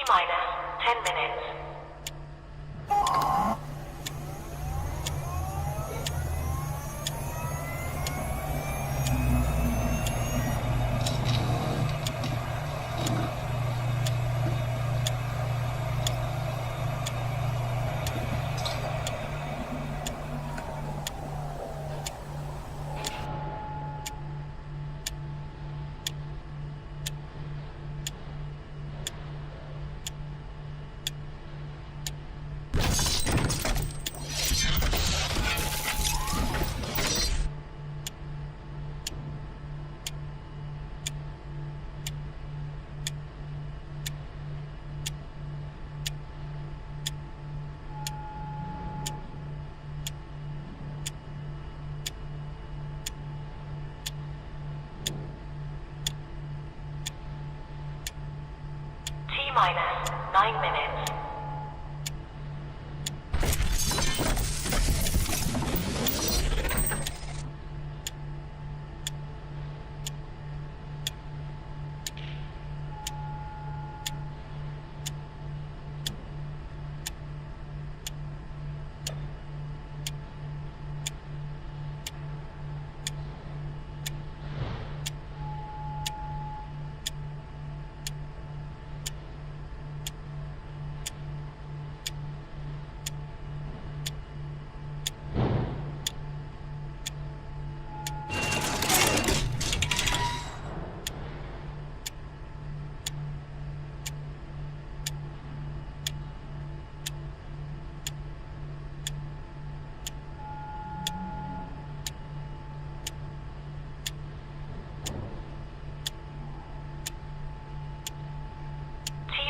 T-minus 10 minutes. T-minus 9 minutes.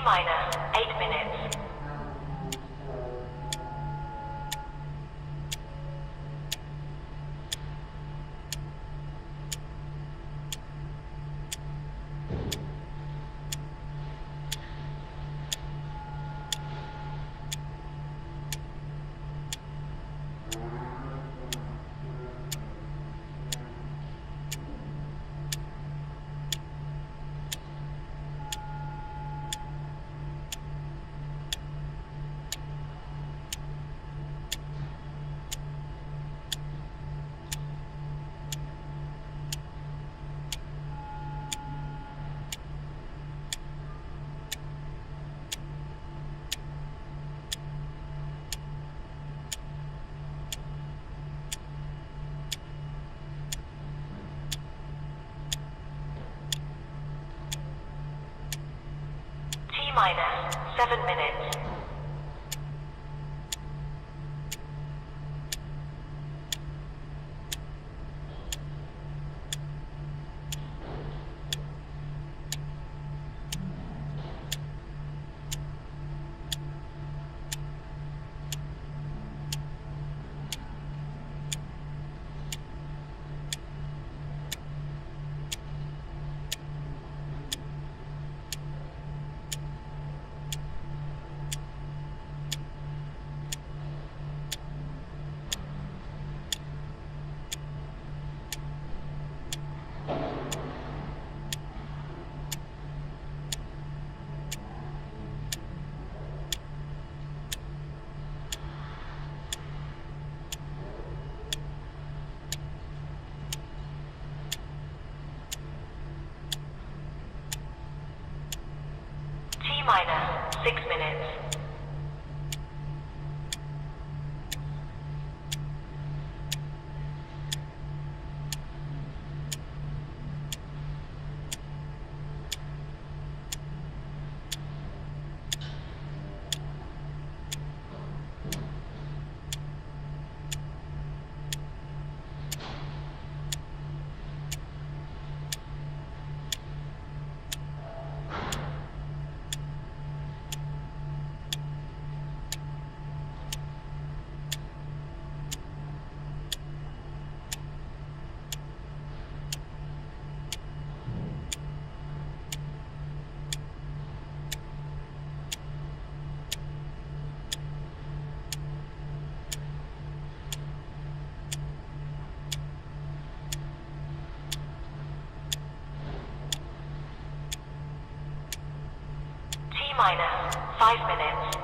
T-minus 8 minutes. minus 7 minutes. Minus 6 minutes. Minus 5 minutes.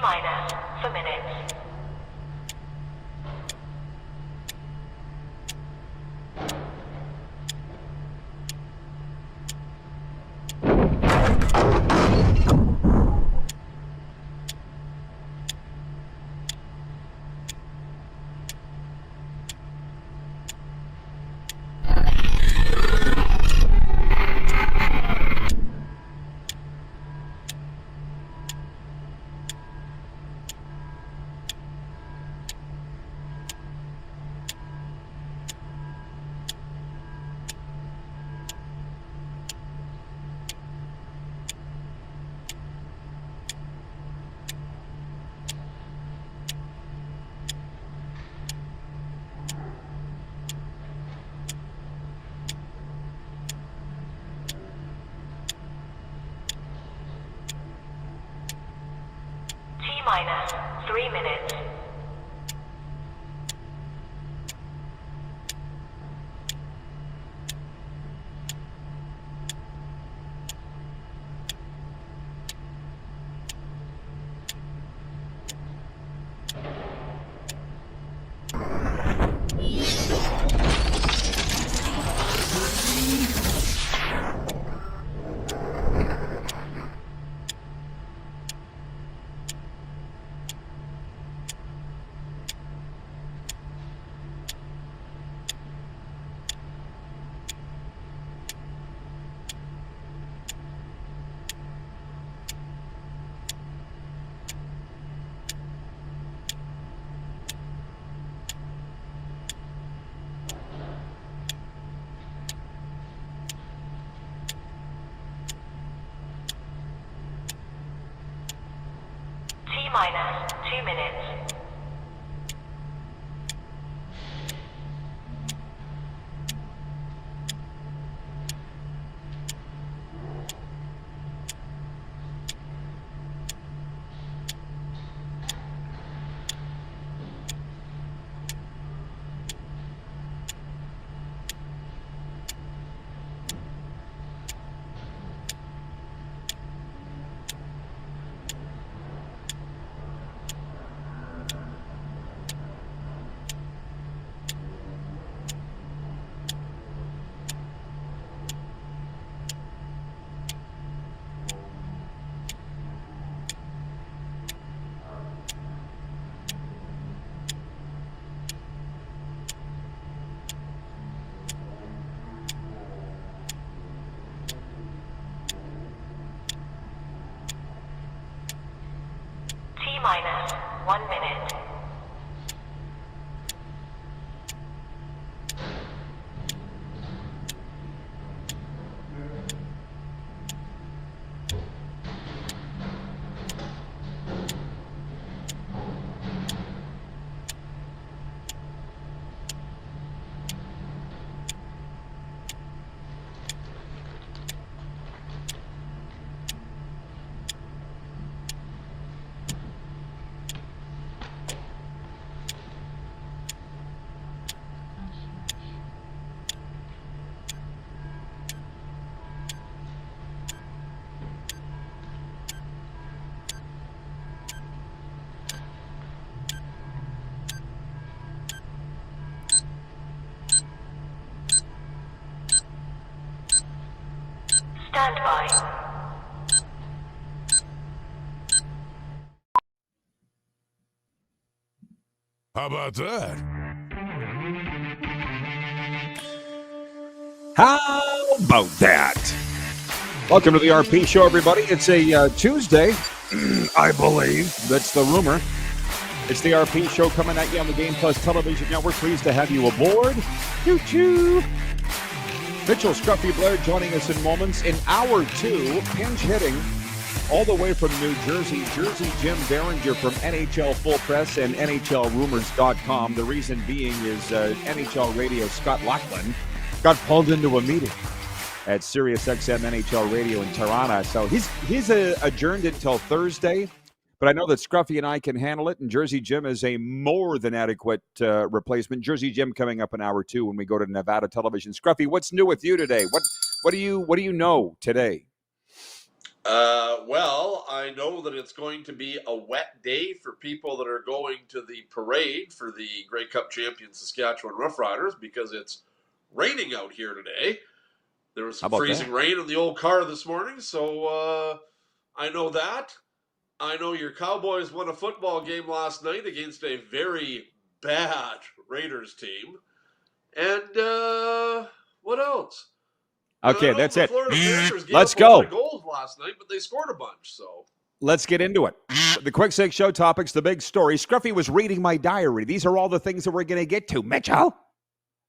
Minus for minutes. Minus 3 minutes. T-minus 2 minutes. T-minus 1 minute. Stand by. How about that? How about that? Welcome to the RP Show, everybody. It's a Tuesday, I believe. That's the rumor. It's the RP Show coming at you on the Game Plus Television Network. Pleased to have you aboard. Choo-choo. Mitchell Scruffy Blair joining us in moments. In hour 2, pinch hitting all the way from New Jersey, Jim Biringer from NHL Full Press and NHLRumors.com. The reason being is NHL Radio Scott Laughlin got pulled into a meeting at SiriusXM NHL Radio in Toronto. So he's adjourned until Thursday. But I know that Scruffy and I can handle it, and Jersey Jim is a more than adequate replacement. Jersey Jim coming up in hour 2 when we go to Nevada Television. Scruffy, what's new with you today? What do you know today? Well, I know that it's going to be a wet day for people that are going to the parade for the Grey Cup champion Saskatchewan Roughriders because it's raining out here today. There was some freezing rain in the old car this morning, so I know that. I know your Cowboys won a football game last night against a very bad Raiders team. And what else? Okay, that's it. Let's go. A lot of goals last night, but they scored a bunch. So let's get into it. The quick six show topics, the big story. Scruffy was reading my diary. These are all the things that we're going to get to. Mitchell.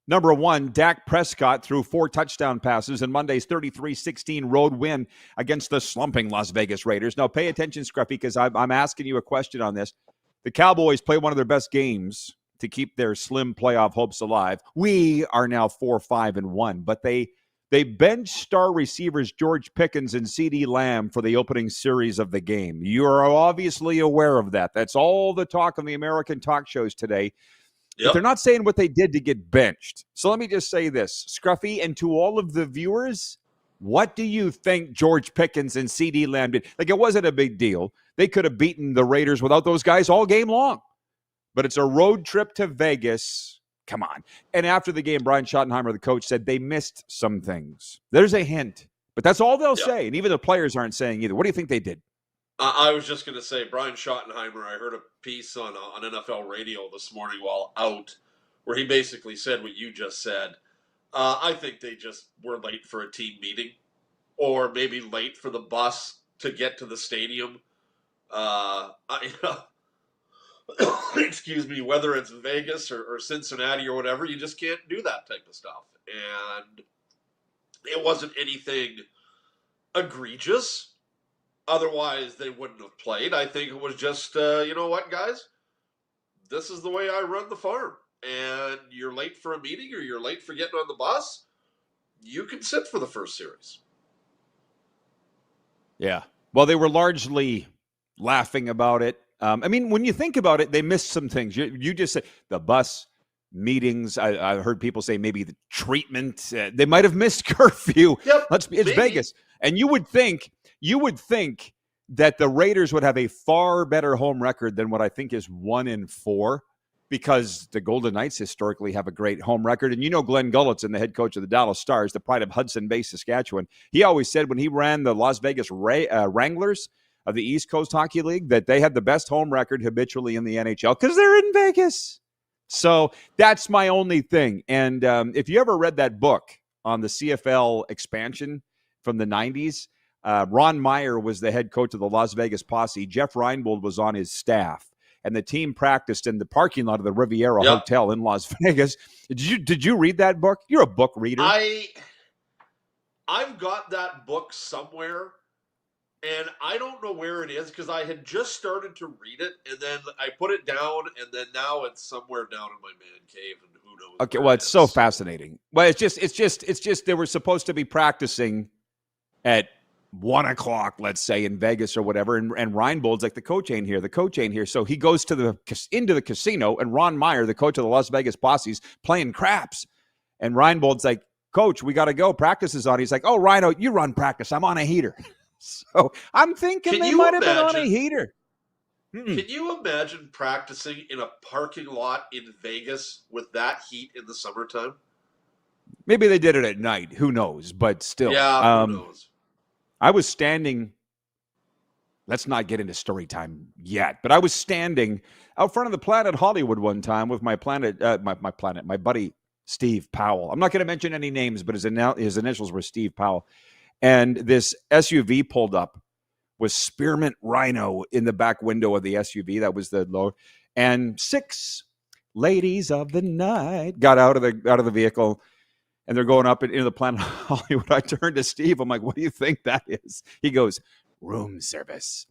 Number 1, Dak Prescott threw 4 touchdown passes in Monday's 33-16 road win against the slumping Las Vegas Raiders. Now, pay attention, Scruffy, because I'm asking you a question on this. The Cowboys play one of their best games to keep their slim playoff hopes alive. We are now 4-5-1, but they benched star receivers George Pickens and CeeDee Lamb for the opening series of the game. You are obviously aware of that. That's all the talk on the American talk shows today. Yep. But they're not saying what they did to get benched. So let me just say this, Scruffy, and to all of the viewers, what do you think George Pickens and CeeDee Lamb did? Like, it wasn't a big deal. They could have beaten the Raiders without those guys all game long. But it's a road trip to Vegas. Come on. And after the game, Brian Schottenheimer, the coach, said they missed some things. There's a hint. But that's all they'll say. And even the players aren't saying either. What do you think they did? I was just going to say, Brian Schottenheimer, I heard a piece on NFL radio this morning while out where he basically said what you just said. I think they just were late for a team meeting or maybe late for the bus to get to the stadium. Excuse me, whether it's Vegas or Cincinnati or whatever, you just can't do that type of stuff. And it wasn't anything egregious. Otherwise, they wouldn't have played. I think it was just, you know what, guys? This is the way I run the farm. And you're late for a meeting or you're late for getting on the bus, you can sit for the first series. Yeah. Well, they were largely laughing about it. I mean, when you think about it, they missed some things. You just said the bus meetings. I heard people say maybe the treatment. They might have missed curfew. Yep, It's maybe. Vegas, and you would think that the Raiders would have a far better home record than what I think is 1-4, because the Golden Knights historically have a great home record. And you know Glenn Gullettson, the head coach of the Dallas Stars, the pride of Hudson Bay, Saskatchewan. He always said when he ran the Las Vegas Wranglers of the East Coast Hockey League that they had the best home record habitually in the NHL because they're in Vegas. So that's my only thing. And if you ever read that book on the CFL expansion from the 90s, Ron Meyer was the head coach of the Las Vegas Posse. Jeff Reinbold was on his staff. And the team practiced in the parking lot of the Riviera Hotel in Las Vegas. Did you read that book? You're a book reader. I've got that book somewhere, and I don't know where it is because I had just started to read it, and then I put it down, and then now it's somewhere down in my man cave, and who knows. Okay, well, it's so fascinating. Well, it's just they were supposed to be practicing at 1 o'clock, let's say, in Vegas or whatever. And Reinbold's like, the coach ain't here. So he goes into the casino, and Ron Meyer, the coach of the Las Vegas Posse's, playing craps. And Reinbold's like, Coach, we got to go. Practice is on. He's like, oh, Rhino, you run practice. I'm on a heater. So I'm thinking they might have been on a heater. Can you imagine practicing in a parking lot in Vegas with that heat in the summertime? Maybe they did it at night. Who knows? But still. Yeah, who knows? I was standing, let's not get into story time yet, but I was standing out front of the Planet Hollywood one time with my buddy Steve Powell. I'm not going to mention any names, but his initials were Steve Powell. And this SUV pulled up with Spearmint Rhino in the back window of the SUV. That was the load. And 6 ladies of the night got out of the vehicle. And they're going up into the Planet Hollywood. I turned to Steve. I'm like, what do you think that is? He goes, room service.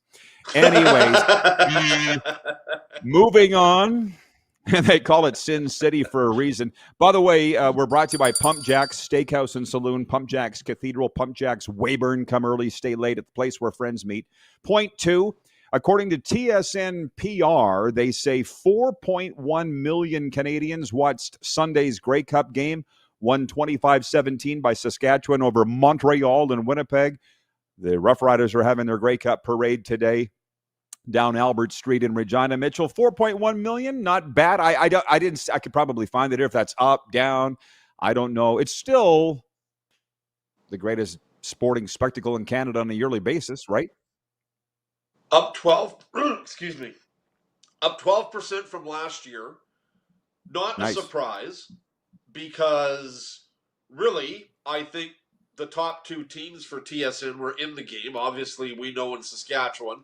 Anyways, moving on. And they call it Sin City for a reason. By the way, we're brought to you by Pump Jack's Steakhouse and Saloon, Pump Jack's Cathedral, Pump Jack's Weyburn. Come early, stay late at the place where friends meet. Point 2, according to TSN PR, they say 4.1 million Canadians watched Sunday's Grey Cup game. Won 25-17 by Saskatchewan over Montreal and Winnipeg. The Roughriders are having their Grey Cup parade today down Albert Street in Regina. Mitchell, 4.1 million, not bad. I could probably find it if that's up, down. I don't know. It's still the greatest sporting spectacle in Canada on a yearly basis, right? Up 12, excuse me, up 12% from last year. Not a surprise. Because really, I think the top 2 teams for TSN were in the game. Obviously, we know in Saskatchewan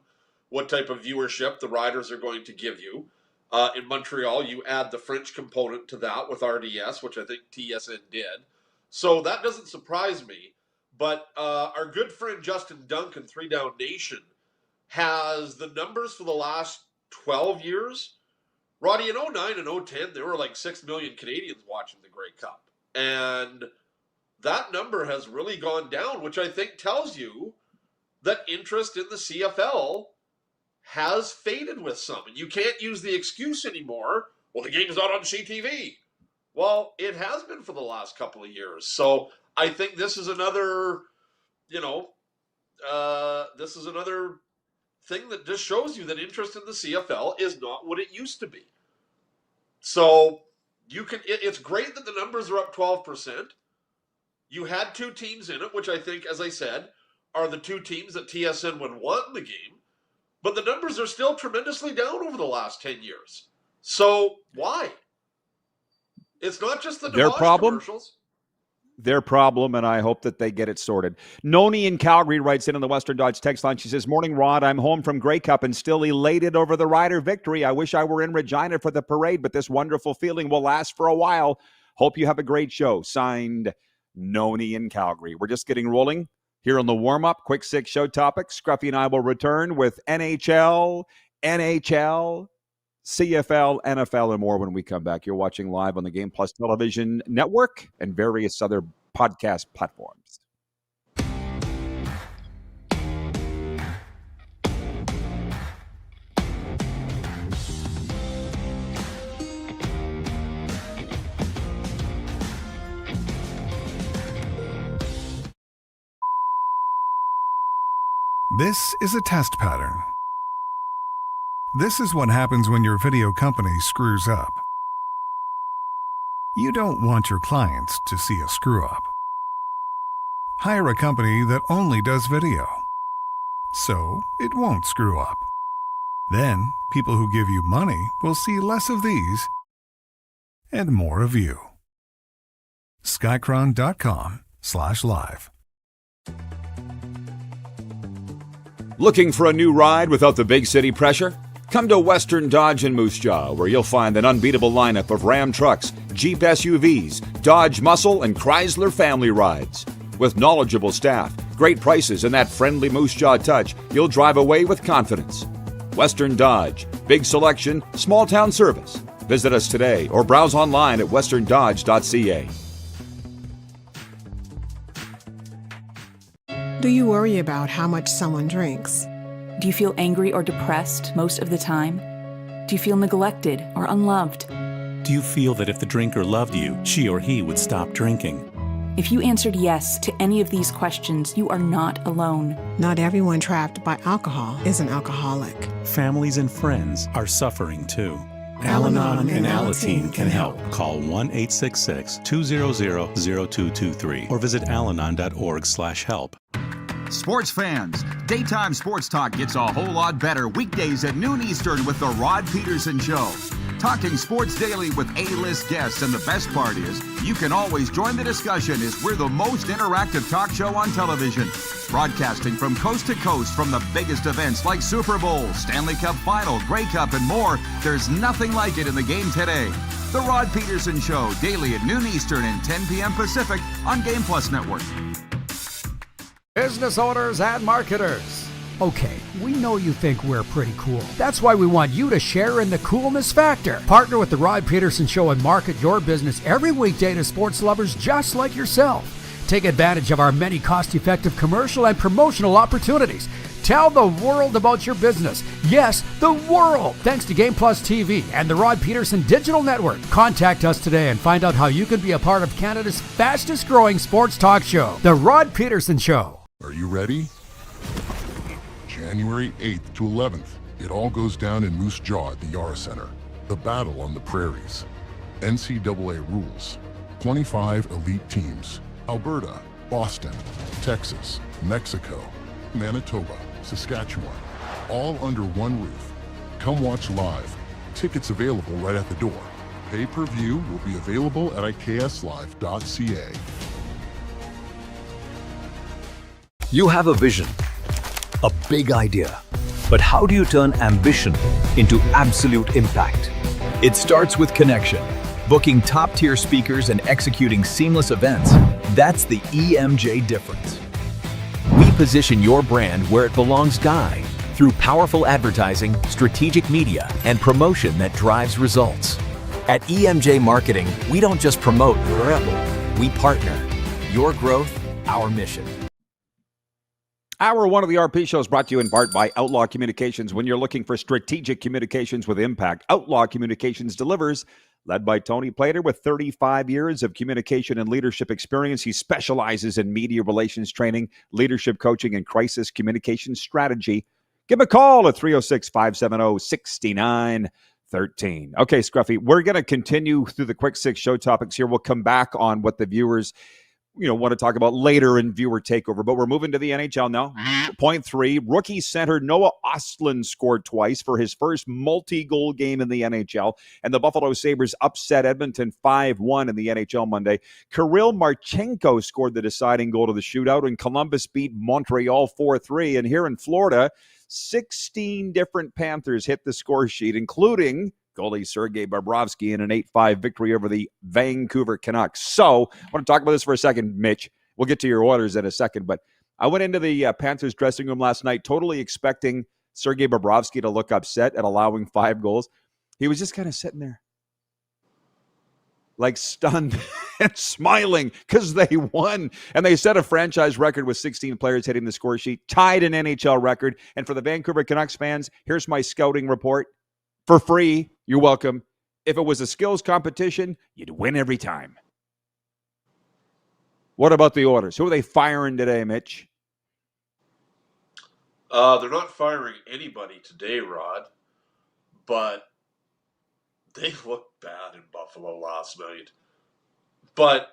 what type of viewership the Riders are going to give you. In Montreal, you add the French component to that with RDS, which I think TSN did. So that doesn't surprise me. But our good friend Justin Duncan, 3 Down Nation, has the numbers for the last 12 years. Roddy, in 09 and 010, there were like 6 million Canadians watching the Grey Cup. And that number has really gone down, which I think tells you that interest in the CFL has faded with some. And you can't use the excuse anymore, well, the game's not on CTV. Well, it has been for the last couple of years. So I think this is another, this is another thing that just shows you that interest in the CFL is not what it used to be. So it's great that the numbers are up 12%. You had 2 teams in it, which I think, as I said, are the 2 teams that TSN would want in the game. But the numbers are still tremendously down over the last 10 years. So why? It's not just the DeVos commercials. Their problem, and I hope that they get it sorted. Noni in Calgary writes in on the Western Dodge text line. She says, morning, Rod. I'm home from Grey Cup and still elated over the Rider victory. I wish I were in Regina for the parade, but this wonderful feeling will last for a while. Hope you have a great show. Signed, Noni in Calgary. We're just getting rolling. Here on the warm-up, quick six show topics. Scruffy and I will return with NHL, CFL, NFL, and more when we come back. You're watching live on the Game Plus Television Network and various other podcast platforms. This is a test pattern. This is what happens when your video company screws up. You don't want your clients to see a screw-up. Hire a company that only does video, so it won't screw up. Then, people who give you money will see less of these and more of you. Skycron.com/live. Looking for a new ride without the big city pressure? Come to Western Dodge in Moose Jaw, where you'll find an unbeatable lineup of Ram trucks, Jeep SUVs, Dodge Muscle, and Chrysler family rides. With knowledgeable staff, great prices, and that friendly Moose Jaw touch, you'll drive away with confidence. Western Dodge. Big selection, small town service. Visit us today or browse online at westerndodge.ca. Do you worry about how much someone drinks? Do you feel angry or depressed most of the time? Do you feel neglected or unloved? Do you feel that if the drinker loved you, she or he would stop drinking? If you answered yes to any of these questions, you are not alone. Not everyone trapped by alcohol is an alcoholic. Families and friends are suffering too. Al-Anon Al-Anon and and Alateen Alateen can help. Call 1-866-200-0223 or visit alanon.org/help. Sports fans, daytime sports talk gets a whole lot better weekdays at noon Eastern with the Rod Pedersen Show. Talking sports daily with A-list guests, and the best part is you can always join the discussion as we're the most interactive talk show on television. Broadcasting from coast to coast from the biggest events like Super Bowl, Stanley Cup Final, Grey Cup, and more. There's nothing like it in the game today. The Rod Pedersen Show, daily at noon Eastern and 10 p.m. Pacific on Game Plus Network. Business owners and marketers. Okay, we know you think we're pretty cool. That's why we want you to share in the coolness factor. Partner with the Rod Pedersen Show and market your business every weekday to sports lovers just like yourself. Take advantage of our many cost-effective commercial and promotional opportunities. Tell the world about your business. Yes, the world. Thanks to Game Plus TV and the Rod Pedersen Digital Network. Contact us today and find out how you can be a part of Canada's fastest growing sports talk show, The Rod Pedersen Show. Are you ready? January 8th to 11th, it all goes down in Moose Jaw at the Yara Center. The Battle on the Prairies. NCAA rules. 25 elite teams. Alberta, Boston, Texas, Mexico, Manitoba, Saskatchewan. All under one roof. Come watch live. Tickets available right at the door. Pay-per-view will be available at ikslive.ca. You have a vision, a big idea, but how do you turn ambition into absolute impact? It starts with connection, booking top-tier speakers and executing seamless events. That's the EMJ difference. We position your brand where it belongs, Guy, through powerful advertising, strategic media, and promotion that drives results. At EMJ Marketing, we don't just promote, we partner. Your growth, our mission. Hour one of the RP Show is brought to you in part by Outlaw Communications. When you're looking for strategic communications with impact, Outlaw Communications delivers. Led by Tony Plater with 35 years of communication and leadership experience. He specializes in media relations training, leadership coaching, and crisis communication strategy. Give him a call at 306-570-6913. Okay, Scruffy, we're going to continue through the quick six show topics here. We'll come back on what the viewers want to talk about later in viewer takeover, but we're moving to the NHL now. Point three, rookie center Noah Ostlund scored twice for his first multi-goal game in the NHL, and the Buffalo Sabres upset Edmonton 5-1 in the NHL Monday. Kirill Marchenko scored the deciding goal to the shootout, and Columbus beat Montreal 4-3. And here in Florida, 16 different Panthers hit the score sheet, including goalie Sergei Bobrovsky in an 8-5 victory over the Vancouver Canucks. So I want to talk about this for a second, Mitch. We'll get to your orders in a second, but I went into the Panthers dressing room last night totally expecting Sergei Bobrovsky to look upset at allowing 5 goals. He was just kind of sitting there, like stunned and smiling because they won. And they set a franchise record with 16 players hitting the score sheet, tied an NHL record. And for the Vancouver Canucks fans, here's my scouting report. For free, you're welcome. If it was a skills competition, you'd win every time. What about the Oilers? Who are they firing today, Mitch? They're not firing anybody today, Rod, but they looked bad in Buffalo last night. But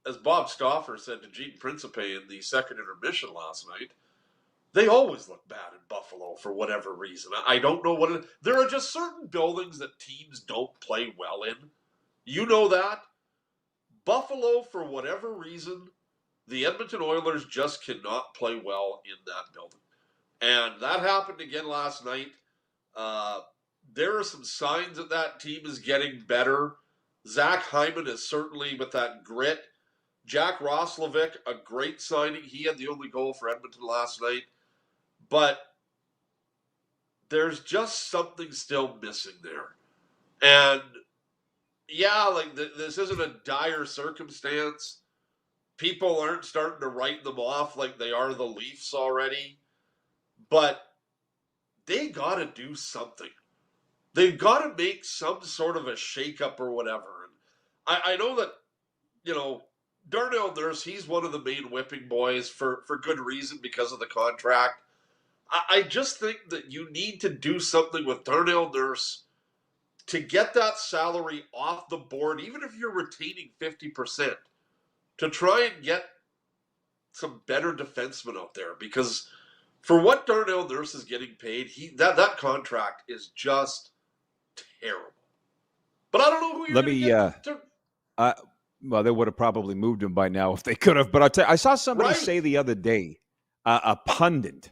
as Bob Stauffer said to Gene Principe in the second intermission last night, they always look bad in Buffalo for whatever reason. I don't know what it is. There are just certain buildings that teams don't play well in. You know that. Buffalo, for whatever reason, the Edmonton Oilers just cannot play well in that building. And that happened again last night. There are some signs that team is getting better. Zach Hyman is certainly with that grit. Jack Roslovic, a great signing. He had the only goal for Edmonton last night. But there's just something still missing there. And yeah, like this isn't a dire circumstance. People aren't starting to write them off like they are the Leafs already. But they got to do something. They've got to make some sort of a shakeup or whatever. And I know that, Darnell Nurse, he's one of the main whipping boys for good reason because of the contract. I just think that you need to do something with Darnell Nurse to get that salary off the board, even if you're retaining 50%, to try and get some better defensemen out there. Because for what Darnell Nurse is getting paid, that contract is just terrible. But I don't know who you're going to get. Well, they would have probably moved him by now if they could have. But I'll tell you, I saw somebody say the other day, a pundit,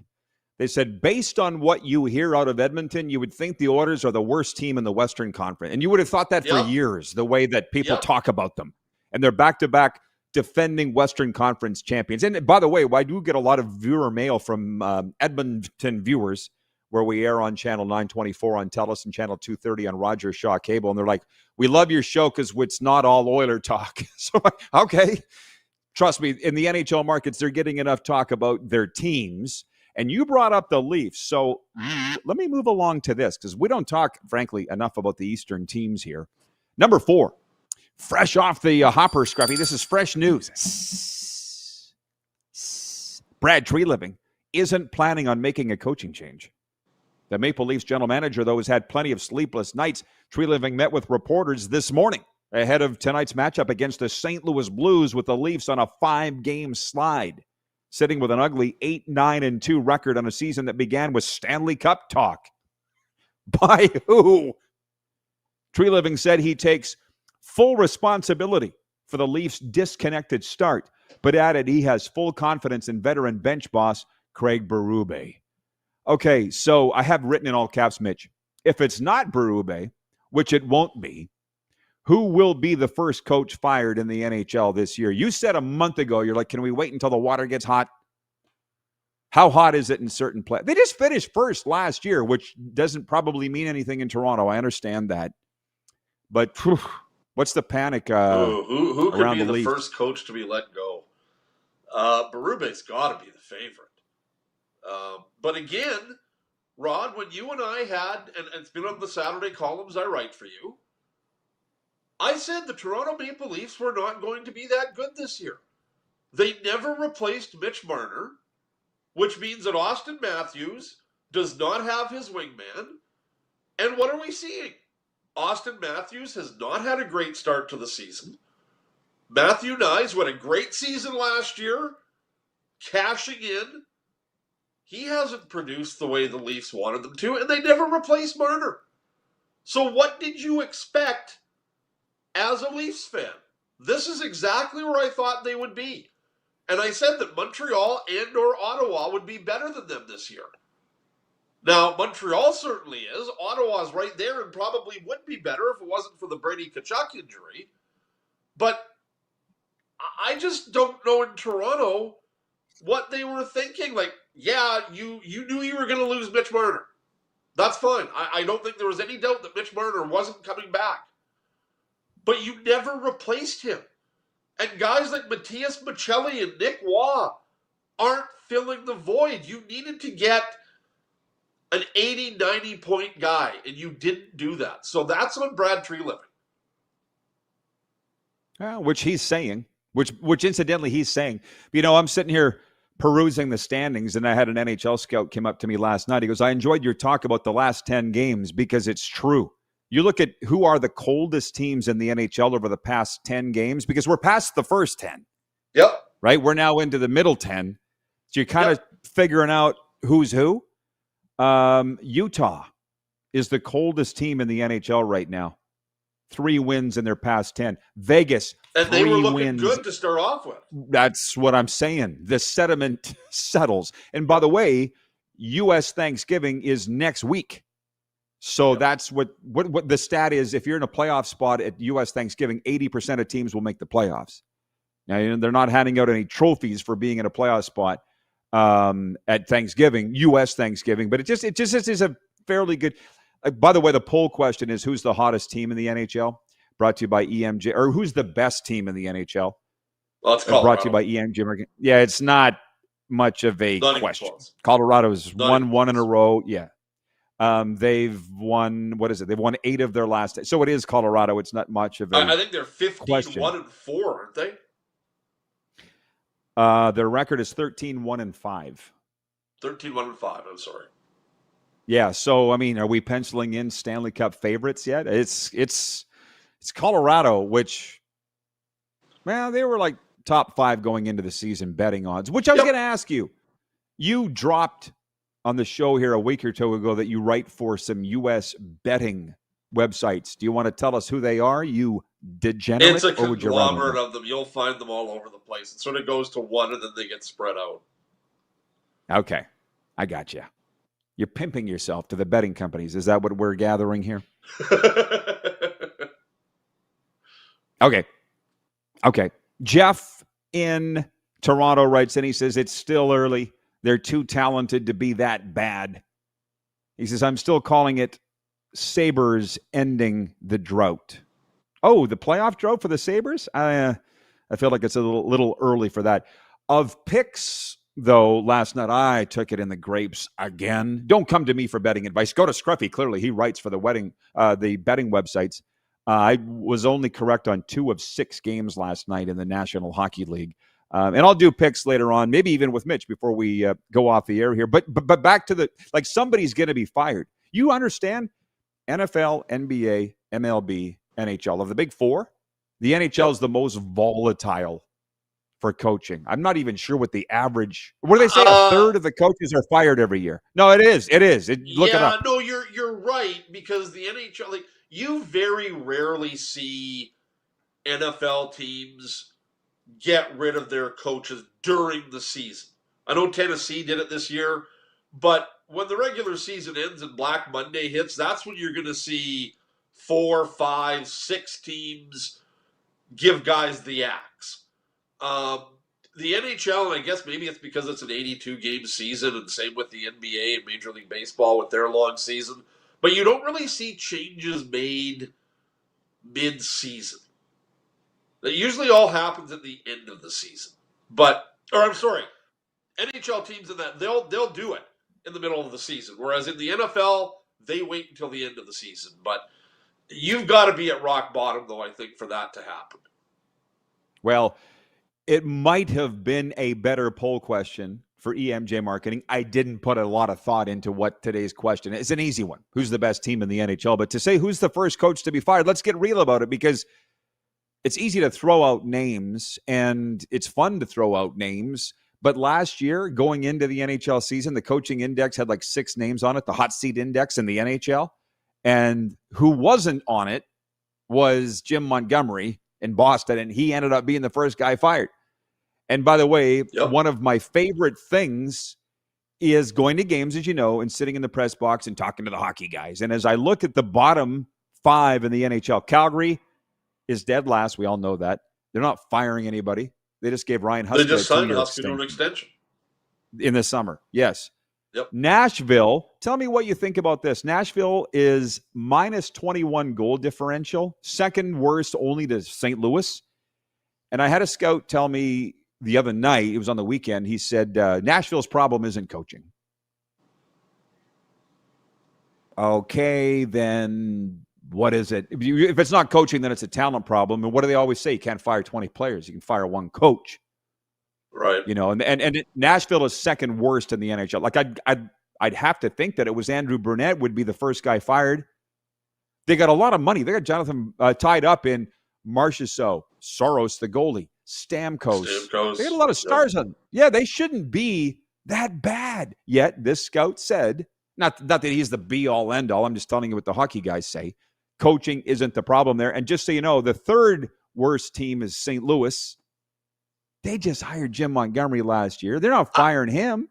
they said, based on what you hear out of Edmonton, you would think the Oilers are the worst team in the Western Conference. And you would have thought that for years, the way that people talk about them. And they're back-to-back defending Western Conference champions. And by the way, I do get a lot of viewer mail from Edmonton viewers where we air on Channel 924 on TELUS and Channel 230 on Rogers Shaw Cable. And they're like, we love your show because it's not all Oiler talk. So, okay. Trust me, in the NHL markets, they're getting enough talk about their teams. And you brought up the Leafs. So let me move along to this because we don't talk, frankly, enough about the Eastern teams here. Number 4, fresh off the hopper, Scruffy. This is fresh news. Brad Treliving isn't planning on making a coaching change. The Maple Leafs general manager, though, has had plenty of sleepless nights. Treliving met with reporters this morning ahead of tonight's matchup against the St. Louis Blues with the Leafs on a 5-game slide, sitting with an ugly 8-9-2 record on a season that began with Stanley Cup talk. By who? Treliving said he takes full responsibility for the Leafs' disconnected start, but added he has full confidence in veteran bench boss Craig Berube. Okay, so I have written in all caps, Mitch, if it's not Berube, which it won't be, who will be the first coach fired in the NHL this year? You said a month ago, you're like, can we wait until the water gets hot? How hot is it in certain places? They just finished first last year, which doesn't probably mean anything in Toronto. I understand that. But what's the panic who could around be the the Leafs? first coach to be let go? Berube's got to be the favorite. But again, Rod, when you and I had, and it's been on the Saturday columns I write for you, I said the Toronto Maple Leafs were not going to be that good this year. They never replaced Mitch Marner, which means that Austin Matthews does not have his wingman. And what are we seeing? Austin Matthews has not had a great start to the season. Matthew Nyes, who had a great season last year, cashing in. He hasn't produced the way the Leafs wanted them to, and they never replaced Marner. So what did you expect as a Leafs fan? This is exactly where I thought they would be. And I said that Montreal and or Ottawa would be better than them this year. Now, Montreal certainly is. Ottawa's right there and probably would be better if it wasn't for the Brady Tkachuk injury. But I just don't know in Toronto what they were thinking. Like, yeah, you knew you were going to lose Mitch Marner. That's fine. I don't think there was any doubt that Mitch Marner wasn't coming back. But you never replaced him. And guys like Matthias Michelli and Nick Waugh aren't filling the void. You needed to get an 80, 90-point guy, and you didn't do that. So that's on Brad Treliving. Which he's saying, which incidentally he's saying. I'm sitting here perusing the standings, and I had an NHL scout came up to me last night. He goes, I enjoyed your talk about the last 10 games because it's true. You look at who are the coldest teams in the NHL over the past 10 games, because we're past the first 10. Yep. Right? We're now into the middle 10. So you're kind of figuring out who's who. Utah is the coldest team in the NHL right now. 3 wins in their past 10. Vegas, and they were looking wins. Good to start off with. That's what I'm saying. The sediment settles. And by the way, U.S. Thanksgiving is next week. So that's what the stat is. If you're in a playoff spot at U.S. Thanksgiving, 80% of teams will make the playoffs. Now, they're not handing out any trophies for being in a playoff spot at Thanksgiving, U.S. Thanksgiving, but it just is a fairly good. By the way, the poll question is, who's the hottest team in the NHL? Brought to you by EMJ, or who's the best team in the NHL? Well, it's Colorado. Brought to you by EMJ. Yeah, it's not much of a question. Colorado's won 1 in a row. Yeah. They've won, what is it? They've won 8 of their last. So it is Colorado. It's not much of a I think they're 15-1-4, aren't they? Their record is 13-1-5. 13-1-5, I'm sorry. Yeah, so, are we penciling in Stanley Cup favorites yet? It's Colorado, which, they were like top 5 going into the season betting odds, which I was going to ask you. You dropped on the show here a week or two ago that you write for some U.S. betting websites. Do you want to tell us who they are, you degenerate? It's a conglomerate of them. You'll find them all over the place. It sort of goes to one, and then they get spread out. Okay, I got you. You're pimping yourself to the betting companies. Is that what we're gathering here? Okay. Jeff in Toronto writes in. He says, it's still early. They're too talented to be that bad. He says, I'm still calling it Sabres ending the drought. Oh, the playoff drought for the Sabres? I feel like it's a little early for that. Of picks, though, last night I took it in the grapes again. Don't come to me for betting advice. Go to Scruffy. Clearly, he writes for the betting websites. I was only correct on 2 of 6 games last night in the National Hockey League. And I'll do picks later on, maybe even with Mitch before we go off the air here. But back to somebody's going to be fired. You understand? NFL, NBA, MLB, NHL. Of the big 4, the NHL is the most volatile for coaching. I'm not even sure what the average. What do they say? A third of the coaches are fired every year. No, it is. Look it up. No, you're right, because the NHL, you very rarely see NFL teams get rid of their coaches during the season. I know Tennessee did it this year, but when the regular season ends and Black Monday hits, that's when you're going to see 4, 5, 6 teams give guys the axe. The NHL, and I guess maybe it's because it's an 82-game season, and same with the NBA and Major League Baseball with their long season, but you don't really see changes made mid-season. That usually all happens at the end of the season. NHL teams in that they'll do it in the middle of the season, whereas in the NFL they wait until the end of the season. But you've got to be at rock bottom, though, I think, for that to happen. Well, it might have been a better poll question for EMJ Marketing. I didn't put a lot of thought into what today's question is. It's an easy one. Who's the best team in the NHL? But to say who's the first coach to be fired, let's get real about it, because it's easy to throw out names, and it's fun to throw out names. But last year, going into the NHL season, the coaching index had 6 names on it, the hot seat index in the NHL. And who wasn't on it was Jim Montgomery in Boston, and he ended up being the first guy fired. And by the way, one of my favorite things is going to games, as you know, and sitting in the press box and talking to the hockey guys. And as I look at the bottom 5 in the NHL, Calgary is dead last. We all know that. They're not firing anybody. They just gave Ryan Huska They just signed Huska to an extension. in the summer. Yes. Yep. Nashville, tell me what you think about this. Nashville is minus 21 goal differential, second worst only to St. Louis. And I had a scout tell me the other night, it was on the weekend, he said Nashville's problem isn't coaching. Okay, then what is it? If it's not coaching, then it's a talent problem. And what do they always say? You can't fire 20 players. You can fire one coach. Right. You know, and Nashville is second worst in the NHL. Like I'd have to think that it was Andrew Burnett would be the first guy fired. They got a lot of money. They got Jonathan tied up in Marchessault, Soros, the goalie, Stamkos. They got a lot of stars on. Yeah, they shouldn't be that bad. Yet this scout said, not that he's the be-all, end-all. I'm just telling you what the hockey guys say. Coaching isn't the problem there. And just so you know, the third worst team is St. Louis. They just hired Jim Montgomery last year. They're not firing him.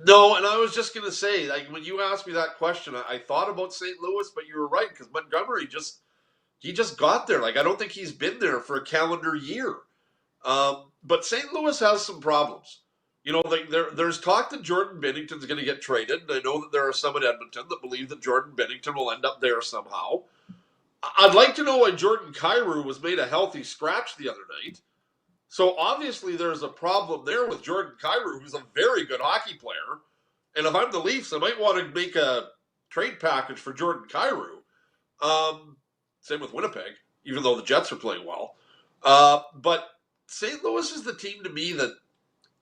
No, and I was just going to say, like, when you asked me that question, I thought about St. Louis, but you were right, because Montgomery just got there. Like, I don't think he's been there for a calendar year. But St. Louis has some problems. You know, there's talk that Jordan Binnington's going to get traded, and I know that there are some in Edmonton that believe that Jordan Binnington will end up there somehow. I'd like to know why Jordan Kyrou was made a healthy scratch the other night. So obviously there's a problem there with Jordan Kyrou, who's a very good hockey player. And if I'm the Leafs, I might want to make a trade package for Jordan Kyrou. Same with Winnipeg, even though the Jets are playing well. But St. Louis is the team to me that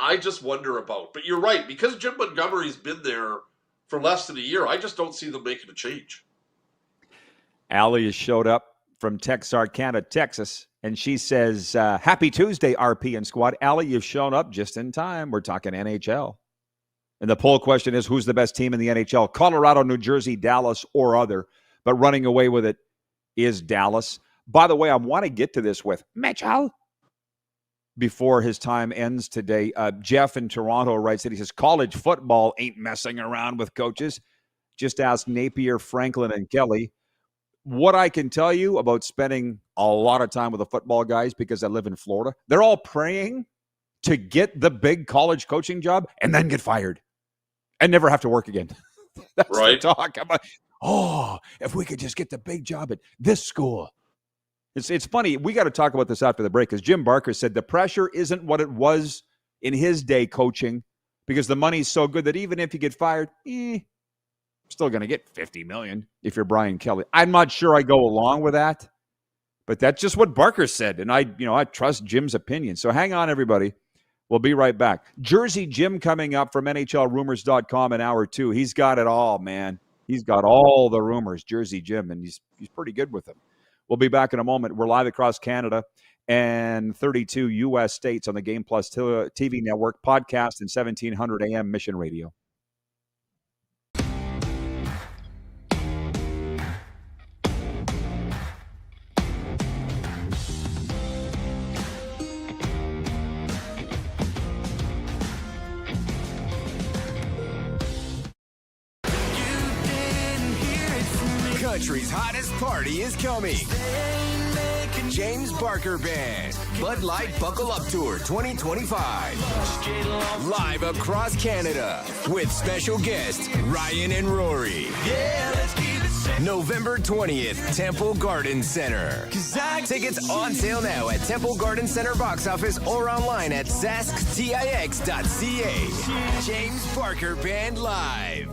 I just wonder about. But you're right, because Jim Montgomery's been there for less than a year, I just don't see them making a change. Allie has showed up from Texarkana, Texas, and she says, happy Tuesday, RP and squad. Allie, you've shown up just in time. We're talking NHL. And the poll question is, who's the best team in the NHL? Colorado, New Jersey, Dallas, or other. But running away with it is Dallas. By the way, I want to get to this with Mitchell before his time ends today. Jeff in Toronto writes that he says, college football ain't messing around with coaches. Just ask Napier, Franklin, and Kelly. What I can tell you about spending a lot of time with the football guys, because I live in Florida, they're all praying to get the big college coaching job and then get fired and never have to work again. That's right. The talk. I'm like, oh, if we could just get the big job at this school. It's funny. We got to talk about this after the break, because Jim Barker said the pressure isn't what it was in his day coaching, because the money's so good that even if you get fired, still going to get $50 million if you're Brian Kelly. I'm not sure I go along with that, but that's just what Barker said. And I trust Jim's opinion. So hang on, everybody. We'll be right back. Jersey Jim coming up from NHLRumors.com in hour 2. He's got it all, man. He's got all the rumors, Jersey Jim, and he's pretty good with them. We'll be back in a moment. We're live across Canada and 32 U.S. states on the Game Plus TV network, podcast, and 1700 AM Mission Radio. Country's hottest party is coming. James Barker Band, Bud Light Buckle Up Tour 2025. Live across Canada with special guests Ryan and Rory. November 20th, Temple Garden Center. Tickets on sale now at Temple Garden Center box office or online at sasktix.ca. James Barker Band Live.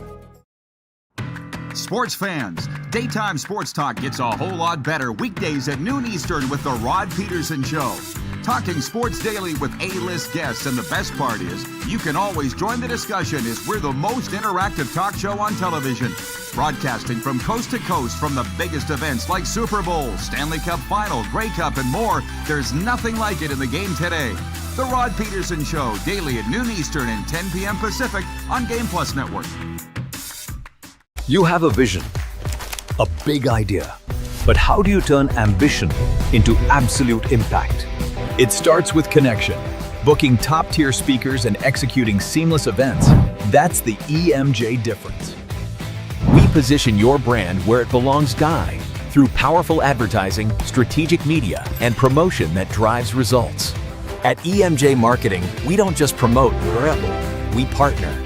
Sports fans, daytime sports talk gets a whole lot better weekdays at noon Eastern with the Rod Pedersen Show. Talking sports daily with A-list guests, and the best part is you can always join the discussion as we're the most interactive talk show on television. Broadcasting from coast to coast from the biggest events like Super Bowl, Stanley Cup Final, Grey Cup, and more. There's nothing like it in the game today. The Rod Pedersen Show, daily at noon Eastern and 10 p.m. Pacific on Game Plus Network. You have a vision, a big idea, but how do you turn ambition into absolute impact? It starts with connection. Booking top-tier speakers and executing seamless events, that's the EMJ difference. We position your brand where it belongs, Guy, through powerful advertising, strategic media, and promotion that drives results. At EMJ Marketing, we don't just promote, We partner.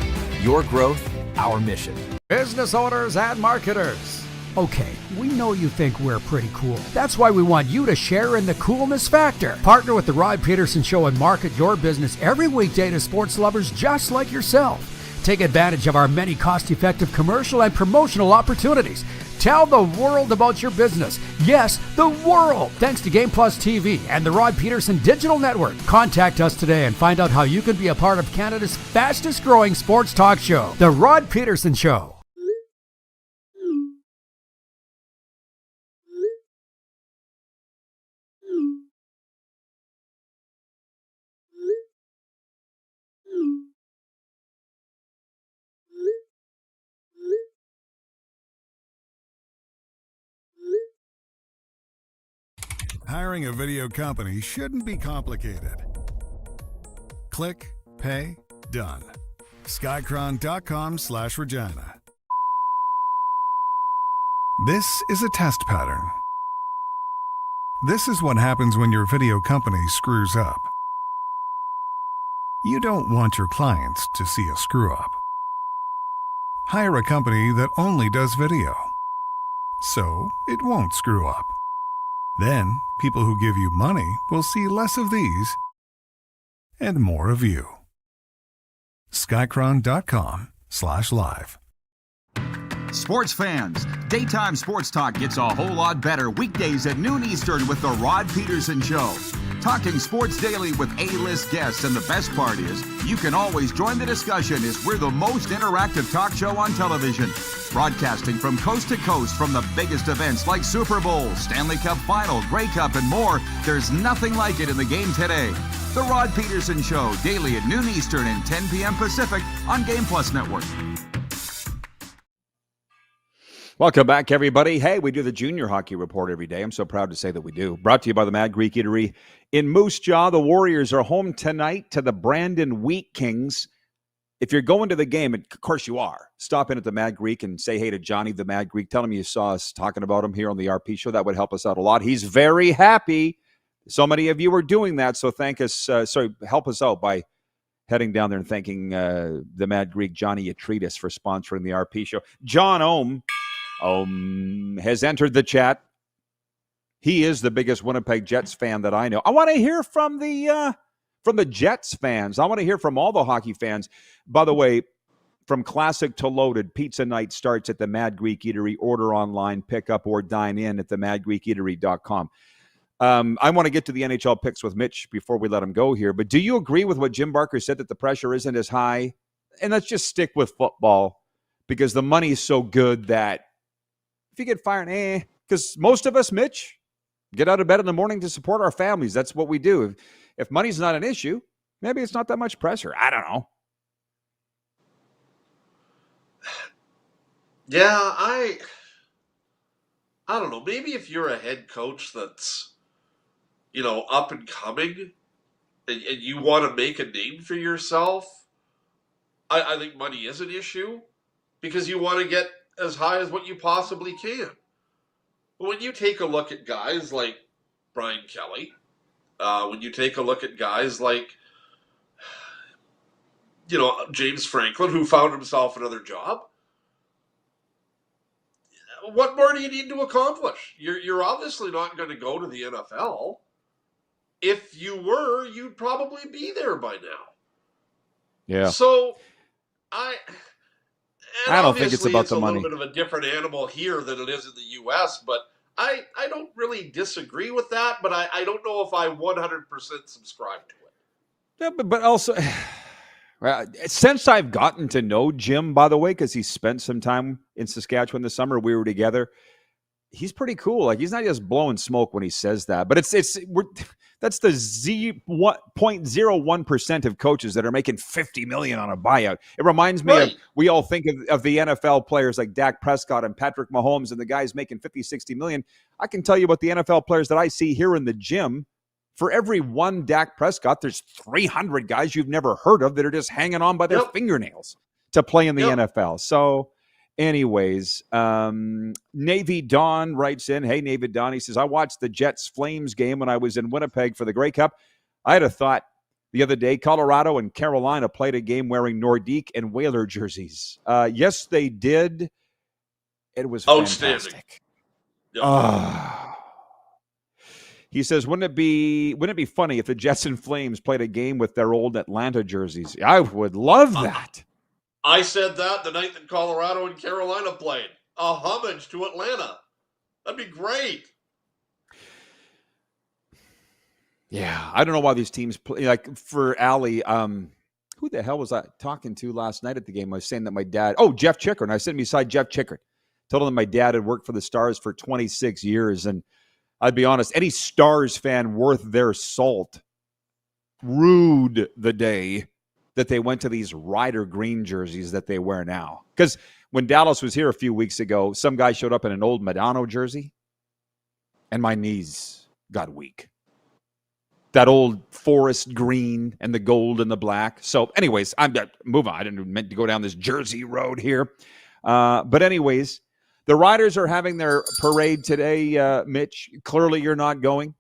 Your growth, our mission. Business owners and marketers. Okay, we know you think we're pretty cool. That's why we want you to share in the coolness factor. Partner with the Rod Pedersen Show and market your business every weekday to sports lovers just like yourself. Take advantage of our many cost-effective commercial and promotional opportunities. Tell the world about your business. Yes, the world. Thanks to Game Plus TV and the Rod Pedersen Digital Network. Contact us today and find out how you can be a part of Canada's fastest growing sports talk show, The Rod Pedersen Show. Hiring a video company shouldn't be complicated. Click, pay, done. Skycron.com/Regina. This is a test pattern. This is what happens when your video company screws up. You don't want your clients to see a screw up. Hire a company that only does video, so it won't screw up. Then, people who give you money will see less of these and more of you. Skycron.com/live. Sports fans, daytime sports talk gets a whole lot better weekdays at noon Eastern with the Rod Pedersen Show. Talking sports daily with A-list guests, and the best part is, you can always join the discussion as we're the most interactive talk show on television. Broadcasting from coast to coast from the biggest events like Super Bowl, Stanley Cup Final, Grey Cup, and more, there's nothing like it in the game today. The Rod Pedersen Show, daily at noon Eastern and 10 p.m. Pacific on Game Plus Network. Welcome back, everybody. Hey, we do the Junior Hockey Report every day. I'm so proud to say that we do. Brought to you by the Mad Greek Eatery in Moose Jaw. The Warriors are home tonight to the Brandon Wheat Kings. If you're going to the game, and of course you are, stop in at the Mad Greek and say hey to Johnny the Mad Greek. Tell him you saw us talking about him here on the RP Show. That would help us out a lot. He's very happy. So many of you are doing that, so help us out by heading down there and thanking the Mad Greek, Johnny Atreides, for sponsoring the RP Show. John Ohm has entered the chat. He is the biggest Winnipeg Jets fan that I know. I want to hear from the Jets fans. I want to hear from all the hockey fans. By the way, from classic to loaded, pizza night starts at the Mad Greek Eatery. Order online, pick up, or dine in at themadgreekeatery.com. I want to get to the NHL picks with Mitch before we let him go here. But do you agree with what Jim Barker said, that the pressure isn't as high? And let's just stick with football because the money is so good that if you get fired, because most of us, Mitch, get out of bed in the morning to support our families. That's what we do. If money's not an issue, maybe it's not that much pressure. I don't know. Yeah, I don't know. Maybe if you're a head coach that's, up and coming and you want to make a name for yourself, I think money is an issue because you want to get as high as what you possibly can. But when you take a look at guys like Brian Kelly, when you take a look at guys like, James Franklin, who found himself another job, what more do you need to accomplish? You're obviously not going to go to the NFL. If you were, you'd probably be there by now. Yeah. So I don't think it's about the money. It's a little bit of a different animal here than it is in the U.S., but I don't really disagree with that, but I don't know if I 100% subscribe to it. Yeah, but also, since I've gotten to know Jim, by the way, because he spent some time in Saskatchewan this summer, we were together. He's pretty cool. Like, he's not just blowing smoke when he says that, but that's the 0.01% of coaches that are making $50 million on a buyout. It reminds me of, we all think of the NFL players like Dak Prescott and Patrick Mahomes and the guys making $50-60 million. I can tell you about the NFL players that I see here in the gym. For every one Dak Prescott, there's 300 guys you've never heard of that are just hanging on by their fingernails to play in the NFL. So anyways, Navy Dawn writes in, hey, Navy Dawn, he says, I watched the Jets-Flames game when I was in Winnipeg for the Grey Cup. I had a thought, the other day. Colorado and Carolina played a game wearing Nordique and Whaler jerseys. Yes, they did. It was outstanding. Fantastic. Yep. He says, wouldn't it be funny if the Jets and Flames played a game with their old Atlanta jerseys? I would love that. I said that the night that Colorado and Carolina played. A homage to Atlanta. That'd be great. Yeah, I don't know why these teams play. Like for Allie, who the hell was I talking to last night at the game? I was saying that my dad, Jeff Chickard. I sat beside Jeff Chickard. Told him my dad had worked for the Stars for 26 years. And I'd be honest, any Stars fan worth their salt rued the day that they went to these Rider green jerseys that they wear now. Because when Dallas was here a few weeks ago, some guy showed up in an old Madonna jersey, and my knees got weak. That old forest green and the gold and the black. So anyways, I'm move on. I didn't meant to go down this Jersey road here. But anyways, the Riders are having their parade today, Mitch. Clearly you're not going.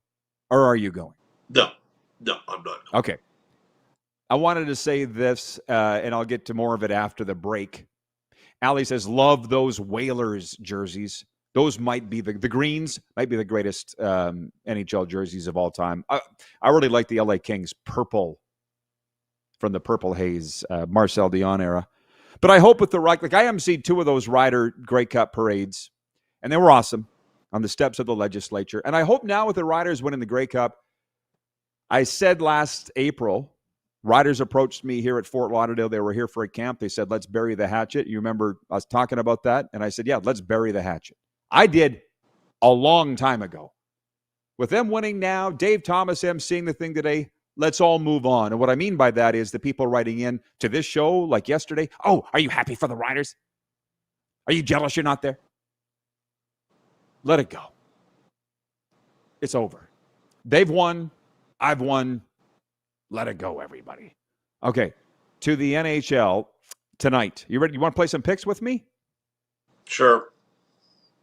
Or are you going? No, I'm not going. Okay. I wanted to say this, and I'll get to more of it after the break. Allie says, love those Whalers jerseys. Those might be the greens, might be the greatest NHL jerseys of all time. I really like the LA Kings purple from the Purple Haze, Marcel Dion era. But I hope with the right, like I emceed 2 of those Rider Grey Cup parades, and they were awesome on the steps of the legislature. And I hope now with the Riders winning the Grey Cup, I said last April, Riders approached me here at Fort Lauderdale. They were here for a camp. They said, let's bury the hatchet. You remember us talking about that? And I said, yeah, let's bury the hatchet. I did a long time ago. With them winning now, Dave Thomas emceeing the thing today, let's all move on. And what I mean by that is the people writing in to this show like yesterday, oh, are you happy for the Riders? Are you jealous you're not there? Let it go. It's over. They've won. I've won. Let it go, everybody. Okay, to the NHL tonight. You ready? You want to play some picks with me? Sure.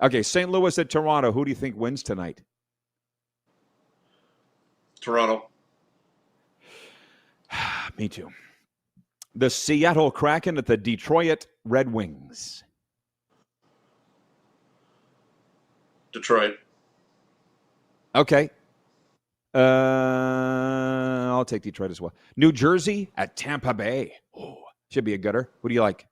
Okay, St. Louis at Toronto. Who do you think wins tonight? Toronto. Me too. The Seattle Kraken at the Detroit Red Wings. Detroit. Okay. I'll take Detroit as well. New Jersey at Tampa Bay. Oh, should be a gooder. Who do you like?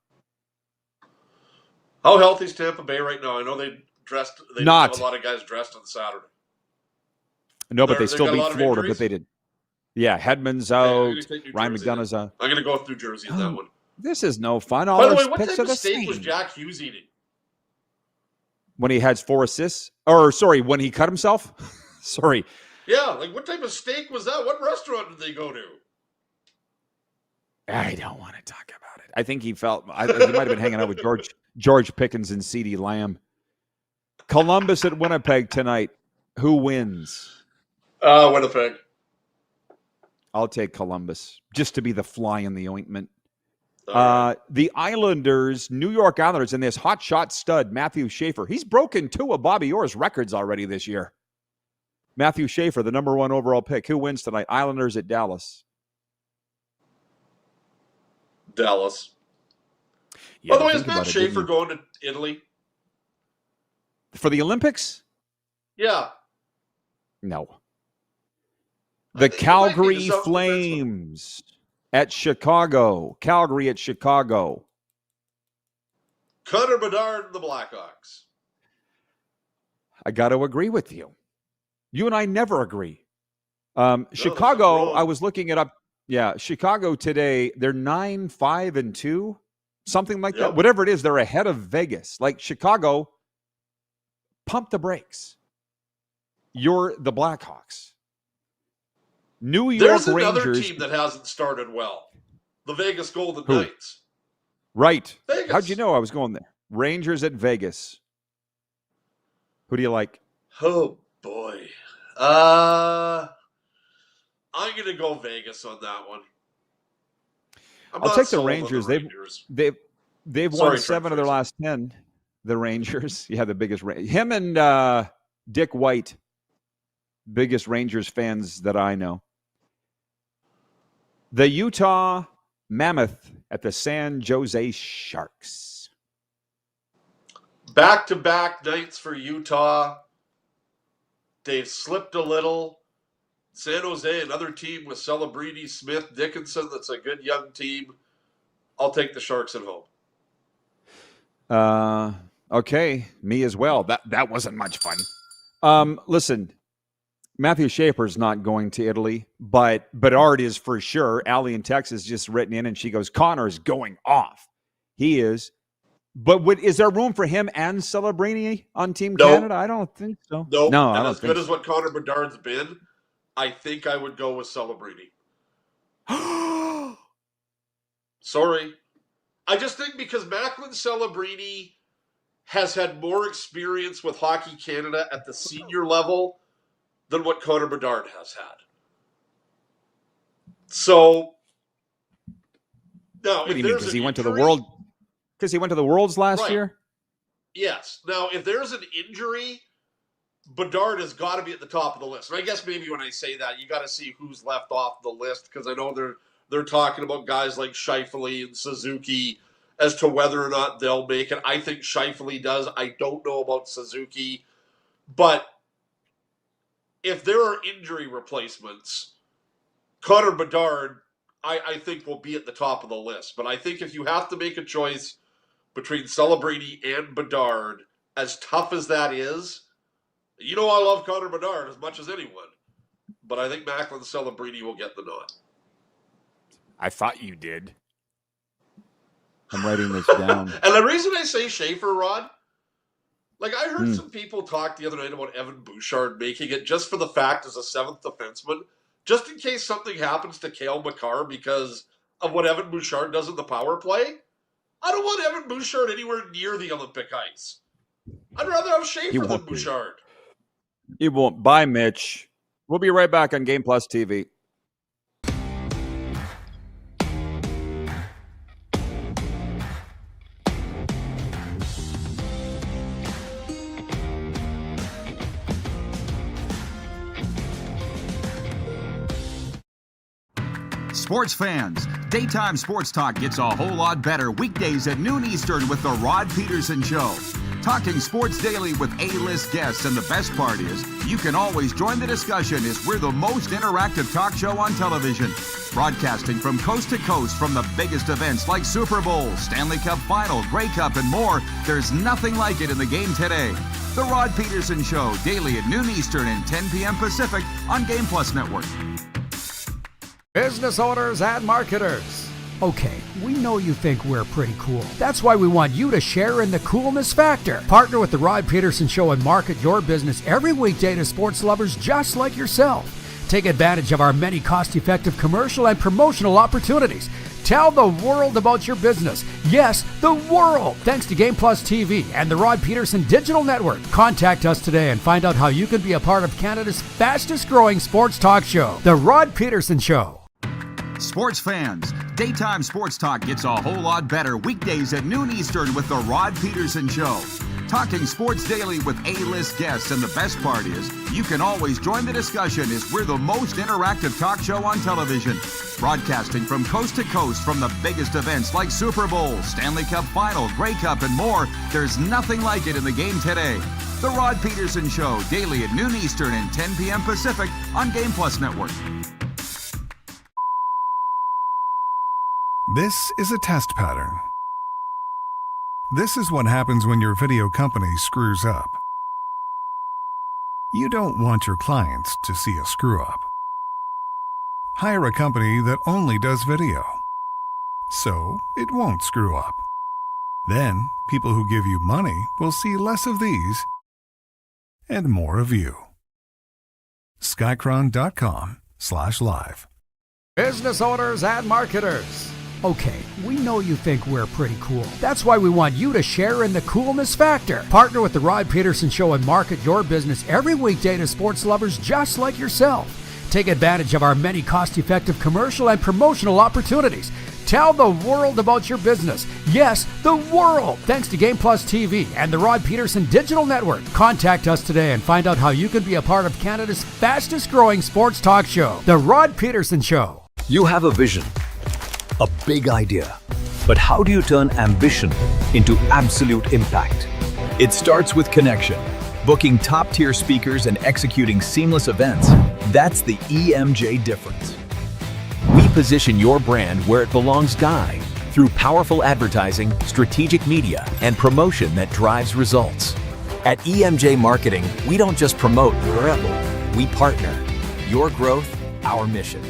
How healthy is Tampa Bay right now? I know they didn't have a lot of guys dressed on Saturday. No, but they still beat Florida, injuries? but they did. Yeah, Hedman's out. Ryan Jersey McDonough's out. I'm going to go with New Jersey in that one. This is no fun. By the way, what type of steak was Jack Hughes eating? When he had 4 assists? Or, sorry, when he cut himself? Sorry. Yeah, like what type of steak was that? What restaurant did they go to? I don't want to talk about it. I think he felt he might have been hanging out with George Pickens and CeeDee Lamb. Columbus at Winnipeg tonight. Who wins? Winnipeg. I'll take Columbus just to be the fly in the ointment. Right. The Islanders, New York Islanders, and this hot shot stud, Matthew Schaefer. He's broken 2 of Bobby Orr's records already this year. Matthew Schaefer, the number 1 overall pick. Who wins tonight? Islanders at Dallas. Dallas. Yeah, by the way, is Matt Schaefer going to Italy? For the Olympics? Yeah. No. The Calgary Flames at Chicago. Calgary at Chicago. Connor Bedard and the Blackhawks. I got to agree with you. You and I never agree. Chicago, I was looking it up. Yeah, Chicago today, they're 9-5-2, something like that. Whatever it is, they're ahead of Vegas. Like Chicago, pump the brakes. You're the Blackhawks. New York There's another Rangers. team that hasn't started well. The Vegas Golden Knights. Right. Vegas. How'd you know I was going there? Rangers at Vegas. Who do you like? Oh, boy. I'm going to go Vegas on that one. I'll take the Rangers. They've won 7 of their last 10. The Rangers. Yeah, the biggest. Him and Dick White, biggest Rangers fans that I know. The Utah Mammoth at the San Jose Sharks. Back-to-back nights for Utah. They've slipped a little. San Jose, another team with Celebrini, Smith, Dickinson. That's a good young team. I'll take the Sharks at home. Okay, me as well. That wasn't much fun. Listen, Matthew Schaefer's not going to Italy, but Bedard is for sure. Allie in Texas just written in, and she goes, Connor's going off. He is. But is there room for him and Celebrini on Team Canada? I don't think so. Nope. No, and as good as what Connor Bedard's been, I think I would go with Celebrini. Sorry. I just think because Macklin Celebrini has had more experience with Hockey Canada at the senior level than what Connor Bedard has had. So, now, what do you mean? Because he went to the World? Because he went to the Worlds last year? Yes. Now, if there's an injury, Bedard has got to be at the top of the list. And I guess maybe when I say that, you got to see who's left off the list, because I know they're talking about guys like Scheifele and Suzuki as to whether or not they'll make it. I think Scheifele does. I don't know about Suzuki. But if there are injury replacements, Connor Bedard, I think, will be at the top of the list. But I think if you have to make a choice between Celebrini and Bedard, as tough as that is, you know I love Connor Bedard as much as anyone. But I think Macklin Celebrini will get the nod. I thought you did. I'm writing this down. And the reason I say Schaefer, Rod, like I heard some people talk the other night about Evan Bouchard making it just for the fact as a seventh defenseman, just in case something happens to Cale Makar because of what Evan Bouchard does in the power play. I don't want Evan Bouchard anywhere near the Olympic ice. I'd rather have Schaefer than Bouchard. You won't. Bye, Mitch. We'll be right back on Game Plus TV. Sports fans, daytime sports talk gets a whole lot better weekdays at noon Eastern with the Rod Pedersen Show. Talking sports daily with A-list guests, and the best part is, you can always join the discussion as we're the most interactive talk show on television. Broadcasting from coast to coast from the biggest events like Super Bowl, Stanley Cup Final, Grey Cup, and more, there's nothing like it in the game today. The Rod Pedersen Show, daily at noon Eastern and 10 p.m. Pacific on Game Plus Network. Business owners and marketers. Okay, we know you think we're pretty cool. That's why we want you to share in the coolness factor. Partner with the Rod Pedersen Show and market your business every weekday to sports lovers just like yourself. Take advantage of our many cost-effective commercial and promotional opportunities. Tell the world about your business. Yes, the world. Thanks to Game Plus TV and the Rod Pedersen Digital Network. Contact us today and find out how you can be a part of Canada's fastest-growing sports talk show, The Rod Pedersen Show. Sports fans, daytime sports talk gets a whole lot better weekdays at noon Eastern with the Rod Pedersen Show. Talking sports daily with A-list guests, and the best part is, you can always join the discussion as we're the most interactive talk show on television. Broadcasting from coast to coast from the biggest events like Super Bowl, Stanley Cup Final, Grey Cup, and more, there's nothing like it in the game today. The Rod Pedersen Show, daily at noon Eastern and 10 p.m. Pacific on Game Plus Network. This is a test pattern. This is what happens when your video company screws up. You don't want your clients to see a screw-up. Hire a company that only does video, so it won't screw up. Then, people who give you money will see less of these and more of you. Skycron.com/live. Business owners and marketers. Okay, we know you think we're pretty cool. That's why we want you to share in the coolness factor. Partner with the Rod Pedersen Show and market your business every weekday to sports lovers just like yourself. Take advantage of our many cost-effective commercial and promotional opportunities. Tell the world about your business. Yes, the world. Thanks to Game Plus TV and the Rod Pedersen Digital Network. Contact us today and find out how you can be a part of Canada's fastest-growing sports talk show, The Rod Pedersen Show. You have a vision, a big idea, but how do you turn ambition into absolute impact? It starts with connection. Booking top-tier speakers and executing seamless events. That's the EMJ difference. We position your brand where it belongs, through powerful advertising, strategic media, and promotion that drives results. At EMJ Marketing, we don't just promote your rebel, we partner. Your growth, our mission.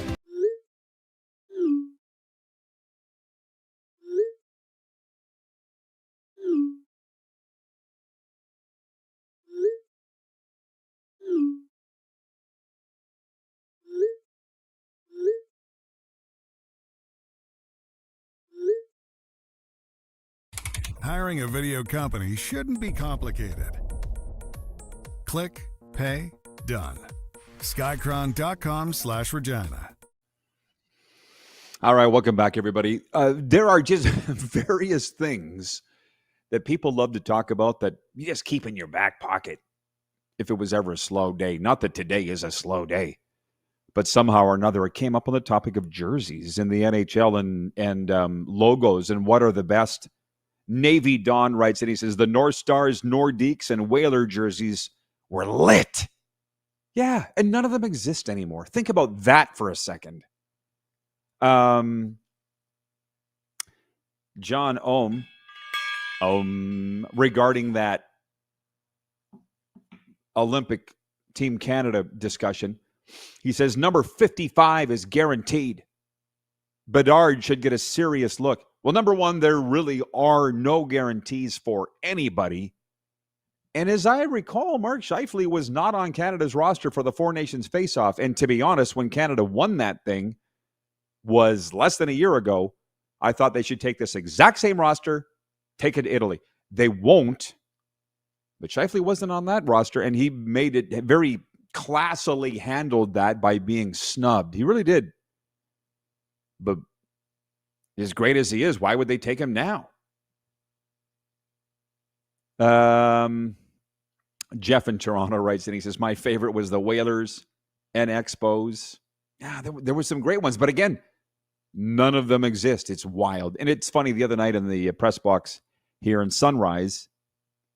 Hiring a video company shouldn't be complicated. Click, pay, done. Skycron.com/Regina. All right, welcome back, everybody. There are just various things that people love to talk about that you just keep in your back pocket if it was ever a slow day. Not that today is a slow day, but somehow or another it came up on the topic of jerseys in the NHL and logos and what are the best. Navy Dawn writes and he says, the North Stars, Nordiques, and Whaler jerseys were lit. Yeah, and none of them exist anymore. Think about that for a second. John Ohm, regarding that Olympic Team Canada discussion, he says, number 55 is guaranteed. Bedard should get a serious look. Well, number one, there really are no guarantees for anybody. And as I recall, Mark Scheifele was not on Canada's roster for the Four Nations face-off. And to be honest, when Canada won that thing was less than a year ago, I thought they should take this exact same roster, take it to Italy. They won't. But Scheifele wasn't on that roster, and he made it very classily handled that by being snubbed. He really did. But as great as he is, why would they take him now? Jeff in Toronto writes, and he says, my favorite was the Whalers and Expos. Yeah, there were some great ones. But again, none of them exist. It's wild. And it's funny, the other night in the press box here in Sunrise,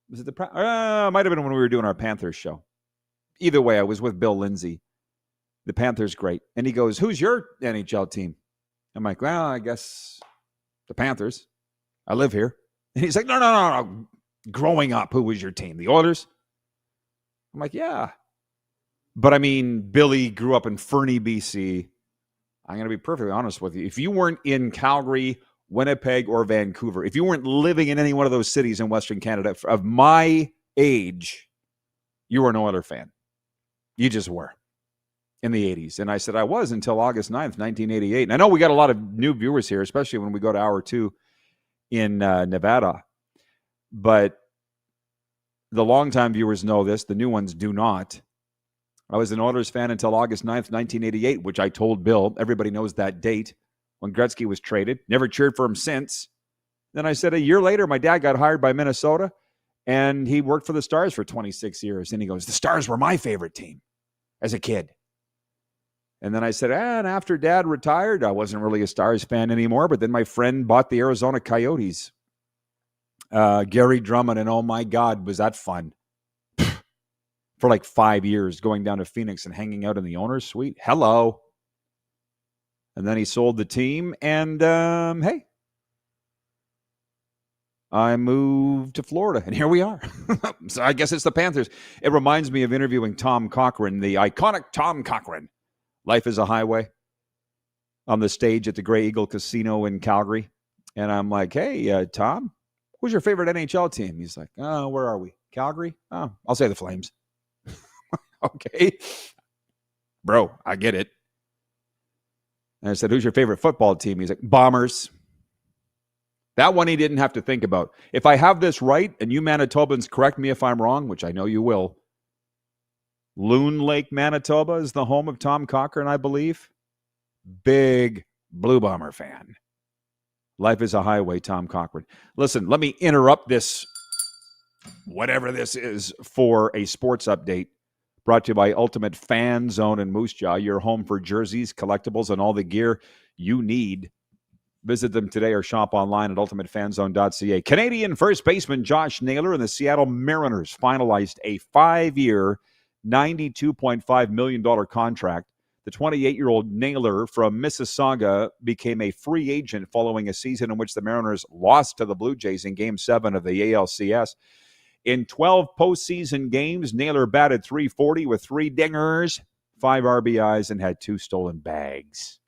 was it might have been when we were doing our Panthers show. Either way, I was with Bill Lindsay. The Panthers, great. And he goes, who's your NHL team? I'm like, well, I guess the Panthers. I live here. And he's like, no. Growing up, who was your team? The Oilers? I'm like, yeah. But I mean, Billy grew up in Fernie, BC. I'm going to be perfectly honest with you. If you weren't in Calgary, Winnipeg, or Vancouver, if you weren't living in any one of those cities in Western Canada of my age, you were an Oiler fan. You just were. In the 80s. And I said I was until August 9th, 1988. And I know we got a lot of new viewers here, especially when we go to hour 2 in Nevada. But the longtime viewers know this. The new ones do not. I was an Oilers fan until August 9th, 1988, which I told Bill. Everybody knows that date when Gretzky was traded. Never cheered for him since. Then I said a year later, my dad got hired by Minnesota, and he worked for the Stars for 26 years. And he goes, the Stars were my favorite team as a kid. And then I said, and after Dad retired, I wasn't really a Stars fan anymore. But then my friend bought the Arizona Coyotes. Gary Drummond, and oh my God, was that fun. For like 5 years, going down to Phoenix and hanging out in the owner's suite. Hello. And then he sold the team, and hey, I moved to Florida, and here we are. So I guess it's the Panthers. It reminds me of interviewing Tom Cochrane, the iconic Tom Cochrane. Life is a Highway on the stage at the Grey Eagle Casino in Calgary. And I'm like, hey, Tom, who's your favorite NHL team? He's like, oh, where are we? Calgary? Oh, I'll say the Flames. Okay. Bro, I get it. And I said, who's your favorite football team? He's like, Bombers. That one he didn't have to think about. If I have this right, and you Manitobans correct me if I'm wrong, which I know you will, Loon Lake, Manitoba is the home of Tom Cochrane, I believe. Big Blue Bomber fan. Life is a Highway, Tom Cochrane. Listen, let me interrupt this, whatever this is, for a sports update. Brought to you by Ultimate Fan Zone in Moose Jaw, your home for jerseys, collectibles, and all the gear you need. Visit them today or shop online at ultimatefanzone.ca. Canadian first baseman Josh Naylor and the Seattle Mariners finalized a 5-year, $92.5 million contract. The 28-year-old Naylor from Mississauga became a free agent following a season in which the Mariners lost to the Blue Jays in Game 7 of the ALCS. In 12 postseason games, Naylor batted .340 with 3 dingers, 5 RBIs, and had 2 stolen bags.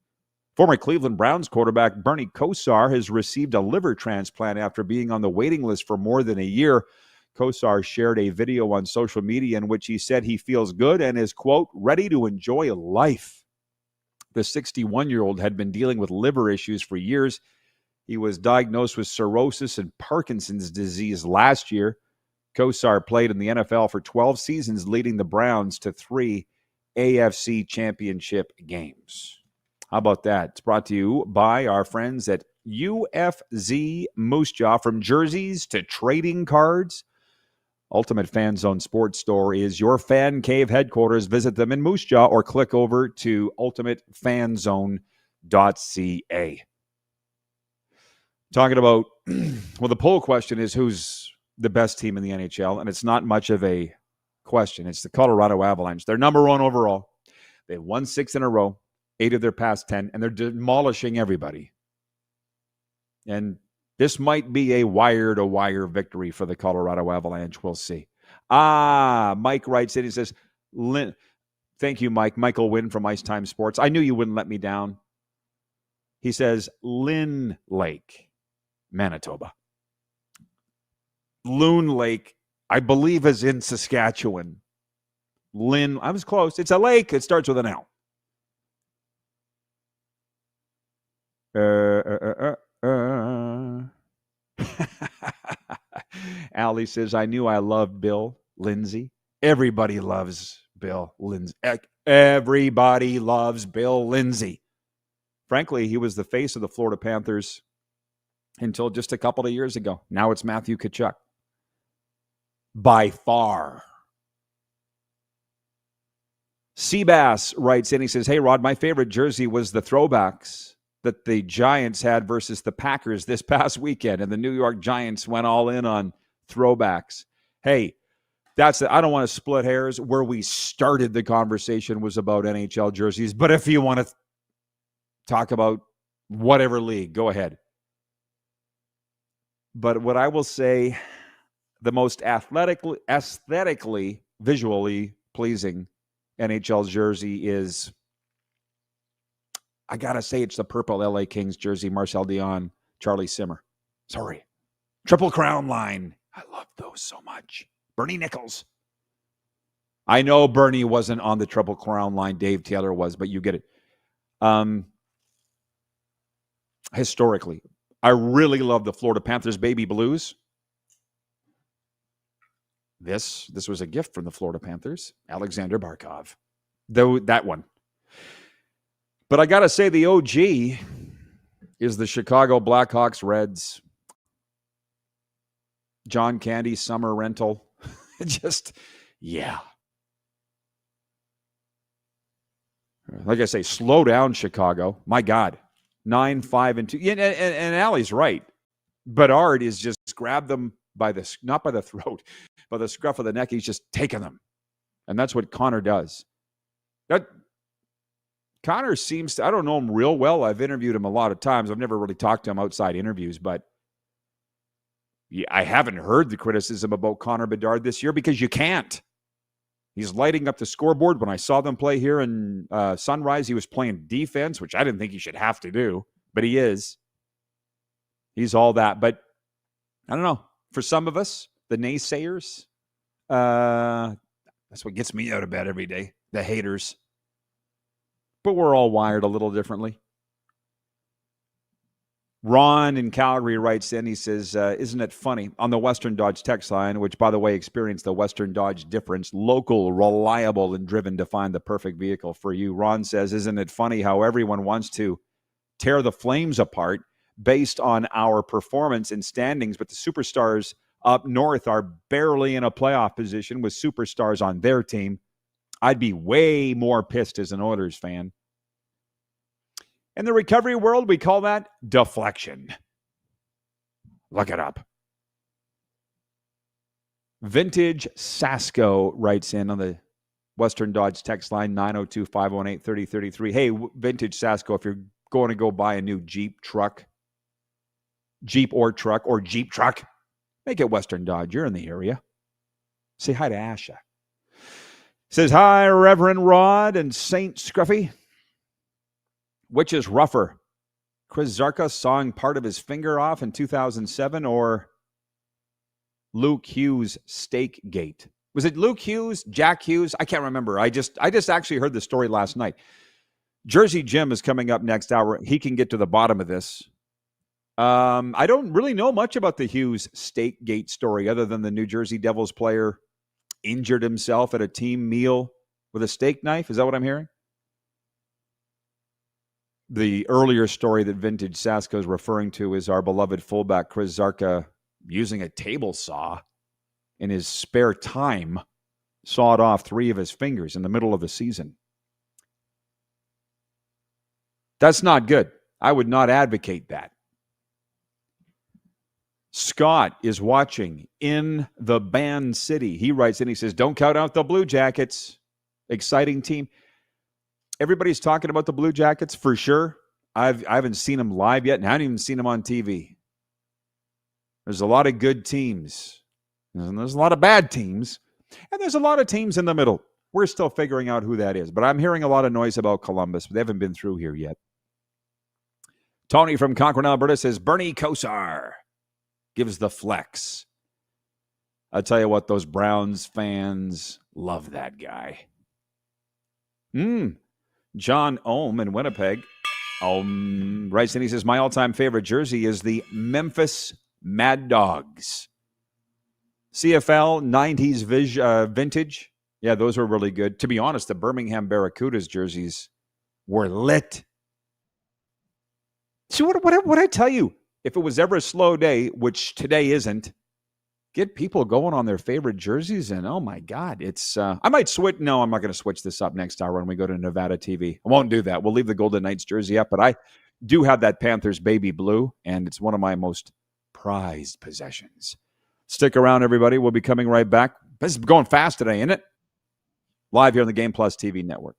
Former Cleveland Browns quarterback Bernie Kosar has received a liver transplant after being on the waiting list for more than a year. Kosar shared a video on social media in which he said he feels good and is, quote, ready to enjoy life. The 61-year-old had been dealing with liver issues for years. He was diagnosed with cirrhosis and Parkinson's disease last year. Kosar played in the NFL for 12 seasons, leading the Browns to 3 AFC championship games. How about that? It's brought to you by our friends at UFZ Moose Jaw. From jerseys to trading cards, Ultimate Fan Zone Sports Store is your fan cave headquarters. Visit them in Moose Jaw or click over to ultimatefanzone.ca. Talking about, well, the poll question is who's the best team in the NHL, and it's not much of a question. It's the Colorado Avalanche. They're number 1 overall. They've won 6 in a row, 8 of their past 10, and they're demolishing everybody. And this might be a wire-to-wire victory for the Colorado Avalanche. We'll see. Mike writes in. He says, thank you, Mike. Michael Wynn from Ice Time Sports. I knew you wouldn't let me down. He says, Lynn Lake, Manitoba. Loon Lake, I believe, is in Saskatchewan. Lynn, I was close. It's a lake. It starts with an L. Allie says, I knew I loved Bill Lindsay. Everybody loves Bill Lindsay. Everybody loves Bill Lindsay. Frankly, he was the face of the Florida Panthers until just a couple of years ago. Now it's Matthew Tkachuk. By far. Seabass writes in, he says, hey, Rod, my favorite jersey was the throwbacks that the Giants had versus the Packers this past weekend, and the New York Giants went all in on throwbacks. Hey, I don't want to split hairs. Where we started the conversation was about NHL jerseys, but if you want to talk about whatever league, go ahead. But what I will say, the most aesthetically, visually pleasing NHL jersey is, I got to say, it's the purple LA Kings jersey, Marcel Dion, Charlie Simmer. Sorry. Triple Crown line. I love those so much. Bernie Nichols. I know Bernie wasn't on the Triple Crown line. Dave Taylor was, but you get it. Historically, I really love the Florida Panthers baby blues. This was a gift from the Florida Panthers. Alexander Barkov. Though that one. But I got to say the OG is the Chicago Blackhawks Reds. John Candy summer rental. Just, yeah. Like I say, slow down, Chicago. My God. 9-5-2. And Allie's right. Bedard is just grab them by the, not by the throat, by the scruff of the neck. He's just taking them. And that's what Connor does. Connor seems to, I don't know him real well. I've interviewed him a lot of times. I've never really talked to him outside interviews, but yeah, I haven't heard the criticism about Connor Bedard this year because you can't. He's lighting up the scoreboard. When I saw them play here in Sunrise, he was playing defense, which I didn't think he should have to do, but he is. He's all that. But I don't know. For some of us, the naysayers, that's what gets me out of bed every day, the haters. But we're all wired a little differently. Ron in Calgary writes in, he says, isn't it funny? On the Western Dodge text line, which, by the way, experienced the Western Dodge difference, local, reliable, and driven to find the perfect vehicle for you. Ron says, isn't it funny how everyone wants to tear the Flames apart based on our performance and standings, but the superstars up north are barely in a playoff position with superstars on their team. I'd be way more pissed as an Oilers fan. In the recovery world, we call that deflection. Look it up. Vintage Sasko writes in on the Western Dodge text line 902-518-3033. Hey, Vintage Sasko, if you're going to go buy a new Jeep truck, or Jeep truck, make it Western Dodge. You're in the area. Say hi to Asha. Says, hi, Reverend Rod and Saint Scruffy. Which is rougher? Chris Zarka sawing part of his finger off in 2007 or Luke Hughes' steak gate? Was it Luke Hughes, Jack Hughes? I can't remember. I just actually heard the story last night. Jersey Jim is coming up next hour. He can get to the bottom of this. I don't really know much about the Hughes steak gate story other than the New Jersey Devils player injured himself at a team meal with a steak knife. Is that what I'm hearing? The earlier story that Vintage Sasko is referring to is our beloved fullback Chris Zarka using a table saw in his spare time, sawed off 3 of his fingers in the middle of the season. That's not good. I would not advocate that. Scott is watching in the Band City. He writes in, he says, don't count out the Blue Jackets. Exciting team. Everybody's talking about the Blue Jackets for sure. I haven't seen them live yet, and I haven't even seen them on TV. There's a lot of good teams, and there's a lot of bad teams, and there's a lot of teams in the middle. We're still figuring out who that is, but I'm hearing a lot of noise about Columbus. They haven't been through here yet. Tony from Cochrane, Alberta says, Bernie Kosar gives the flex. I'll tell you what, those Browns fans love that guy. John Ohm in Winnipeg writes in, he says, my all-time favorite jersey is the Memphis Mad Dogs. CFL 90s vintage. Yeah, those were really good. To be honest, the Birmingham Barracudas jerseys were lit. See, what I tell you? If it was ever a slow day, which today isn't, get people going on their favorite jerseys, and oh my God, it's, I might switch. No, I'm not going to switch this up next hour when we go to Nevada TV. I won't do that. We'll leave the Golden Knights jersey up, but I do have that Panthers baby blue, and it's one of my most prized possessions. Stick around, everybody. We'll be coming right back. This is going fast today, isn't it? Live here on the Game Plus TV network.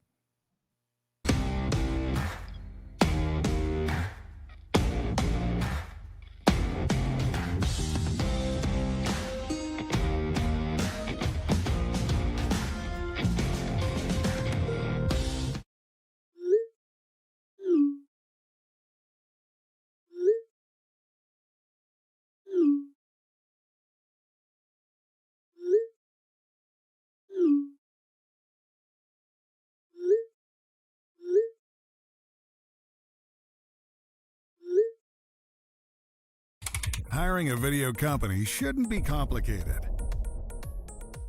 Hiring a video company shouldn't be complicated.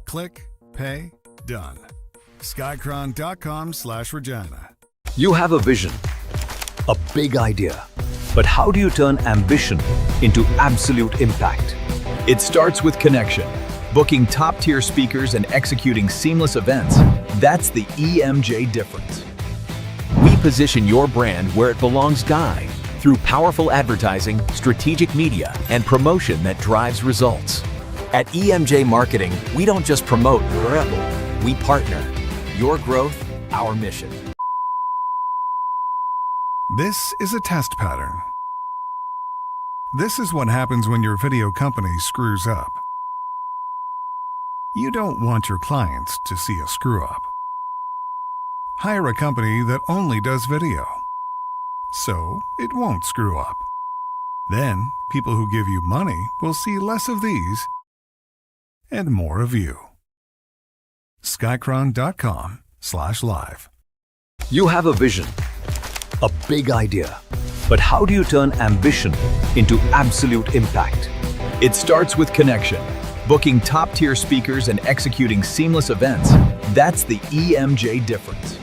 Click, pay, done. Skycron.com/Regina. You have a vision, a big idea, but how do you turn ambition into absolute impact? It starts with connection. Booking top-tier speakers and executing seamless events, that's the EMJ difference. We position your brand where it belongs, Guy, through powerful advertising, strategic media, and promotion that drives results. At EMJ Marketing, we don't just promote, we partner. Your growth, our mission. This is a test pattern. This is what happens when your video company screws up. You don't want your clients to see a screw-up. Hire a company that only does video, so it won't screw up. Then, people who give you money will see less of these and more of you. Skycron.com/live. You have a vision, a big idea, but how do you turn ambition into absolute impact? It starts with connection. Booking top-tier speakers and executing seamless events, that's the EMJ difference.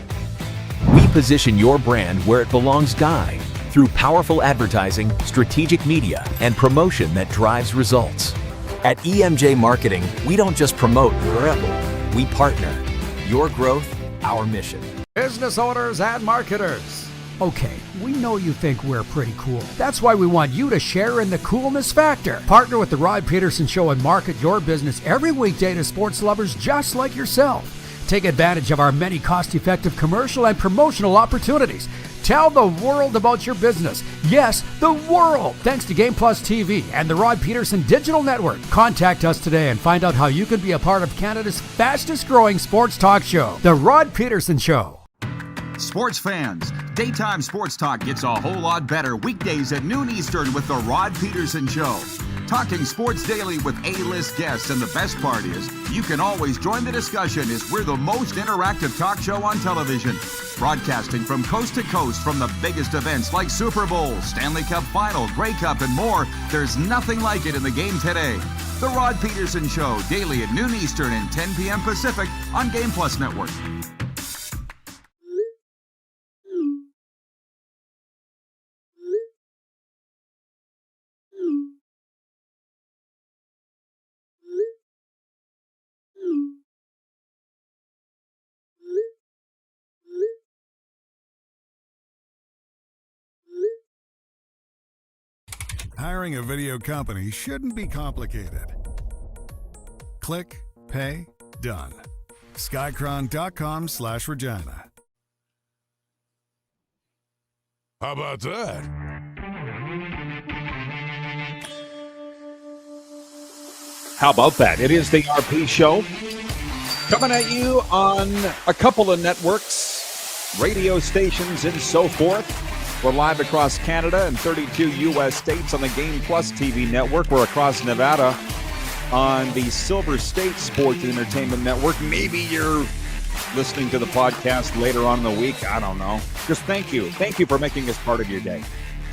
We position your brand where it belongs, Guy, through powerful advertising, strategic media, and promotion that drives results. At EMJ Marketing, we don't just promote, we partner. Your growth, our mission. Business owners and marketers. Okay, we know you think we're pretty cool. That's why we want you to share in the coolness factor. Partner with the Rod Pedersen Show and market your business every weekday to sports lovers just like yourself. Take advantage of our many cost-effective commercial and promotional opportunities. Tell the world about your business. Yes, the world. Thanks to Game Plus TV and the Rod Pedersen Digital Network. Contact us today and find out how you can be a part of Canada's fastest-growing sports talk show, The Rod Pedersen Show. Sports fans, daytime sports talk gets a whole lot better weekdays at noon Eastern with the Rod Pedersen Show. Talking sports daily with A-list guests, and the best part is, you can always join the discussion as we're the most interactive talk show on television. Broadcasting from coast to coast from the biggest events like Super Bowl, Stanley Cup Final, Grey Cup, and more, there's nothing like it in the game today. The Rod Pedersen Show, daily at noon Eastern and 10 p.m. Pacific on Game Plus Network. Hiring a video company shouldn't be complicated. Click, pay, done. Skycron.com/Regina. How about that? How about that? It is the RP Show. Coming at you on a couple of networks, radio stations, and so forth. We're live across Canada and 32 U.S. states on the Game Plus TV network. We're across Nevada on the Silver State Sports and Entertainment Network. Maybe you're listening to the podcast later on in the week. I don't know. Just thank you. Thank you for making us part of your day,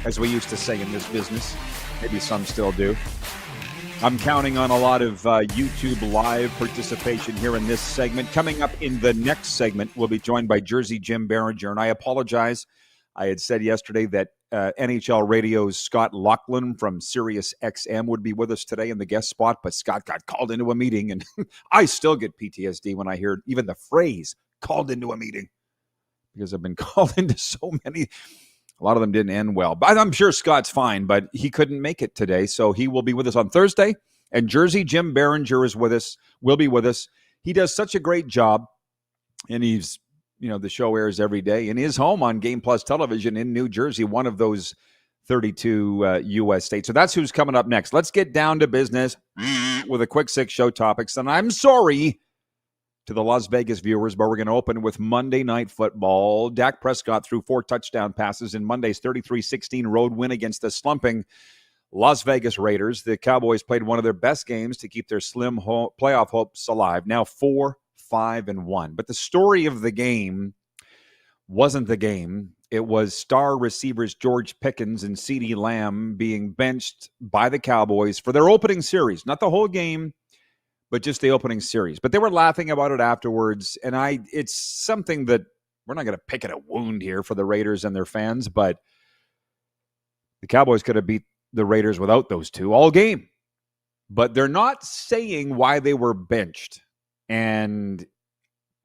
as we used to say in this business. Maybe some still do. I'm counting on a lot of YouTube live participation here in this segment. Coming up in the next segment, we'll be joined by Jersey Jim Biringer, and I apologize. I had said yesterday that NHL Radio's Scott Laughlin from Sirius XM would be with us today in the guest spot, but Scott got called into a meeting, and I still get PTSD when I hear even the phrase called into a meeting, because I've been called into so many. A lot of them didn't end well, but I'm sure Scott's fine, but he couldn't make it today, so he will be with us on Thursday, and Jersey Jim Biringer is with us, will be with us. He does such a great job, and he's, the show airs every day in his home on Game Plus Television in New Jersey, one of those 32 U.S. states. So that's who's coming up next. Let's get down to business with a quick 6 show topics. And I'm sorry to the Las Vegas viewers, but we're going to open with Monday Night Football. Dak Prescott threw 4 touchdown passes in Monday's 33-16 road win against the slumping Las Vegas Raiders. The Cowboys played one of their best games to keep their slim playoff hopes alive. Now 4-5-1. But the story of the game wasn't the game. It was star receivers George Pickens and CeeDee Lamb being benched by the Cowboys for their opening series. Not the whole game, but just the opening series. But they were laughing about it afterwards, and it's something that we're not going to pick at a wound here for the Raiders and their fans, but the Cowboys could have beat the Raiders without those two all game. But they're not saying why they were benched. And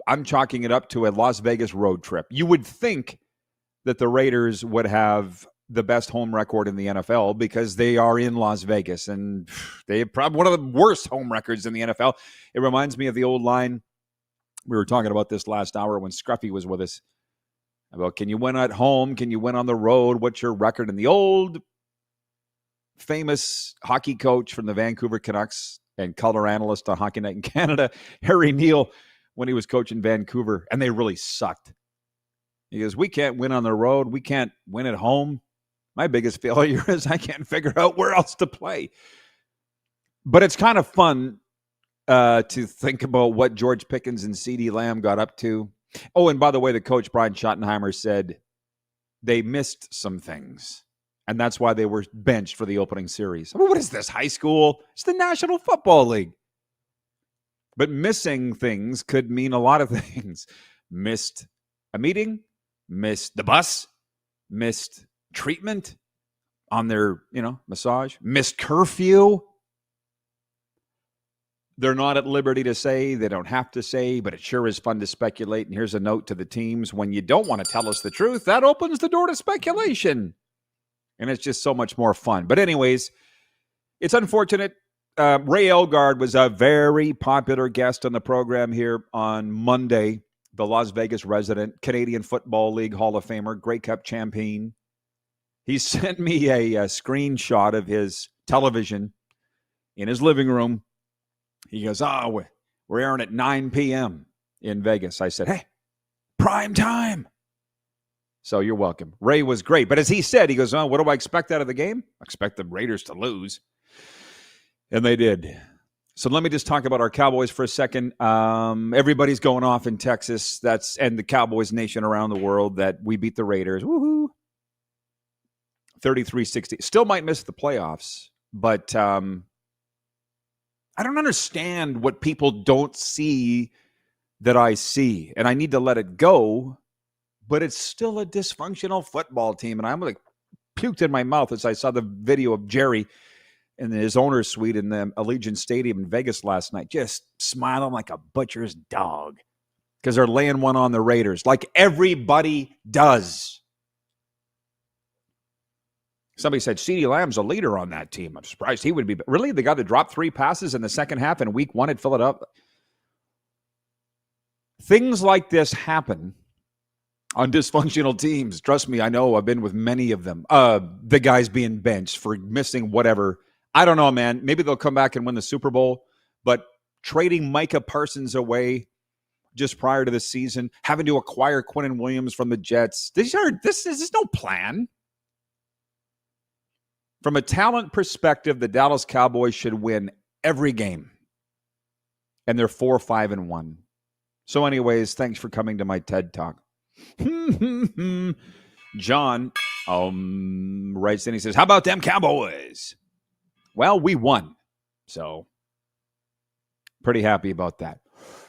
I'm chalking it up to a Las Vegas road trip. You would think that the Raiders would have the best home record in the NFL because they are in Las Vegas, and they have probably one of the worst home records in the NFL. It reminds me of the old line. We were talking about this last hour when Scruffy was with us about, can you win at home? Can you win on the road? What's your record? And the old famous hockey coach from the Vancouver Canucks and color analyst on Hockey Night in Canada, Harry Neal, when he was coaching Vancouver, and they really sucked. He goes, we can't win on the road. We can't win at home. My biggest failure is I can't figure out where else to play. But it's kind of fun to think about what George Pickens and CeeDee Lamb got up to. Oh, and by the way, the coach, Brian Schottenheimer, said they missed some things, and that's why they were benched for the opening series. I mean, what is this, high school? It's the National Football League. But missing things could mean a lot of things. Missed a meeting, missed the bus, missed treatment on their, massage, missed curfew. they're not at liberty to say, they don't have to say, but it sure is fun to speculate. And here's a note to the teams. When you don't want to tell us the truth, that opens the door to speculation. And it's just so much more fun. But anyways, it's unfortunate. Ray Elgard was a very popular guest on the program here on Monday. The Las Vegas resident, Canadian Football League Hall of Famer, Grey Cup champion. He sent me a screenshot of his television in his living room. He goes, we're airing at 9 p.m. in Vegas. I said, hey, prime time. So you're welcome. Ray was great. But as he said, he goes, what do I expect out of the game? I expect the Raiders to lose. And they did. So let me just talk about our Cowboys for a second. Everybody's going off in Texas. And the Cowboys nation around the world that we beat the Raiders. Woohoo. 33-60. Still might miss the playoffs. But I don't understand what people don't see that I see. And I need to let it go. But it's still a dysfunctional football team. And I'm like puked in my mouth as I saw the video of Jerry in his owner's suite in the Allegiant Stadium in Vegas last night, just smiling like a butcher's dog because they're laying one on the Raiders like everybody does. Somebody said CeeDee Lamb's a leader on that team. I'm surprised he would be. Really? The guy that dropped 3 passes in the second half in week 1 at Philadelphia? Things like this happen on dysfunctional teams. Trust me, I know. I've been with many of them. The guys being benched for missing whatever. I don't know, man. Maybe they'll come back and win the Super Bowl. But trading Micah Parsons away just prior to the season, having to acquire Quinnen Williams from the Jets. This is no plan. From a talent perspective, the Dallas Cowboys should win every game. And they're 4-5-1. So anyways, thanks for coming to my TED Talk. John writes in, he says, how about them Cowboys? Well, we won. So pretty happy about that.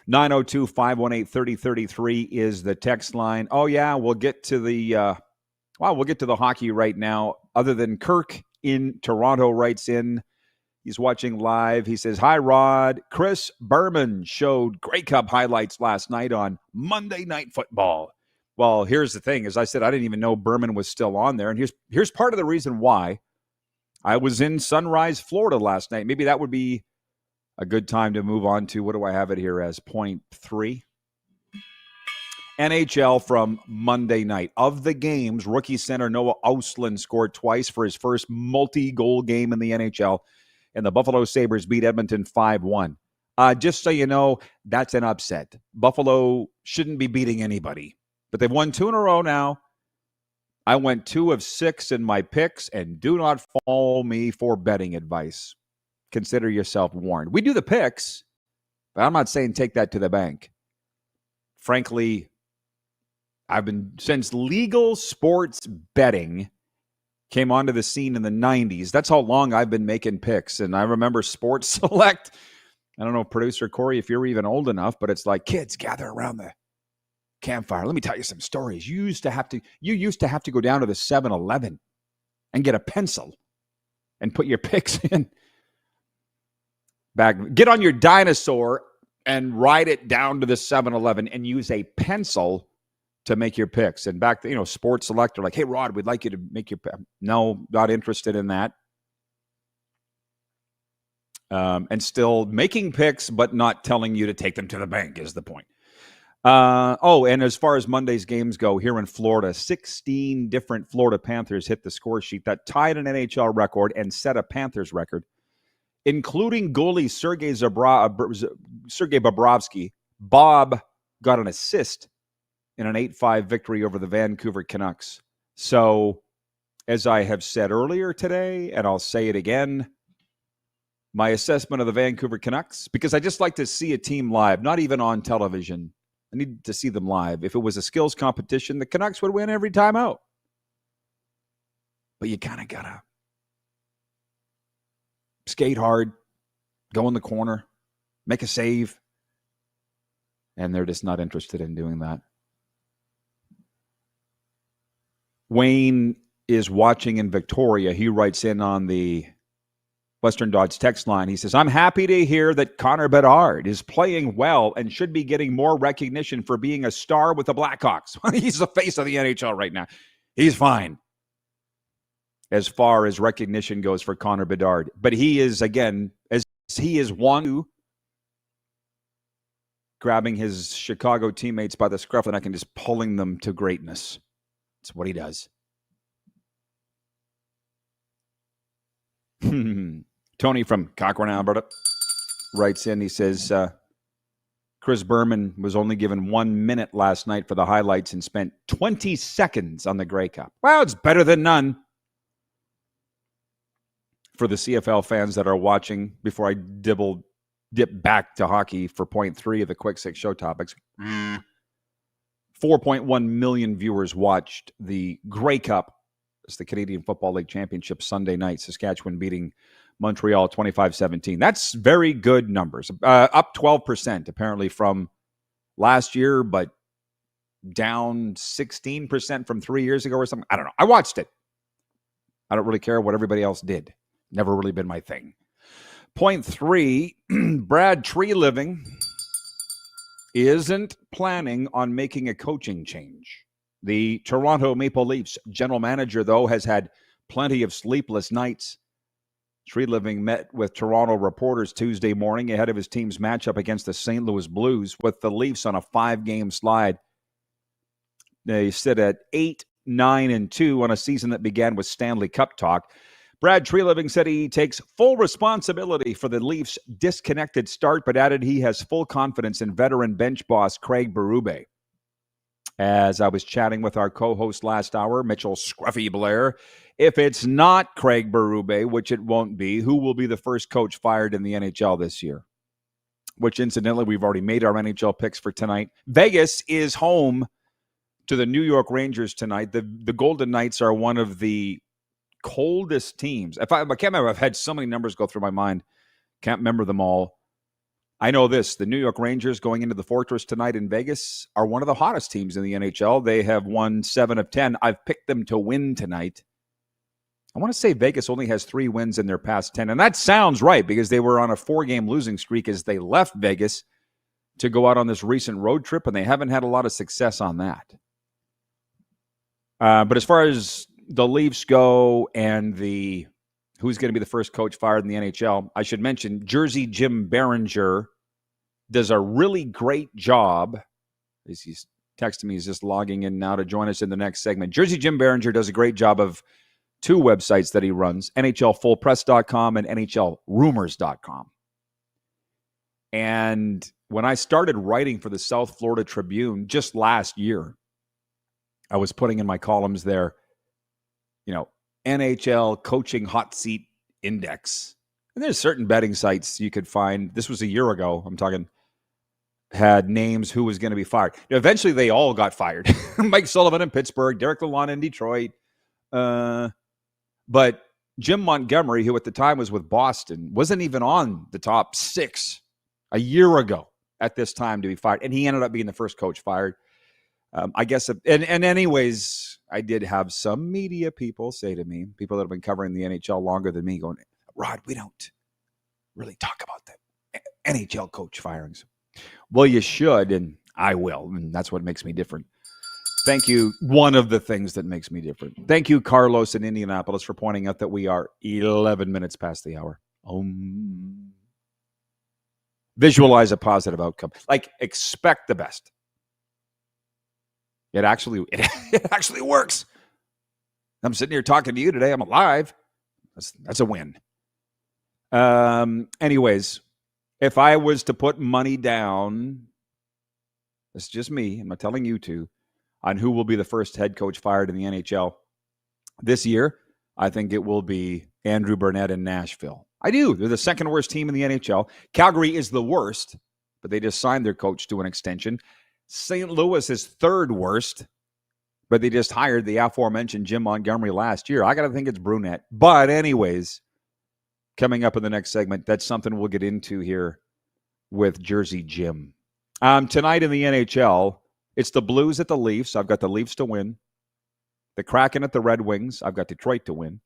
902-518-3033 is the text line. Oh yeah, we'll get to the hockey right now. Other than Kirk in Toronto writes in, he's watching live. He says, hi, Rod. Chris Berman showed Grey Cup highlights last night on Monday Night Football. Well, here's the thing. As I said, I didn't even know Berman was still on there. And here's part of the reason why. I was in Sunrise, Florida last night. Maybe that would be a good time to move on to, what do I have it here as, point 3? NHL from Monday night. Of the games, rookie center Noah Ostlund scored twice for his first multi-goal game in the NHL, and the Buffalo Sabres beat Edmonton 5-1. Just so you know, that's an upset. Buffalo shouldn't be beating anybody, but they've won 2 in a row now. I went 2 of 6 in my picks, and do not follow me for betting advice. Consider yourself warned. We do the picks, but I'm not saying take that to the bank. Frankly, since legal sports betting came onto the scene in the 90s, that's how long I've been making picks. And I remember Sports Select. I don't know, producer Corey, if you're even old enough, but it's like, kids, gather around the campfire. Let me tell you some stories. You used to have to go down to the 7-Eleven and get a pencil and put your picks in. Get on your dinosaur and ride it down to the 7-Eleven and use a pencil to make your picks. And back, Sports Select are like, hey, Rod, we'd like you to make your No, not interested in that. And still making picks, but not telling you to take them to the bank is the point. And as far as Monday's games go, here in Florida, 16 different Florida Panthers hit the score sheet that tied an NHL record and set a Panthers record, including goalie Sergei Bobrovsky. Bob got an assist in an 8-5 victory over the Vancouver Canucks. So, as I have said earlier today, and I'll say it again, my assessment of the Vancouver Canucks, because I just like to see a team live, not even on television. I need to see them live. If it was a skills competition, the Canucks would win every time out. But you kind of got to skate hard, go in the corner, make a save. And they're just not interested in doing that. Wayne is watching in Victoria. He writes in on the Western Dodge text line. He says, I'm happy to hear that Connor Bedard is playing well and should be getting more recognition for being a star with the Blackhawks. He's the face of the NHL right now. He's fine as far as recognition goes for Connor Bedard. But he is, again, as he is one grabbing his Chicago teammates by the scruff of the neck and just pulling them to greatness. That's what he does. Tony from Cochrane, Alberta, writes in. He says, Chris Berman was only given 1 minute last night for the highlights and spent 20 seconds on the Grey Cup. Well, it's better than none. For the CFL fans that are watching, before I dip back to hockey for point 3 of the Quick Six Show Topics, 4.1 million viewers watched the Grey Cup. It's the Canadian Football League Championship Sunday night, Saskatchewan beating Montreal 25-17. That's very good numbers. Up 12% apparently from last year, but down 16% from 3 years ago or something. I don't know. I watched it. I don't really care what everybody else did. Never really been my thing. Point 3, Brad Treliving isn't planning on making a coaching change. The Toronto Maple Leafs general manager, though, has had plenty of sleepless nights. Treliving met with Toronto reporters Tuesday morning ahead of his team's matchup against the St. Louis Blues, with the Leafs on a 5-game slide. They sit at 8-9-2 on a season that began with Stanley Cup talk. Brad Treliving said he takes full responsibility for the Leafs' disconnected start, but added he has full confidence in veteran bench boss Craig Berube. As I was chatting with our co-host last hour, Mitchell Scruffy Blair, if it's not Craig Berube, which it won't be, who will be the first coach fired in the NHL this year? Which, incidentally, we've already made our NHL picks for tonight. Vegas is home to the New York Rangers tonight. The Golden Knights are one of the coldest teams. I can't remember. I've had so many numbers go through my mind. Can't remember them all. I know this. The New York Rangers going into the Fortress tonight in Vegas are one of the hottest teams in the NHL. They have won 7 of 10. I've picked them to win tonight. I want to say Vegas only has 3 wins in their past 10. And that sounds right because they were on a 4-game losing streak as they left Vegas to go out on this recent road trip, and they haven't had a lot of success on that. But as far as the Leafs go and who's going to be the first coach fired in the NHL, I should mention Jersey Jim Biringer does a really great job. He's texting me. He's just logging in now to join us in the next segment. Jersey Jim Biringer does a great job of 2 websites that he runs, NHLFullPress.com and NHLRumors.com. And when I started writing for the South Florida Tribune just last year, I was putting in my columns there, NHL coaching hot seat index. And there's certain betting sites you could find. This was a year ago. I'm talking, had names who was going to be fired. Eventually, they all got fired. Mike Sullivan in Pittsburgh, Derek Lalonde in Detroit. But Jim Montgomery, who at the time was with Boston, wasn't even on the top 6 a year ago at this time to be fired. And he ended up being the first coach fired. I guess, and anyways, I did have some media people say to me, people that have been covering the NHL longer than me, going, Rod, we don't really talk about the NHL coach firings. Well, you should, and I will, and that's what makes me different. Thank you. One of the things that makes me different. Thank you, Carlos in Indianapolis, for pointing out that we are 11 minutes past the hour. Visualize a positive outcome. Like, expect the best. It actually works. I'm sitting here talking to you today. I'm alive. That's a win. Anyways, if I was to put money down, it's just me, I'm not telling you to, on who will be the first head coach fired in the NHL this year, I think it will be Andrew Burnett in Nashville. I do. They're the second worst team in the NHL. Calgary is the worst, but they just signed their coach to an extension. St. Louis is third worst, but they just hired the aforementioned Jim Montgomery last year. I got to think it's Brunette. But anyways, coming up in the next segment, that's something we'll get into here with Jersey Jim. Tonight in the NHL, it's the Blues at the Leafs. I've got the Leafs to win. The Kraken at the Red Wings. I've got Detroit to win.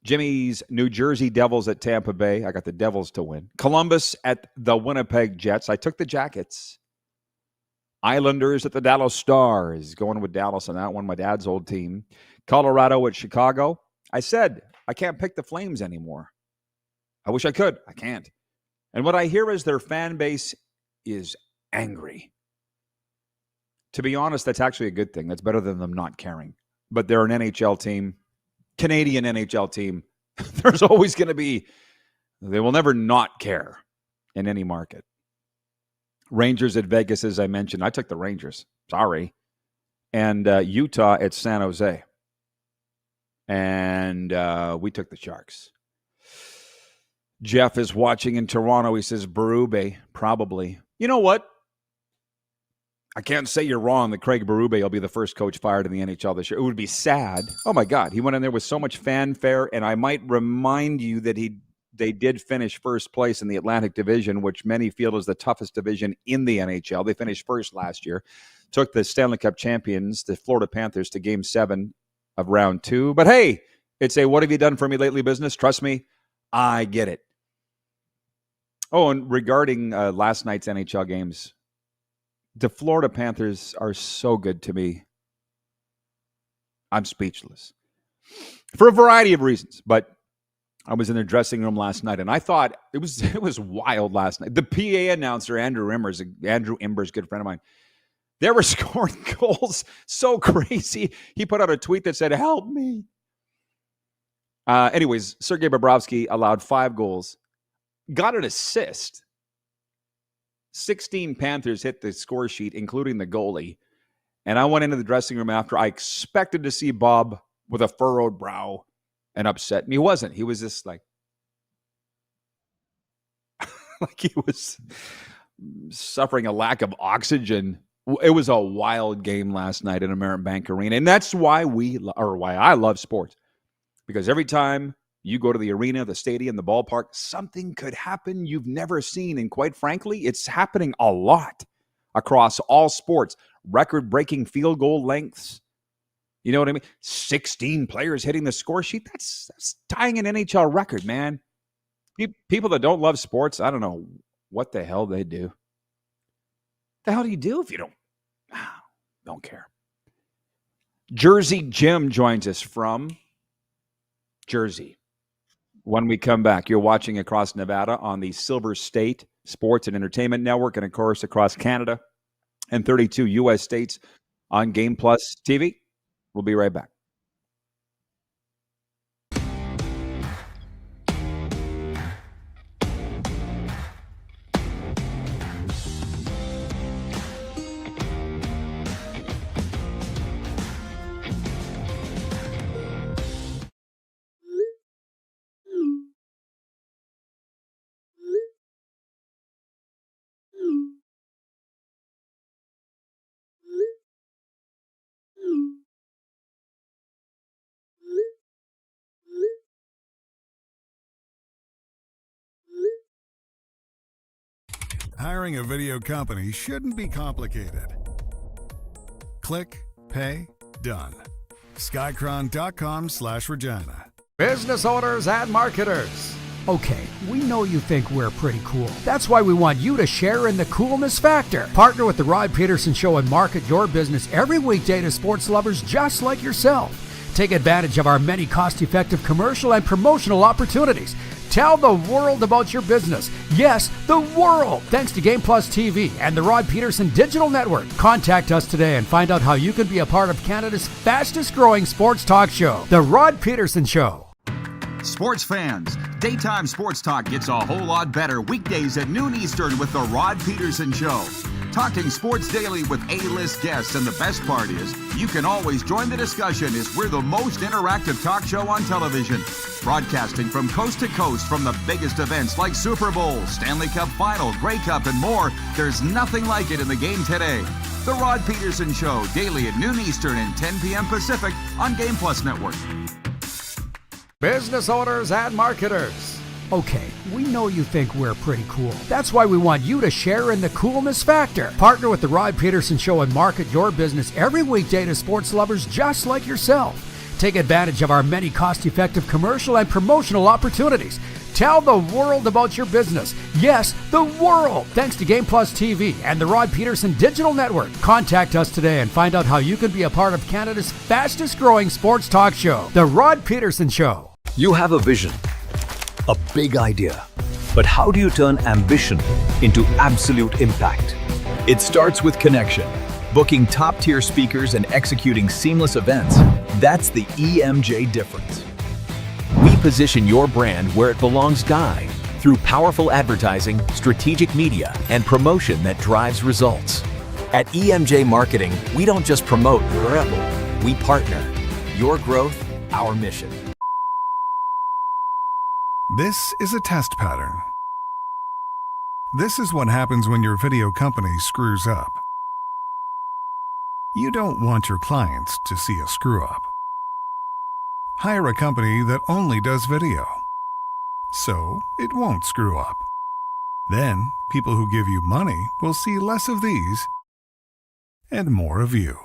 Jimmy's New Jersey Devils at Tampa Bay. I got the Devils to win. Columbus at the Winnipeg Jets. I took the Jackets. Islanders at the Dallas Stars. Going with Dallas on that one, my dad's old team. Colorado at Chicago. I said I can't pick the Flames anymore. I wish I could. I can't. And what I hear is their fan base is angry. To be honest, that's actually a good thing. That's better than them not caring. But they're an NHL team. Canadian NHL team, there's always going to be, they will never not care in any market. Rangers at Vegas, as I mentioned. I took the Rangers. Sorry. And Utah at San Jose. And we took the Sharks. Jeff is watching in Toronto. He says, Berube, probably. You know what? I can't say you're wrong that Craig Berube will be the first coach fired in the NHL this year. It would be sad. Oh, my God. He went in there with so much fanfare, and I might remind you that they did finish first place in the Atlantic Division, which many feel is the toughest division in the NHL. They finished first last year. Took the Stanley Cup champions, the Florida Panthers, to Game 7 of Round 2. But, hey, it's a what have you done for me lately business. Trust me, I get it. Oh, and regarding last night's NHL games, the Florida Panthers are so good to me. I'm speechless for a variety of reasons. But I was in their dressing room last night, and I thought it was wild last night. The PA announcer, Andrew Imbers, a good friend of mine, they were scoring goals so crazy. He put out a tweet that said, "Help me." Anyways, Sergei Bobrovsky allowed 5 goals, got an assist. 16 Panthers hit the score sheet, including the goalie. And I went into the dressing room after. I expected to see Bob with a furrowed brow and upset. And he wasn't. He was just like he was suffering a lack of oxygen. It was a wild game last night in American Bank Arena. And that's why why I love sports. Because every time you go to the arena, the stadium, the ballpark, something could happen you've never seen. And quite frankly, it's happening a lot across all sports. Record-breaking field goal lengths. You know what I mean? 16 players hitting the score sheet. That's tying an NHL record, man. People that don't love sports, I don't know what the hell they do. The hell do you do if you don't care? Jersey Jim joins us from Jersey. When we come back, you're watching across Nevada on the Silver State Sports and Entertainment Network, and of course across Canada and 32 U.S. states on Game Plus TV. We'll be right back. Hiring a video company shouldn't be complicated. Click, pay, done. Skycron.com/Regina. Business owners and marketers. Okay, we know you think we're pretty cool. That's why we want you to share in the coolness factor. Partner with the Rod Pedersen Show and market your business every weekday to sports lovers just like yourself. Take advantage of our many cost-effective commercial and promotional opportunities. Tell the world about your business. Yes, the world. Thanks to Game Plus TV and the Rod Pedersen Digital Network. Contact us today and find out how you can be a part of Canada's fastest-growing sports talk show, The Rod Pedersen Show. Sports fans, daytime sports talk gets a whole lot better weekdays at noon Eastern with the Rod Pedersen Show. Talking sports daily with A-list guests, and the best part is, you can always join the discussion as we're the most interactive talk show on television. Broadcasting from coast to coast from the biggest events like Super Bowl, Stanley Cup Final, Grey Cup, and more, there's nothing like it in the game today. The Rod Pedersen Show, daily at noon Eastern and 10 p.m. Pacific on Game Plus Network. Business owners and marketers. Okay, we know you think we're pretty cool. That's why we want you to share in the coolness factor. Partner with the Rod Pedersen Show and market your business every weekday to sports lovers just like yourself. Take advantage of our many cost-effective commercial and promotional opportunities. Tell the world about your business. Yes, the world. Thanks to Game Plus TV and the Rod Pedersen Digital Network. Contact us today and find out how you can be a part of Canada's fastest growing sports talk show, The Rod Pedersen Show. You have a vision, a big idea. But how do you turn ambition into absolute impact? It starts with connection. Booking top-tier speakers and executing seamless events. That's the EMJ difference. We position your brand where it belongs, Guy, through powerful advertising, strategic media, and promotion that drives results. At EMJ Marketing, we don't just promote, we partner. Your growth, our mission. This is a test pattern. This is what happens when your video company screws up. You don't want your clients to see a screw-up. Hire a company that only does video, so it won't screw up. Then, people who give you money will see less of these and more of you.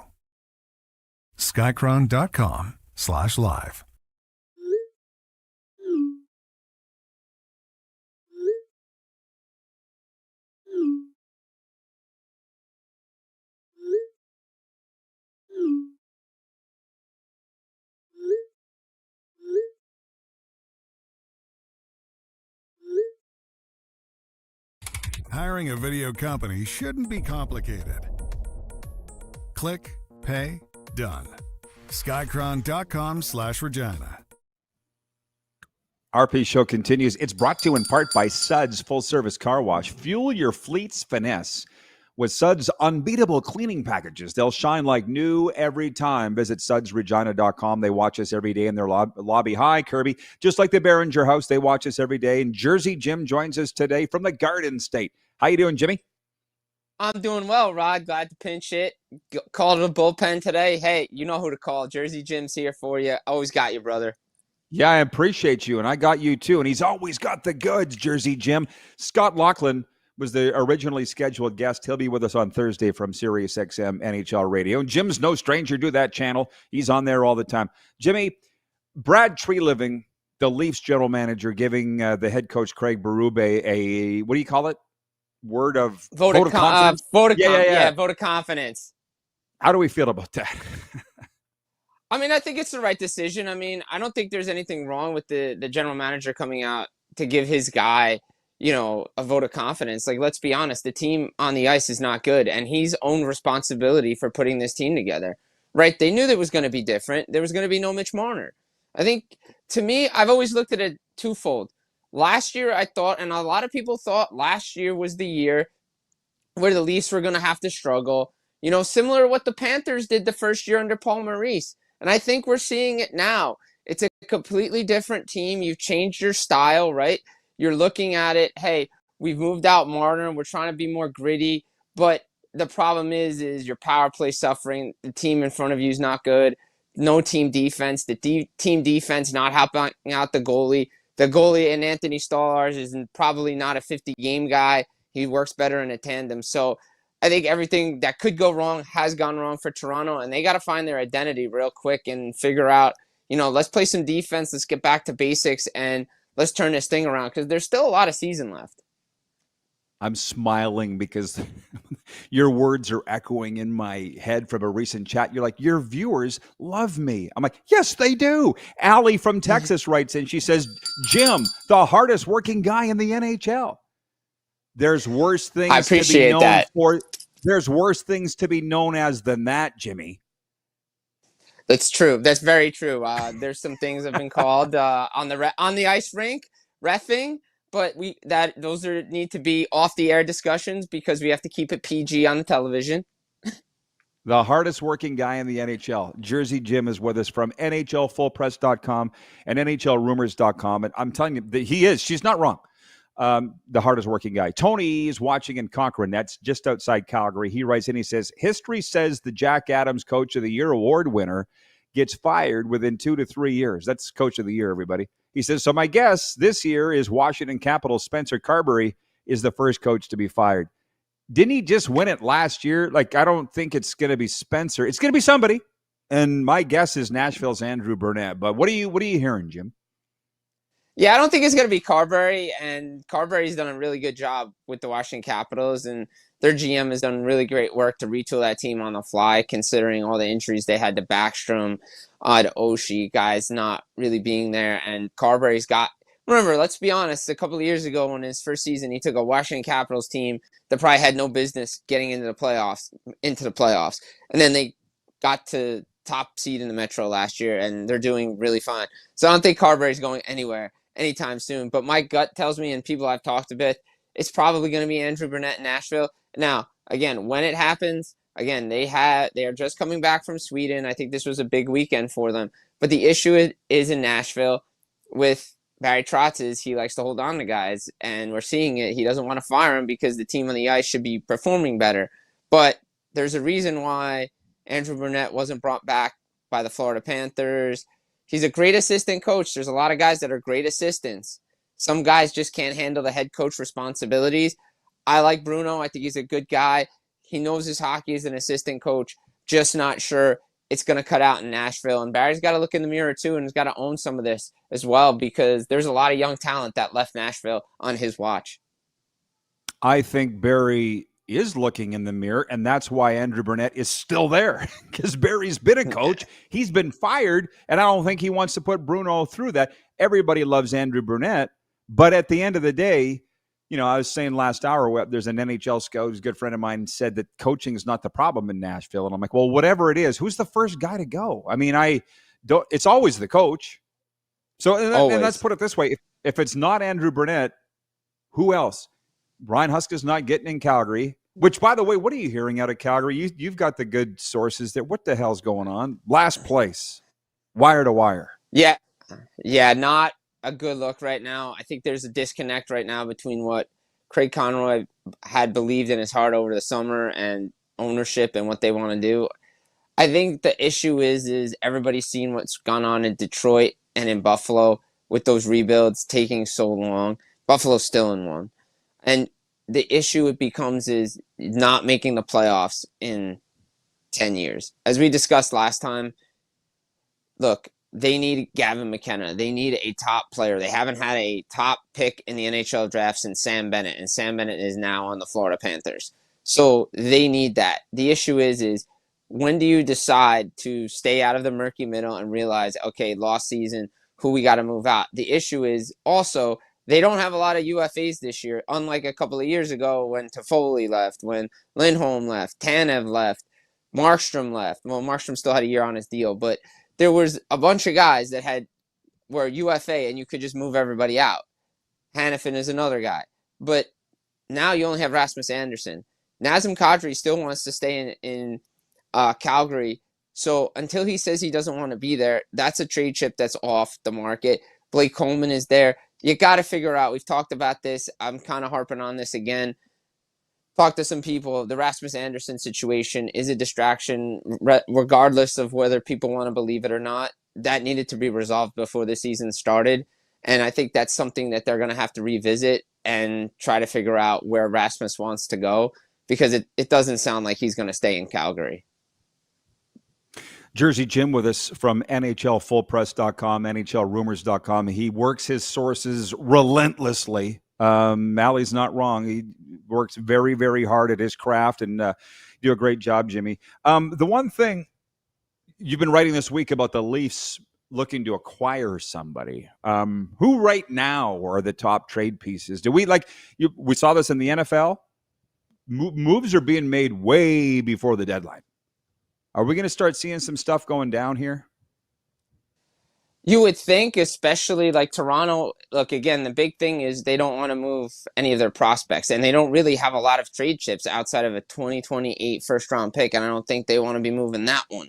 Skycron.com/live. Hiring a video company shouldn't be complicated. Click, pay, done. Skycron.com/Regina. RP Show continues. It's brought to you in part by Suds Full Service Car Wash. Fuel your fleet's finesse with Suds unbeatable cleaning packages. They'll shine like new every time. Visit sudsregina.com. They watch us every day in their lobby. Hi, Kirby. Just like the Biringer house, they watch us every day. And Jersey Jim joins us today from the Garden State. How you doing, Jimmy? I'm doing well, Rod. Glad to pinch it. Called a bullpen today. Hey, you know who to call. Jersey Jim's here for you. Always got you, brother. Yeah, I appreciate you, and I got you too. And he's always got the goods, Jersey Jim. Scott Laughlin was the originally scheduled guest. He'll be with us on Thursday from Sirius XM NHL Radio. And Jim's no stranger to that channel. He's on there all the time. Jimmy, Brad Treliving, the Leafs general manager, giving the head coach Craig Berube a, what do you call it? Vote of confidence? Vote of confidence. How do we feel about that? I mean, I think it's the right decision. I mean, I don't think there's anything wrong with the general manager coming out to give his guy, a vote of confidence. Like, let's be honest, the team on the ice is not good, and he's owned responsibility for putting this team together, right? They knew that it was going to be different. There was going to be no Mitch Marner. I think, to me, I've always looked at it twofold. Last year, I thought, and a lot of people thought last year was the year where the Leafs were going to have to struggle, similar to what the Panthers did the first year under Paul Maurice. And I think we're seeing it now. It's a completely different team. You've changed your style, right? You're looking at it, hey, we've moved out Marner, we're trying to be more gritty, but the problem is your power play suffering. The team in front of you is not good. No team defense. The team defense not helping out the goalie. The goalie in Anthony Stolarz is probably not a 50-game guy. He works better in a tandem. So I think everything that could go wrong has gone wrong for Toronto, and they got to find their identity real quick and figure out, let's play some defense, let's get back to basics, and let's turn this thing around because there's still a lot of season left. I'm smiling because your words are echoing in my head from a recent chat. You're like, your viewers love me. I'm like, yes, they do. Allie from Texas writes in. She says, Jim, the hardest working guy in the NHL. There's worse things I appreciate to be known that. for. There's worse things to be known as than that, Jimmy. That's true. That's very true. There's some things have been called on the ice rink, reffing. But those need to be off the air discussions because we have to keep it PG on the television. The hardest working guy in the NHL. Jersey Jim is with us from NHLFullPress.com and NHLRumors.com. And I'm telling you, he is. She's not wrong. The hardest working guy. Tony is watching in Cochrane. That's just outside Calgary. He writes in, he says, history says the Jack Adams Coach of the Year award winner gets fired within 2 to 3 years. That's Coach of the Year, everybody. He says, so my guess this year is Washington Capitals Spencer Carberry is the first coach to be fired. Didn't he just win it last year? Like, I don't think it's going to be Spencer. It's going to be somebody. And my guess is Nashville's Andrew Burnett. But what are you hearing, Jim? Yeah, I don't think it's going to be Carberry, and Carberry's done a really good job with the Washington Capitals, and their GM has done really great work to retool that team on the fly, considering all the injuries they had to Backstrom, to Oshie, guys not really being there, and Carberry's got. Remember, let's be honest, a couple of years ago in his first season, he took a Washington Capitals team that probably had no business getting into the playoffs, and then they got to top seed in the Metro last year, and they're doing really fine. So I don't think Carberry's going anywhere anytime soon. But my gut tells me, and people I've talked a bit, it's probably going to be Andrew Burnett in Nashville. Now, again, when it happens, again, they are just coming back from Sweden. I think this was a big weekend for them. But the issue is in Nashville with Barry Trotz is he likes to hold on to guys, and we're seeing it. He doesn't want to fire him because the team on the ice should be performing better. But there's a reason why Andrew Burnett wasn't brought back by the Florida Panthers. He's a great assistant coach. There's a lot of guys that are great assistants. Some guys just can't handle the head coach responsibilities. I like Bruno. I think he's a good guy. He knows his hockey as an assistant coach. Just not sure it's going to cut out in Nashville. And Barry's got to look in the mirror too, and he's got to own some of this as well, because there's a lot of young talent that left Nashville on his watch. I think Barry is looking in the mirror, and that's why Andrew Burnett is still there, because Barry's been a coach. He's been fired, and I don't think he wants to put Bruno through that. Everybody loves Andrew Burnett, but at the end of the day, I was saying last hour, there's an NHL scout who's a good friend of mine said that coaching is not the problem in Nashville. And I'm like, well, whatever it is, who's the first guy to go? I mean, it's always the coach. So, and let's put it this way. If it's not Andrew Burnett, who else? Brian Huska's not getting in Calgary, which, by the way, what are you hearing out of Calgary? You've got the good sources there. What the hell's going on? Last place, wire to wire. Yeah, not a good look right now. I think there's a disconnect right now between what Craig Conroy had believed in his heart over the summer and ownership and what they want to do. I think the issue is everybody's seen what's gone on in Detroit and in Buffalo with those rebuilds taking so long. Buffalo's still in one. And the issue it becomes is not making the playoffs in 10 years. As we discussed last time, look, they need Gavin McKenna. They need a top player. They haven't had a top pick in the NHL draft since Sam Bennett, and Sam Bennett is now on the Florida Panthers. So they need that. The issue is when do you decide to stay out of the murky middle and realize, okay, lost season, who we got to move out? The issue is also they don't have a lot of UFAs this year, unlike a couple of years ago when Toffoli left, when Lindholm left, Tanev left, Markstrom left. Well, Markstrom still had a year on his deal, but there was a bunch of guys that were UFA, and you could just move everybody out. Hannafin is another guy. But now you only have Rasmus Anderson. Nazem Kadri still wants to stay in Calgary. So until he says he doesn't want to be there, that's a trade chip that's off the market. Blake Coleman is there. You got to figure out, we've talked about this. I'm kind of harping on this again. Talk to some people. The Rasmus Anderson situation is a distraction, regardless of whether people want to believe it or not. That needed to be resolved before the season started. And I think that's something that they're going to have to revisit and try to figure out where Rasmus wants to go, because it doesn't sound like he's going to stay in Calgary. Jersey Jim with us from NHLFullPress.com, NHLRumors.com. He works his sources relentlessly. Mally's not wrong. He works very, very hard at his craft, and you do a great job, Jimmy. The one thing you've been writing this week about the Leafs looking to acquire somebody. Who right now are the top trade pieces? Do we we saw this in the NFL? Moves are being made way before the deadline. Are we going to start seeing some stuff going down here? You would think, especially like Toronto. Look, again, the big thing is they don't want to move any of their prospects, and they don't really have a lot of trade chips outside of a 2028 first-round pick, and I don't think they want to be moving that one.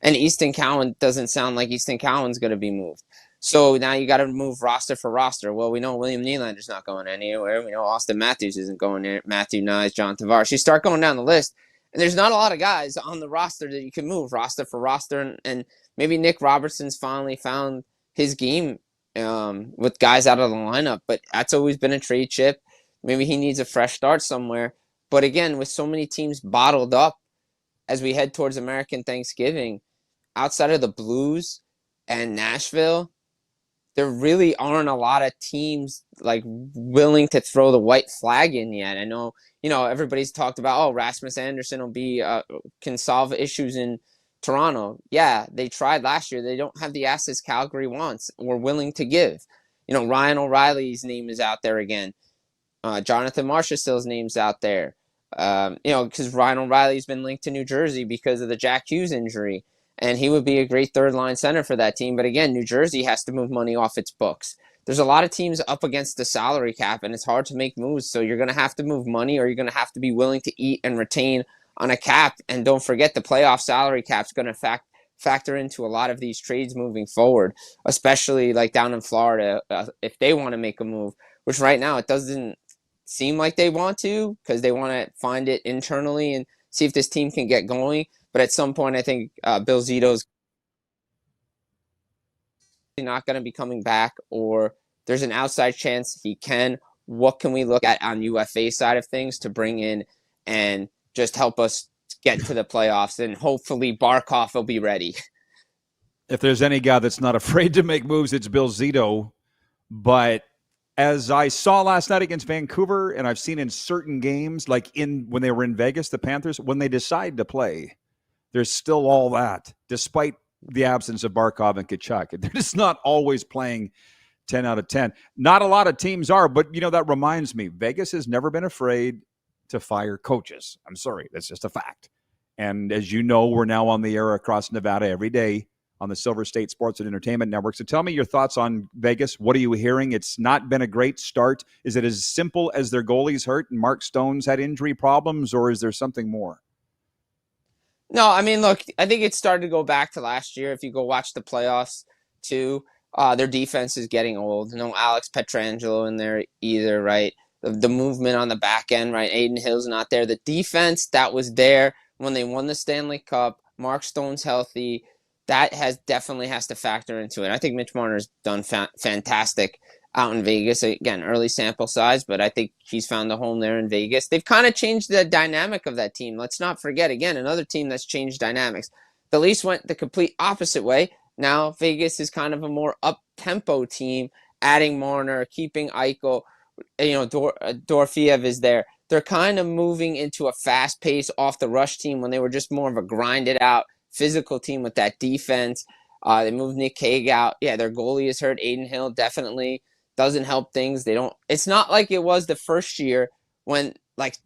And Easton Cowan doesn't sound like Easton Cowan's going to be moved. So now you got to move roster for roster. Well, we know William Nylander's not going anywhere. We know Austin Matthews isn't going there. Matthew Nyes, John Tavares. You start going down the list, and there's not a lot of guys on the roster that you can move roster for roster, and maybe Nick Robertson's finally found his game with guys out of the lineup, but that's always been a trade chip. Maybe he needs a fresh start somewhere. But again, with so many teams bottled up as we head towards American Thanksgiving, outside of the Blues and Nashville, there really aren't a lot of teams like willing to throw the white flag in yet. I know, everybody's talked about, Rasmus Anderson will be can solve issues in Toronto. Yeah, they tried last year. They don't have the assets Calgary wants or willing to give. Ryan O'Reilly's name is out there again. Jonathan Marchessault's name's out there. Because Ryan O'Reilly's been linked to New Jersey because of the Jack Hughes injury. And he would be a great third-line center for that team. But again, New Jersey has to move money off its books. There's a lot of teams up against the salary cap, and it's hard to make moves. So you're going to have to move money, or you're going to have to be willing to eat and retain on a cap. And don't forget, the playoff salary cap is going to factor into a lot of these trades moving forward, especially like down in Florida, if they want to make a move, which right now it doesn't seem like they want to, because they want to find it internally and see if this team can get going. But at some point, I think Bill Zito's not going to be coming back, or there's an outside chance he can. What can we look at on UFA side of things to bring in and just help us get to the playoffs? And hopefully Barkov will be ready. If there's any guy that's not afraid to make moves, it's Bill Zito. But as I saw last night against Vancouver, and I've seen in certain games, like when they were in Vegas, the Panthers, when they decide to play, there's still all that, despite the absence of Barkov and Tkachuk. They're just not always playing 10 out of 10. Not a lot of teams are, but, that reminds me, Vegas has never been afraid to fire coaches. I'm sorry, that's just a fact. And as you know, we're now on the air across Nevada every day on the Silver State Sports and Entertainment Network. So tell me your thoughts on Vegas. What are you hearing? It's not been a great start. Is it as simple as their goalie's hurt and Mark Stone's had injury problems, or is there something more? No, I mean, look, I think it started to go back to last year. If you go watch the playoffs, too, their defense is getting old. No Alex Pietrangelo in there either, right? The movement on the back end, right? Aiden Hill's not there. The defense that was there when they won the Stanley Cup, Mark Stone's healthy, that definitely has to factor into it. I think Mitch Marner's done fantastic out in Vegas. Again, early sample size, but I think he's found a home there in Vegas. They've kind of changed the dynamic of that team. Let's not forget, again, another team that's changed dynamics. The Leafs went the complete opposite way. Now Vegas is kind of a more up-tempo team, adding Marner, keeping Eichel. Dorofeyev is there. They're kind of moving into a fast-paced, off-the-rush team when they were just more of a grinded-out, physical team with that defense. They moved Nick Hague out. Yeah, their goalie is hurt. Aiden Hill definitely doesn't help things. It's not like it was the first year when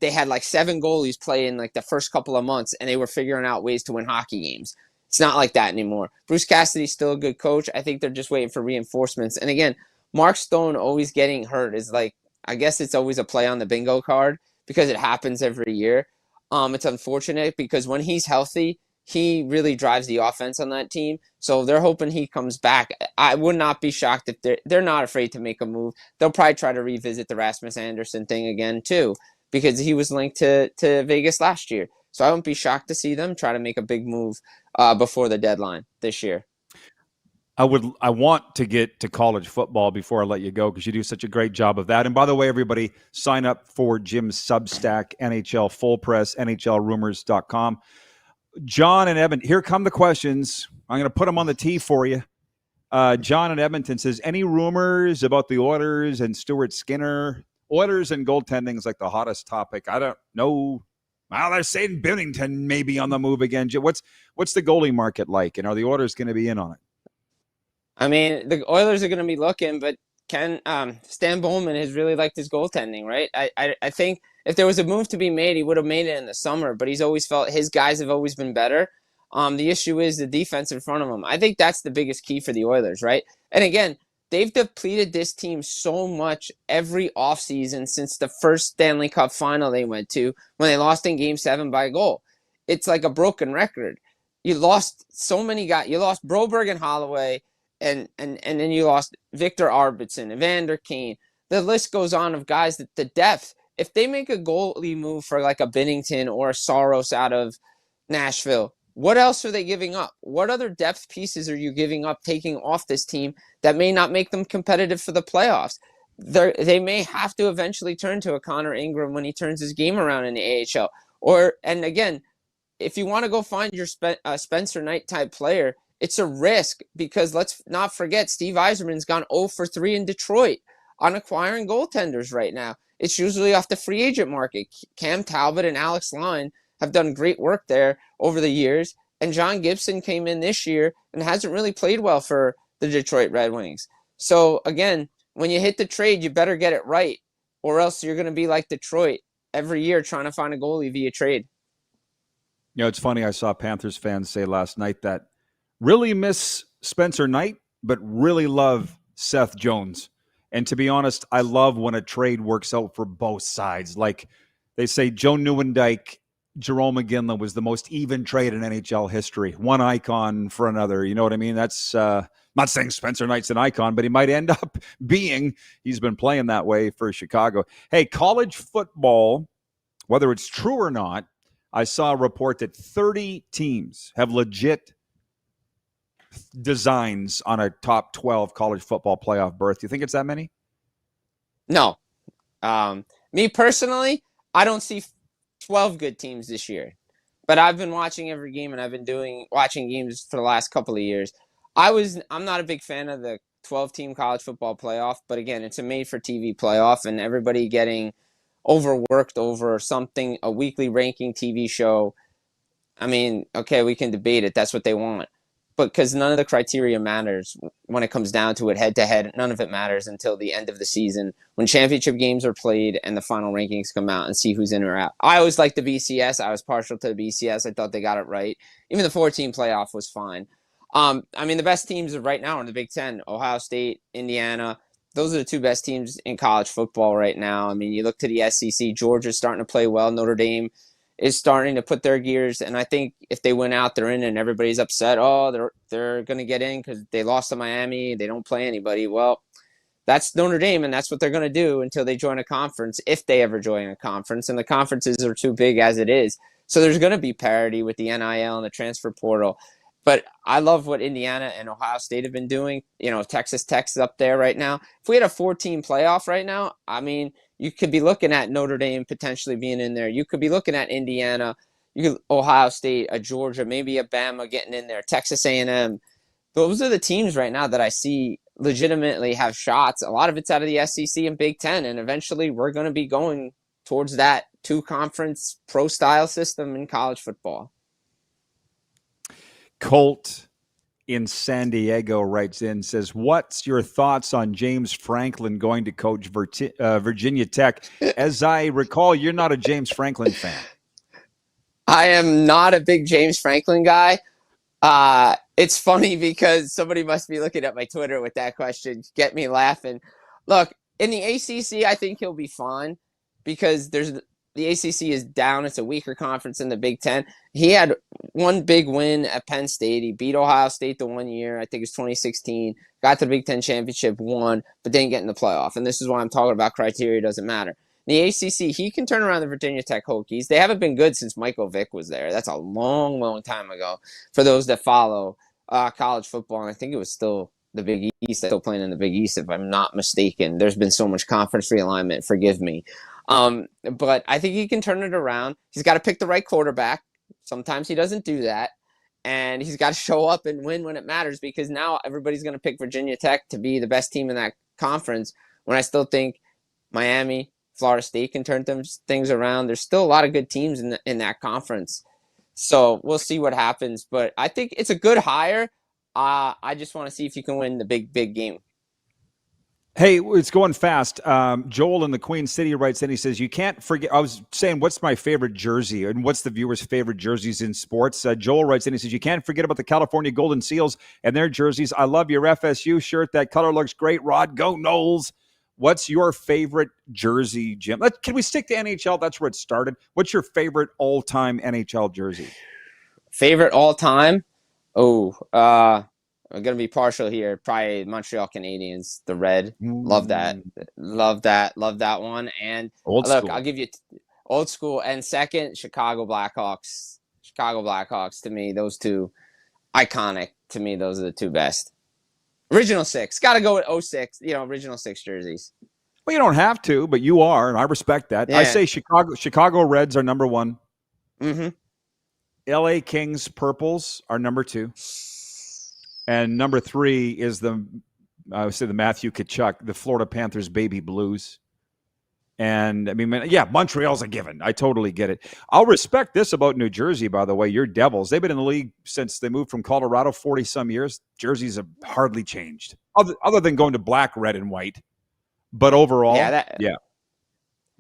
they had 7 goalies play in the first couple of months and they were figuring out ways to win hockey games. It's not like that anymore. Bruce Cassidy's still a good coach. I think they're just waiting for reinforcements. And again, Mark Stone always getting hurt is I guess it's always a play on the bingo card because it happens every year. It's unfortunate because when he's healthy, he really drives the offense on that team. So they're hoping he comes back. I would not be shocked if they're not afraid to make a move. They'll probably try to revisit the Rasmus Anderson thing again too, because he was linked to Vegas last year. So I wouldn't be shocked to see them try to make a big move before the deadline this year. I want to get to college football before I let you go because you do such a great job of that. And by the way, everybody, sign up for Jim's Substack, NHL Full Press, NHLRumors.com. John and Evan, here come the questions. I'm going to put them on the tee for you. John in Edmonton says, any rumors about the Oilers and Stuart Skinner? Oilers and goaltending is like the hottest topic. I don't know. Well, they're saying Bennington may be on the move again. What's the goalie market like, and are the Oilers going to be in on it? I mean, the Oilers are going to be looking, but Stan Bowman has really liked his goaltending, right? I think if there was a move to be made, he would have made it in the summer, but he's always felt his guys have always been better. The issue is the defense in front of him. I think that's the biggest key for the Oilers, right? And again, they've depleted this team so much every offseason since the first Stanley Cup final they went to when they lost in Game 7 by a goal. It's like a broken record. You lost so many guys. You lost Broberg and Holloway, and then you lost Victor Arvidsson, Evander Kane. The list goes on of guys that the depth. If they make a goalie move for like a Binnington or a Saros out of Nashville, what else are they giving up? What other depth pieces are you giving up, taking off this team that may not make them competitive for the playoffs? They may have to eventually turn to a Connor Ingram when he turns his game around in the AHL. And again, if you want to go find your Spencer Knight type player, it's a risk because let's not forget Steve Yzerman's gone 0 for 3 in Detroit on acquiring goaltenders right now. It's usually off the free agent market. Cam Talbot and Alex Line have done great work there over the years, and John Gibson came in this year and hasn't really played well for the Detroit Red Wings. So again, when you hit the trade, you better get it right, or else you're going to be like Detroit every year trying to find a goalie via trade. You know, it's funny. I saw Panthers fans say last night that really miss Spencer Knight, but really love Seth Jones. And to be honest, I love when a trade works out for both sides. Like they say, Joe Nieuwendyk, Jerome McGinley was the most even trade in NHL history. One icon for another. You know what I mean? That's not saying Spencer Knight's an icon, but he might end up being. He's been playing that way for Chicago. Hey, college football, whether it's true or not, I saw a report that 30 teams have legit designs on a top 12 college football playoff berth. Do you think it's that many? No. Me personally, I don't see 12 good teams this year. But I've been watching every game, and I've been watching games for the last couple of years. I'm not a big fan of the 12-team college football playoff, but again, it's a made-for-TV playoff, and everybody getting overworked over something, a weekly ranking TV show. I mean, okay, we can debate it. That's what they want. But because none of the criteria matters when it comes down to it head-to-head, none of it matters until the end of the season when championship games are played and the final rankings come out and see who's in or out. I always liked the BCS. I was partial to the BCS. I thought they got it right. Even the 14 playoff was fine. I mean, the best teams right now are in the Big Ten, Ohio State, Indiana. Those are the two best teams in college football right now. I mean, you look to the SEC, Georgia's starting to play well. Notre Dame is starting to put their gears, and I think if they win out, they're in, and everybody's upset. Oh, they're going to get in because they lost to Miami. They don't play anybody. Well, that's Notre Dame, and that's what they're going to do until they join a conference, if they ever join a conference, and the conferences are too big as it is. So there's going to be parity with the NIL and the transfer portal. But I love what Indiana and Ohio State have been doing. You know, Texas Tech's up there right now. If we had a 14 playoff right now, I mean, you could be looking at Notre Dame potentially being in there. You could be looking at Indiana, Ohio State, a Georgia, maybe a Bama getting in there, Texas A&M. Those are the teams right now that I see legitimately have shots. A lot of it's out of the SEC and Big Ten, and eventually we're going to be going towards that two-conference pro-style system in college football. Colt in San Diego writes in, says, what's your thoughts on James Franklin going to coach Virginia Tech? As I recall, you're not a James Franklin fan. I am not a big James Franklin guy. It's funny because somebody must be looking at my Twitter with that question. Get me laughing. Look, in the ACC, I think he'll be fine because the ACC is down. It's a weaker conference in the Big Ten. He had one big win at Penn State. He beat Ohio State the 1 year. I think it was 2016. Got the Big Ten championship, won, but didn't get in the playoff. And this is why I'm talking about criteria doesn't matter. In the ACC, he can turn around the Virginia Tech Hokies. They haven't been good since Michael Vick was there. That's a long, long time ago for those that follow college football. And I think it was still the Big East. Still playing in the Big East, if I'm not mistaken. There's been so much conference realignment. Forgive me. But I think he can turn it around. He's got to pick the right quarterback. Sometimes he doesn't do that. And he's got to show up and win when it matters because now everybody's going to pick Virginia Tech to be the best team in that conference when I still think Miami, Florida State can turn things around. There's still a lot of good teams in that conference. So we'll see what happens. But I think it's a good hire. I just want to see if you can win the big game. Hey, it's going fast. Joel in the Queen City writes in, he says, you can't forget, I was saying, what's my favorite jersey and what's the viewer's favorite jerseys in sports? Joel writes in, he says, you can't forget about the California Golden Seals and their jerseys. I love your FSU shirt. That color looks great. Rod, go Knowles. What's your favorite jersey, Jim? Can we stick to NHL? That's where it started. What's your favorite all-time NHL jersey? Favorite all-time? I'm going to be partial here. Probably Montreal Canadiens, the red. Love that. Love that one. And old school. I'll give you old school. And second, Chicago Blackhawks. Chicago Blackhawks, to me, those two, iconic. To me, those are the two best. Original six. Got to go with 06, original six jerseys. Well, you don't have to, but you are, and I respect that. Yeah. I say Chicago Reds are number one. Mm-hmm. LA Kings purples are number 2. And number 3 is I would say the Matthew Tkachuk, the Florida Panthers baby blues. And I mean, yeah, Montreal's a given. I totally get it. I'll respect this about New Jersey, by the way. Your Devils, they've been in the league since they moved from Colorado 40 some years. Jerseys have hardly changed other than going to black, red, and white. But overall, yeah.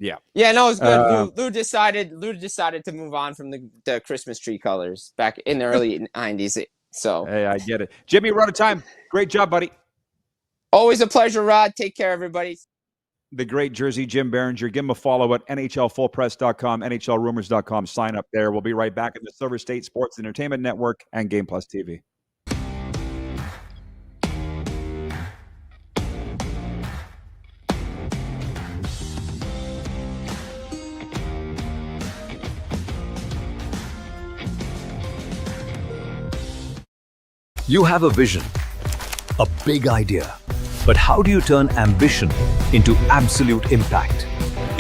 Yeah, no, it's good. Lou decided to move on from the Christmas tree colors back in the early 90s. So hey, I get it. Jimmy, we're out of time. Great job, buddy. Always a pleasure, Rod. Take care, everybody. The great Jersey Jim Biringer. Give him a follow at NHLFullPress.com, NHLRumors.com. Sign up there. We'll be right back at the Silver State Sports Entertainment Network and Game Plus TV. You have a vision, a big idea. But how do you turn ambition into absolute impact?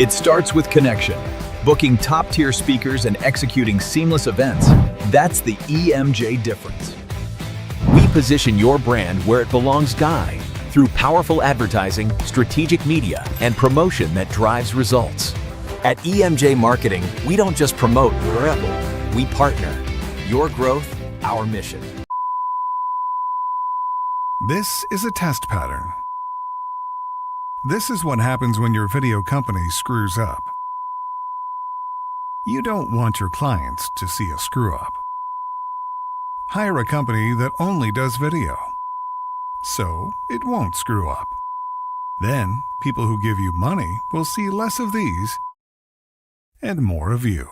It starts with connection. Booking top-tier speakers and executing seamless events. That's the EMJ difference. We position your brand where it belongs, Guy, through powerful advertising, strategic media, and promotion that drives results. At EMJ Marketing, we don't just promote, we partner. Your growth, our mission. This is a test pattern. This is what happens when your video company screws up. You don't want your clients to see a screw-up. Hire a company that only does video, so it won't screw up. Then, people who give you money will see less of these and more of you.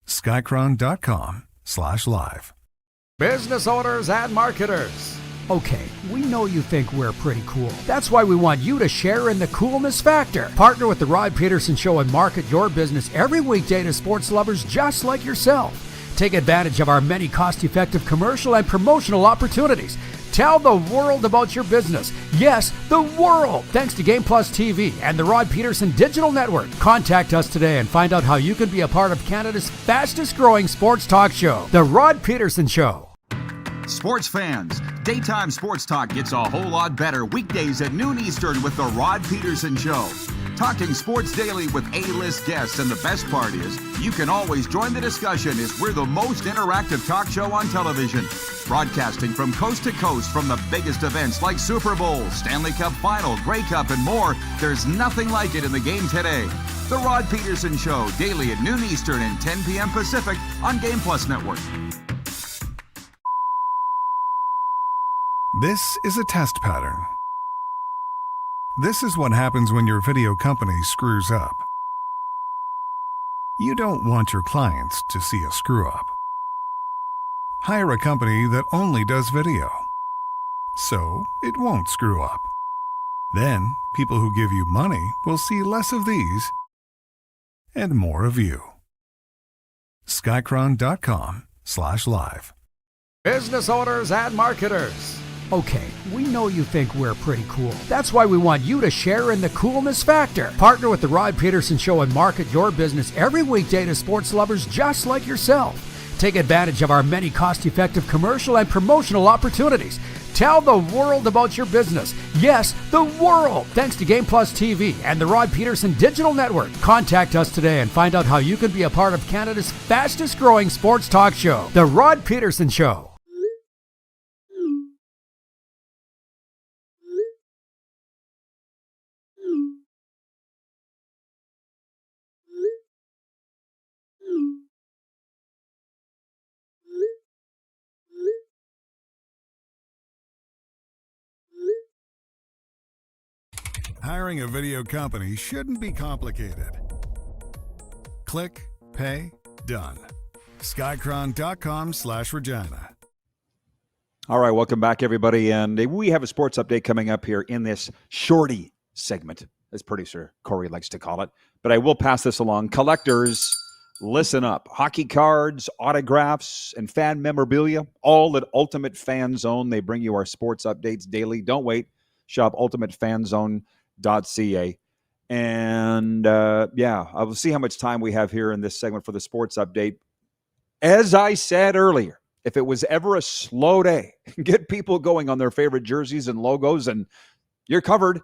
Skycron.com/live. Business owners and marketers. Okay, we know you think we're pretty cool. That's why we want you to share in the coolness factor. Partner with the Rod Pedersen Show and market your business every weekday to sports lovers just like yourself. Take advantage of our many cost-effective commercial and promotional opportunities. Tell the world about your business. Yes, the world. Thanks to Game Plus TV and the Rod Pedersen Digital Network. Contact us today and find out how you can be a part of Canada's fastest growing sports talk show, The Rod Pedersen Show. Sports fans, daytime sports talk gets a whole lot better weekdays at noon Eastern with the Rod Pedersen Show. Talking sports daily with A-list guests, and the best part is, you can always join the discussion as we're the most interactive talk show on television. Broadcasting from coast to coast from the biggest events like Super Bowl, Stanley Cup Final, Grey Cup, and more, there's nothing like it in the game today. The Rod Pedersen Show, daily at noon Eastern and 10 p.m. Pacific on Game Plus Network. This is a test pattern. This is what happens when your video company screws up. You don't want your clients to see a screw-up. Hire a company that only does video, so it won't screw up. Then, people who give you money will see less of these and more of you. Skycron.com/live. Business owners and marketers. Okay, we know you think we're pretty cool. That's why we want you to share in the coolness factor. Partner with the Rod Pedersen Show and market your business every weekday to sports lovers just like yourself. Take advantage of our many cost-effective commercial and promotional opportunities. Tell the world about your business. Yes, the world. Thanks to Game Plus TV and the Rod Pedersen Digital Network. Contact us today and find out how you can be a part of Canada's fastest growing sports talk show, The Rod Pedersen Show. Hiring a video company shouldn't be complicated. Click, pay, done. Skycron.com/Regina. All right, welcome back, everybody. And we have a sports update coming up here in this shorty segment, as producer Corey likes to call it. But I will pass this along. Collectors, listen up. Hockey cards, autographs, and fan memorabilia, all at Ultimate Fan Zone. They bring you our sports updates daily. Don't wait. Shop ultimatefanzone.ca. And I will see how much time we have here in this segment for the sports update. As I said earlier, if it was ever a slow day, get people going on their favorite jerseys and logos, and you're covered.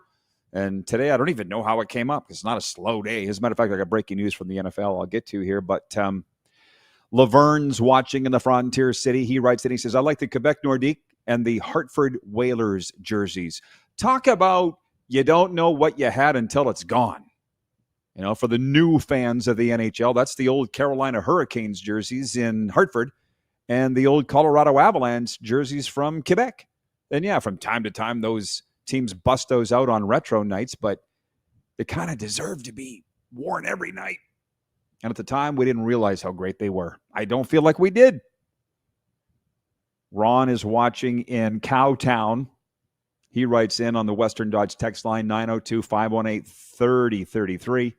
And today, I don't even know how it came up. It's not a slow day. As a matter of fact, I got breaking news from the NFL I'll get to here. But Laverne's watching in the Frontier City. He writes in, he says, I like the Quebec Nordique and the Hartford Whalers jerseys. Talk about you don't know what you had until it's gone. You know, for the new fans of the NHL, that's the old Carolina Hurricanes jerseys in Hartford and the old Colorado Avalanche jerseys from Quebec. And yeah, from time to time, those teams bust those out on retro nights, but they kind of deserve to be worn every night. And at the time, we didn't realize how great they were. I don't feel like we did. Ron is watching in Cowtown. He writes in on the Western Dodge text line 902-518-3033.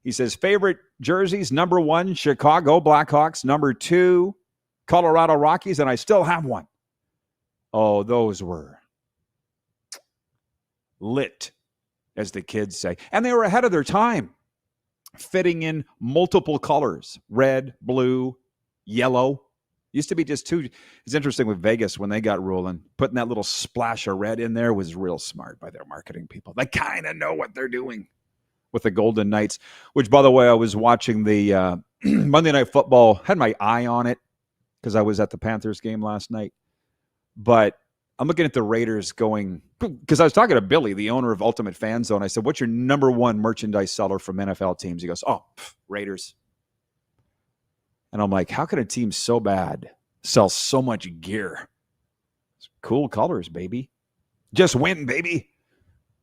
He says, favorite jerseys, number 1, Chicago Blackhawks. Number 2, Colorado Rockies, and I still have one. Oh, those were lit, as the kids say. And they were ahead of their time, fitting in multiple colors, red, blue, yellow. Used to be just 2. It's interesting with Vegas when they got rolling. Putting that little splash of red in there was real smart by their marketing people. They kind of know what they're doing with the Golden Knights, which, by the way, I was watching the Monday Night Football, had my eye on it because I was at the Panthers game last night. But I'm looking at the Raiders going, because I was talking to Billy, the owner of Ultimate Fan Zone. I said, what's your number 1 merchandise seller from NFL teams? He goes, Raiders. And I'm like, how can a team so bad sell so much gear? It's cool colors, baby. Just win, baby.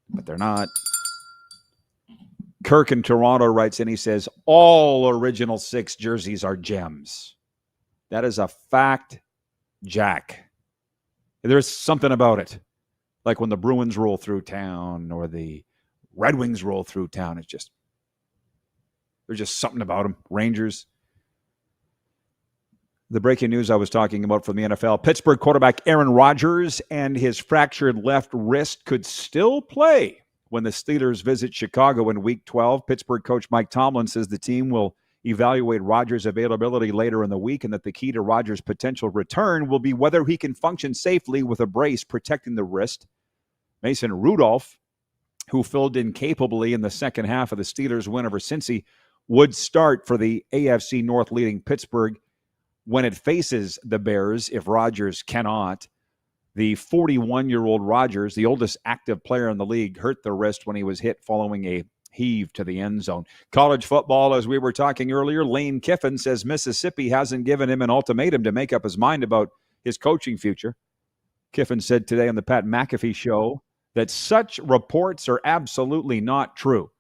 But they're not. Kirk in Toronto writes in, he says, all original 6 jerseys are gems. That is a fact, Jack. There's something about it. Like when the Bruins roll through town or the Red Wings roll through town. It's just, there's just something about them. Rangers. The breaking news I was talking about from the NFL, Pittsburgh quarterback Aaron Rodgers and his fractured left wrist could still play when the Steelers visit Chicago in Week 12. Pittsburgh coach Mike Tomlin says the team will evaluate Rodgers' availability later in the week and that the key to Rodgers' potential return will be whether he can function safely with a brace protecting the wrist. Mason Rudolph, who filled in capably in the second half of the Steelers' win over Cincy, would start for the AFC North leading Pittsburgh when it faces the Bears if Rodgers cannot. The 41-year-old Rodgers, the oldest active player in the league, hurt the wrist when he was hit following a heave to the end zone. College football, as we were talking earlier, Lane Kiffin says Mississippi hasn't given him an ultimatum to make up his mind about his coaching future. Kiffin said today on the Pat McAfee Show that such reports are absolutely not true.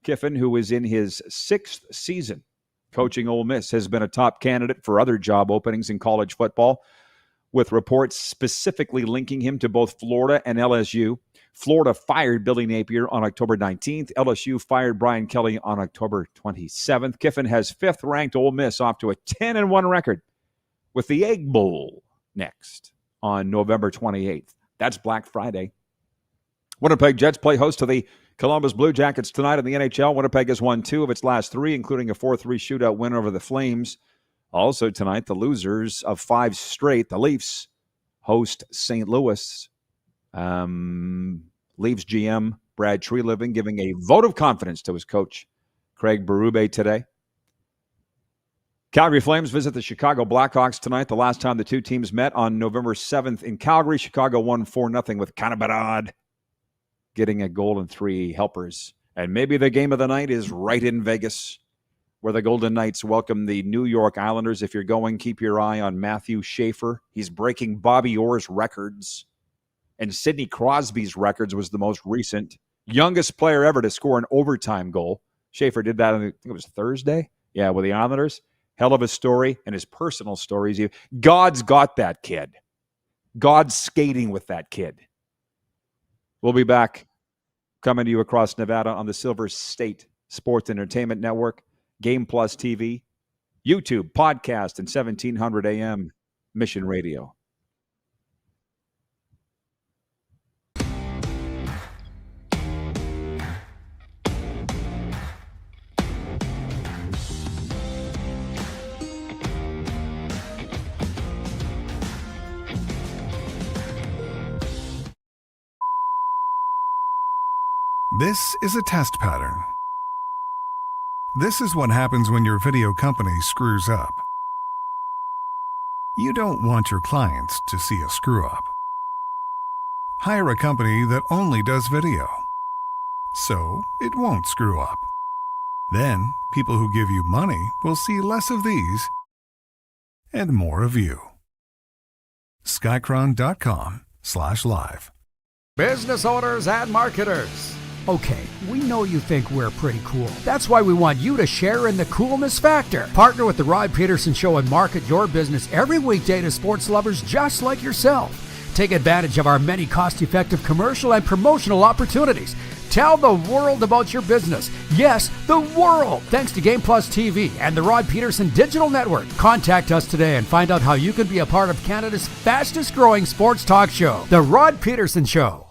Kiffin, who is in his 6th season coaching Ole Miss, has been a top candidate for other job openings in college football, with reports specifically linking him to both Florida and LSU. Florida fired Billy Napier on October 19th. LSU fired Brian Kelly on October 27th. Kiffin has 5th-ranked Ole Miss off to a 10-1 record with the Egg Bowl next on November 28th. That's Black Friday. Winnipeg Jets play host to the Columbus Blue Jackets tonight in the NHL. Winnipeg has won 2 of its last 3, including a 4-3 shootout win over the Flames. Also tonight, the losers of 5 straight, the Leafs, host St. Louis. Leafs GM Brad Treliving giving a vote of confidence to his coach, Craig Berube, today. Calgary Flames visit the Chicago Blackhawks tonight. The last time the two teams met on November 7th in Calgary, Chicago won 4-0 with Canabarad getting a goal and 3 helpers. And maybe the game of the night is right in Vegas, where the Golden Knights welcome the New York Islanders. If you're going, keep your eye on Matthew Schaefer. He's breaking Bobby Orr's records. And Sidney Crosby's records was the most recent. Youngest player ever to score an overtime goal. Schaefer did that, I think it was Thursday. Yeah, with the Islanders. Hell of a story. And his personal stories. God's got that kid. God's skating with that kid. We'll be back coming to you across Nevada on the Silver State Sports Entertainment Network, Game Plus TV, YouTube, podcast, and 1700 AM Mission Radio. This is a test pattern. This is what happens when your video company screws up. You don't want your clients to see a screw up. Hire a company that only does video, so it won't screw up. Then, people who give you money will see less of these and more of you. Skycron.com/live. Business owners and marketers. Okay, we know you think we're pretty cool. That's why we want you to share in the coolness factor. Partner with the Rod Pedersen Show and market your business every weekday to sports lovers just like yourself. Take advantage of our many cost-effective commercial and promotional opportunities. Tell the world about your business. Yes, the world. Thanks to Game Plus TV and the Rod Pedersen Digital Network. Contact us today and find out how you can be a part of Canada's fastest-growing sports talk show, The Rod Pedersen Show.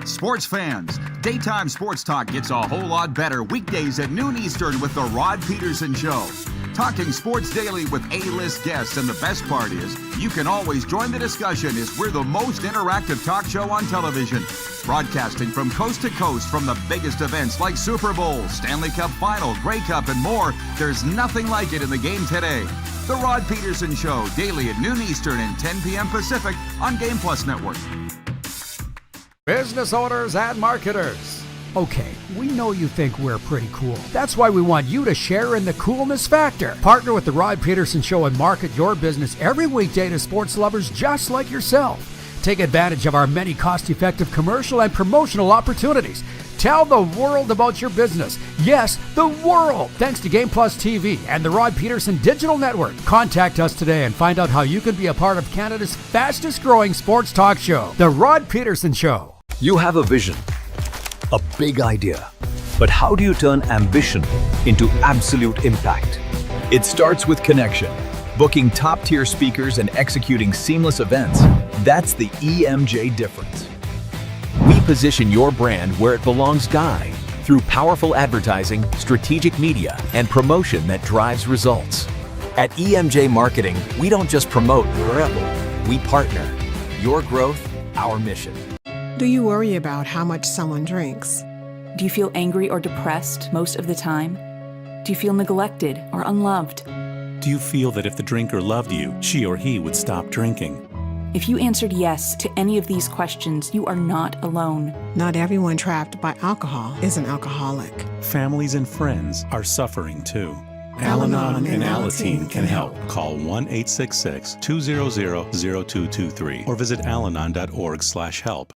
Sports fans, daytime sports talk gets a whole lot better weekdays at noon Eastern with the Rod Pedersen Show. Talking sports daily with A-list guests, and the best part is you can always join the discussion as we're the most interactive talk show on television. Broadcasting from coast to coast from the biggest events like Super Bowl, Stanley Cup Final, Grey Cup, and more. There's nothing like it in the game today. The Rod Pedersen Show, daily at noon Eastern and 10 p.m. Pacific on Game Plus Network. Business owners and marketers. Okay, we know you think we're pretty cool. That's why we want you to share in the coolness factor. Partner with the Rod Pedersen Show and market your business every weekday to sports lovers just like yourself. Take advantage of our many cost-effective commercial and promotional opportunities. Tell the world about your business. Yes, the world. Thanks to Game Plus TV and the Rod Pedersen Digital Network. Contact us today and find out how you can be a part of Canada's fastest-growing sports talk show, The Rod Pedersen Show. You have a vision, a big idea, but how do you turn ambition into absolute impact? It starts with connection. Booking top-tier speakers and executing seamless events. That's the EMJ difference. We position your brand where it belongs, Guy, through powerful advertising, strategic media, and promotion that drives results. At EMJ Marketing, we don't just promote, we partner. Your growth, our mission. Do you worry about how much someone drinks? Do you feel angry or depressed most of the time? Do you feel neglected or unloved? Do you feel that if the drinker loved you, she or he would stop drinking? If you answered yes to any of these questions, you are not alone. Not everyone trapped by alcohol is an alcoholic. Families and friends are suffering too. Al-Anon and Alateen can help. Call 1-866-200-0223 or visit alanon.org/help.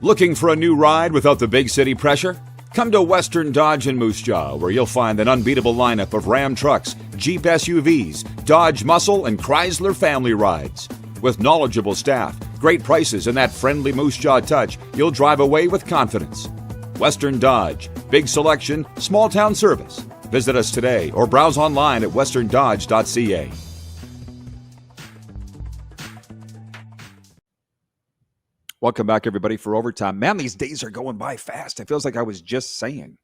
Looking for a new ride without the big city pressure? Come to Western Dodge in Moose Jaw, where you'll find an unbeatable lineup of Ram trucks, Jeep SUVs, Dodge Muscle, and Chrysler family rides. With knowledgeable staff, great prices, and that friendly Moose Jaw touch, you'll drive away with confidence. Western Dodge. Big selection, small town service. Visit us today or browse online at westerndodge.ca. Welcome back, everybody, for Overtime. Man, these days are going by fast. It feels like I was just saying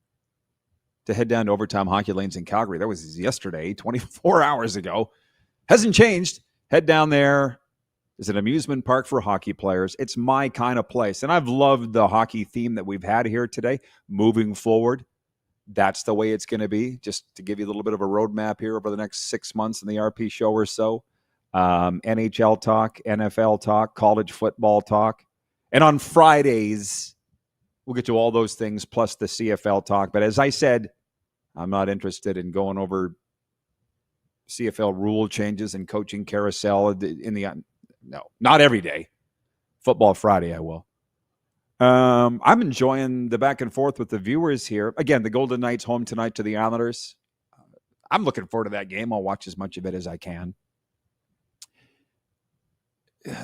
to head down to Overtime Hockey Lanes in Calgary. That was yesterday, 24 hours ago. Hasn't changed. Head down there. It's an amusement park for hockey players. It's my kind of place. And I've loved the hockey theme that we've had here today. Moving forward, that's the way it's going to be. Just to give you a little bit of a roadmap here over the next 6 months in the RP show or so. NHL talk, NFL talk, college football talk. And on Fridays, we'll get to all those things plus the CFL talk. But as I said, I'm not interested in going over CFL rule changes and coaching carousel no, not every day. Football Friday, I will. I'm enjoying the back and forth with the viewers here. Again, the Golden Knights home tonight to the Islanders. I'm looking forward to that game. I'll watch as much of it as I can.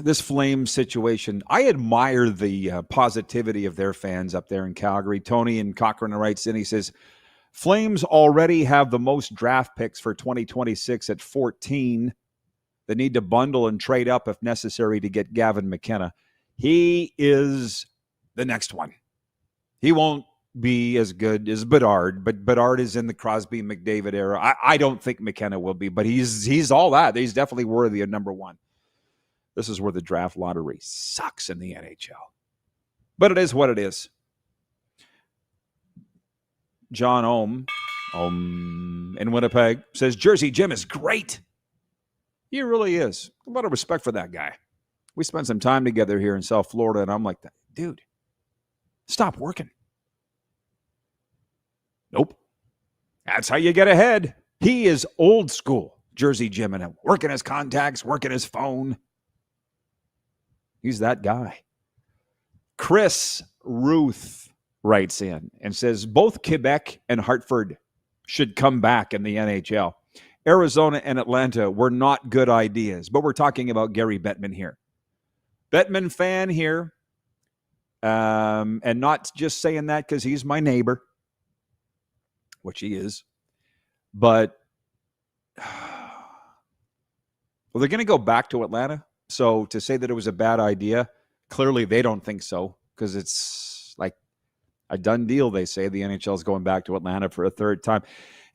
This Flames situation, I admire the positivity of their fans up there in Calgary. Tony in Cochrane writes in, he says, Flames already have the most draft picks for 2026 at 14. They need to bundle and trade up if necessary to get Gavin McKenna. He is the next one. He won't be as good as Bedard, but Bedard is in the Crosby McDavid era. I don't think McKenna will be, but he's all that. He's definitely worthy of number one. This is where the draft lottery sucks in the NHL. But it is what it is. John Ohm in Winnipeg says, Jersey Jim is great. He really is. A lot of respect for that guy. We spent some time together here in South Florida, and I'm like, dude, stop working. Nope. That's how you get ahead. He is old school, Jersey Jim, and working his contacts, working his phone. He's that guy. Chris Ruth writes in and says, both Quebec and Hartford should come back in the NHL. Arizona and Atlanta were not good ideas, but we're talking about Gary Bettman here. Bettman fan here, and not just saying that because he's my neighbor, which he is, but well, they're going to go back to Atlanta. So to say that it was a bad idea, clearly they don't think so, because it's like a done deal, they say. The NHL is going back to Atlanta for a third time.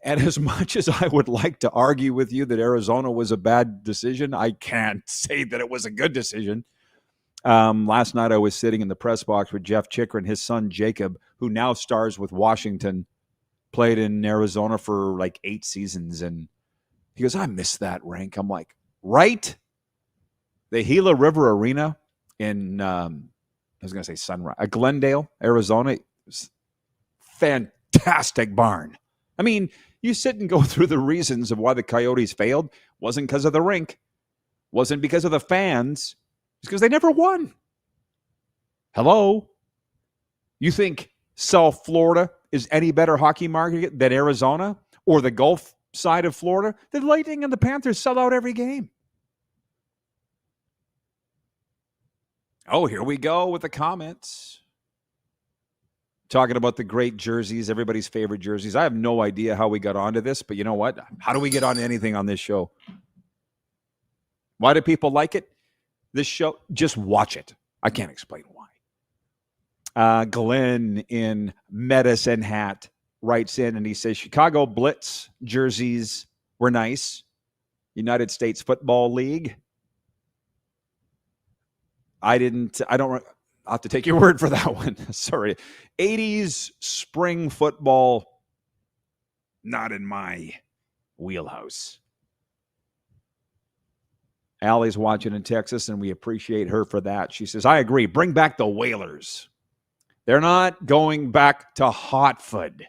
And as much as I would like to argue with you that Arizona was a bad decision, I can't say that it was a good decision. Last night I was sitting in the press box with Jeff Chikrin, his son Jacob, who now stars with Washington, played in Arizona for like 8 seasons. And he goes, I miss that rink. I'm like, right? The Gila River Arena in, I was going to say Sunrise, Glendale, Arizona. Fantastic barn. I mean, you sit and go through the reasons of why the Coyotes failed. Wasn't because of the rink. Wasn't because of the fans. It's because they never won. Hello? You think South Florida is any better hockey market than Arizona or the Gulf side of Florida? The Lightning and the Panthers sell out every game. Oh, here we go with the comments. Talking about the great jerseys, everybody's favorite jerseys. I have no idea how we got onto this, but you know what? How do we get onto anything on this show? Why do people like it? This show, just watch it. I can't explain why. Glenn in Medicine Hat writes in and he says, Chicago Blitz jerseys were nice. United States Football League. I'll have to take your word for that one. Sorry. 80s spring football, not in my wheelhouse. Allie's watching in Texas, and we appreciate her for that. She says, I agree. Bring back the Whalers. They're not going back to Hotfoot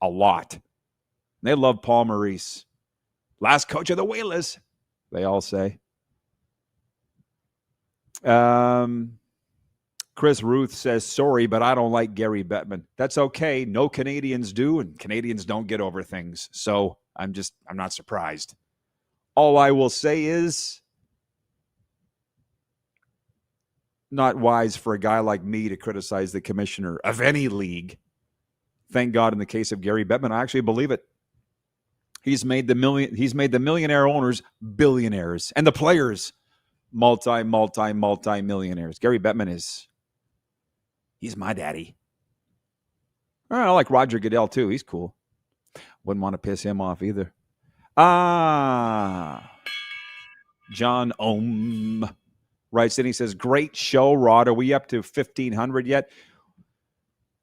a lot. They love Paul Maurice. Last coach of the Whalers, they all say. Chris Ruth says, sorry, but I don't like Gary Bettman. That's okay. No Canadians do, and Canadians don't get over things. So I'm not surprised. All I will say is, not wise for a guy like me to criticize the commissioner of any league. Thank God in the case of Gary Bettman, I actually believe it. He's made the millionaire owners billionaires and the players multi-millionaires. Gary Bettman he's my daddy. I like Roger Goodell too. He's cool. Wouldn't want to piss him off either. John Ohm writes in. He says, great show, Rod. Are we up to 1,500 yet?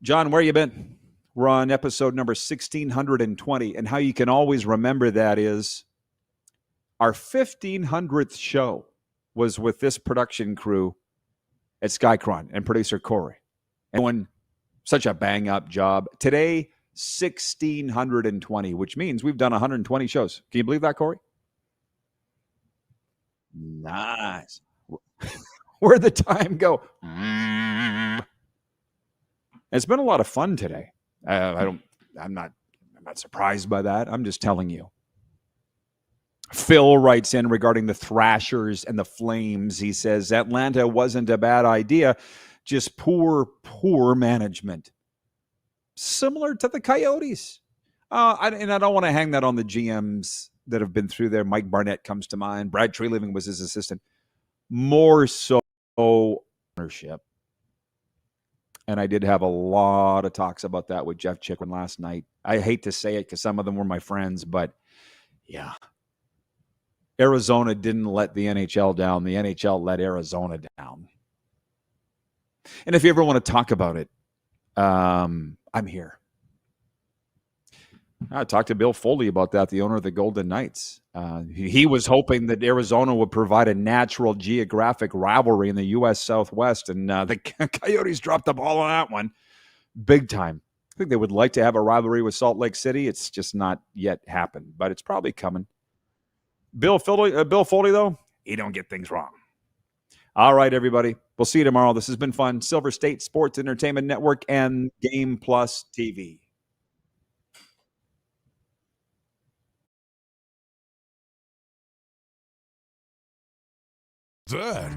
John, where you been? We're on episode number 1,620. And how you can always remember that is our 1,500th show was with this production crew at Skycron and producer Corey. And doing such a bang-up job. Today, 1,620, which means we've done 120 shows. Can you believe that, Corey? Nice. Where'd the time go? It's been a lot of fun today. I'm not surprised by that. I'm just telling you. Phil writes in regarding the Thrashers and the Flames. He says, Atlanta wasn't a bad idea, just poor management. Similar to the Coyotes. I don't want to hang that on the GMs that have been through there. Mike Barnett comes to mind. Brad Treliving was his assistant. More so ownership. And I did have a lot of talks about that with Jeff Chikrin last night. I hate to say it because some of them were my friends, but yeah. Arizona didn't let the NHL down. The NHL let Arizona down. And if you ever want to talk about it, I'm here. I talked to Bill Foley about that, the owner of the Golden Knights. He was hoping that Arizona would provide a natural geographic rivalry in the U.S. Southwest, and the Coyotes dropped the ball on that one big time. I think they would like to have a rivalry with Salt Lake City. It's just not yet happened, but it's probably coming. Bill Foley, though, he don't get things wrong. All right, everybody. We'll see you tomorrow. This has been fun. Silver State Sports Entertainment Network and Game Plus TV. That.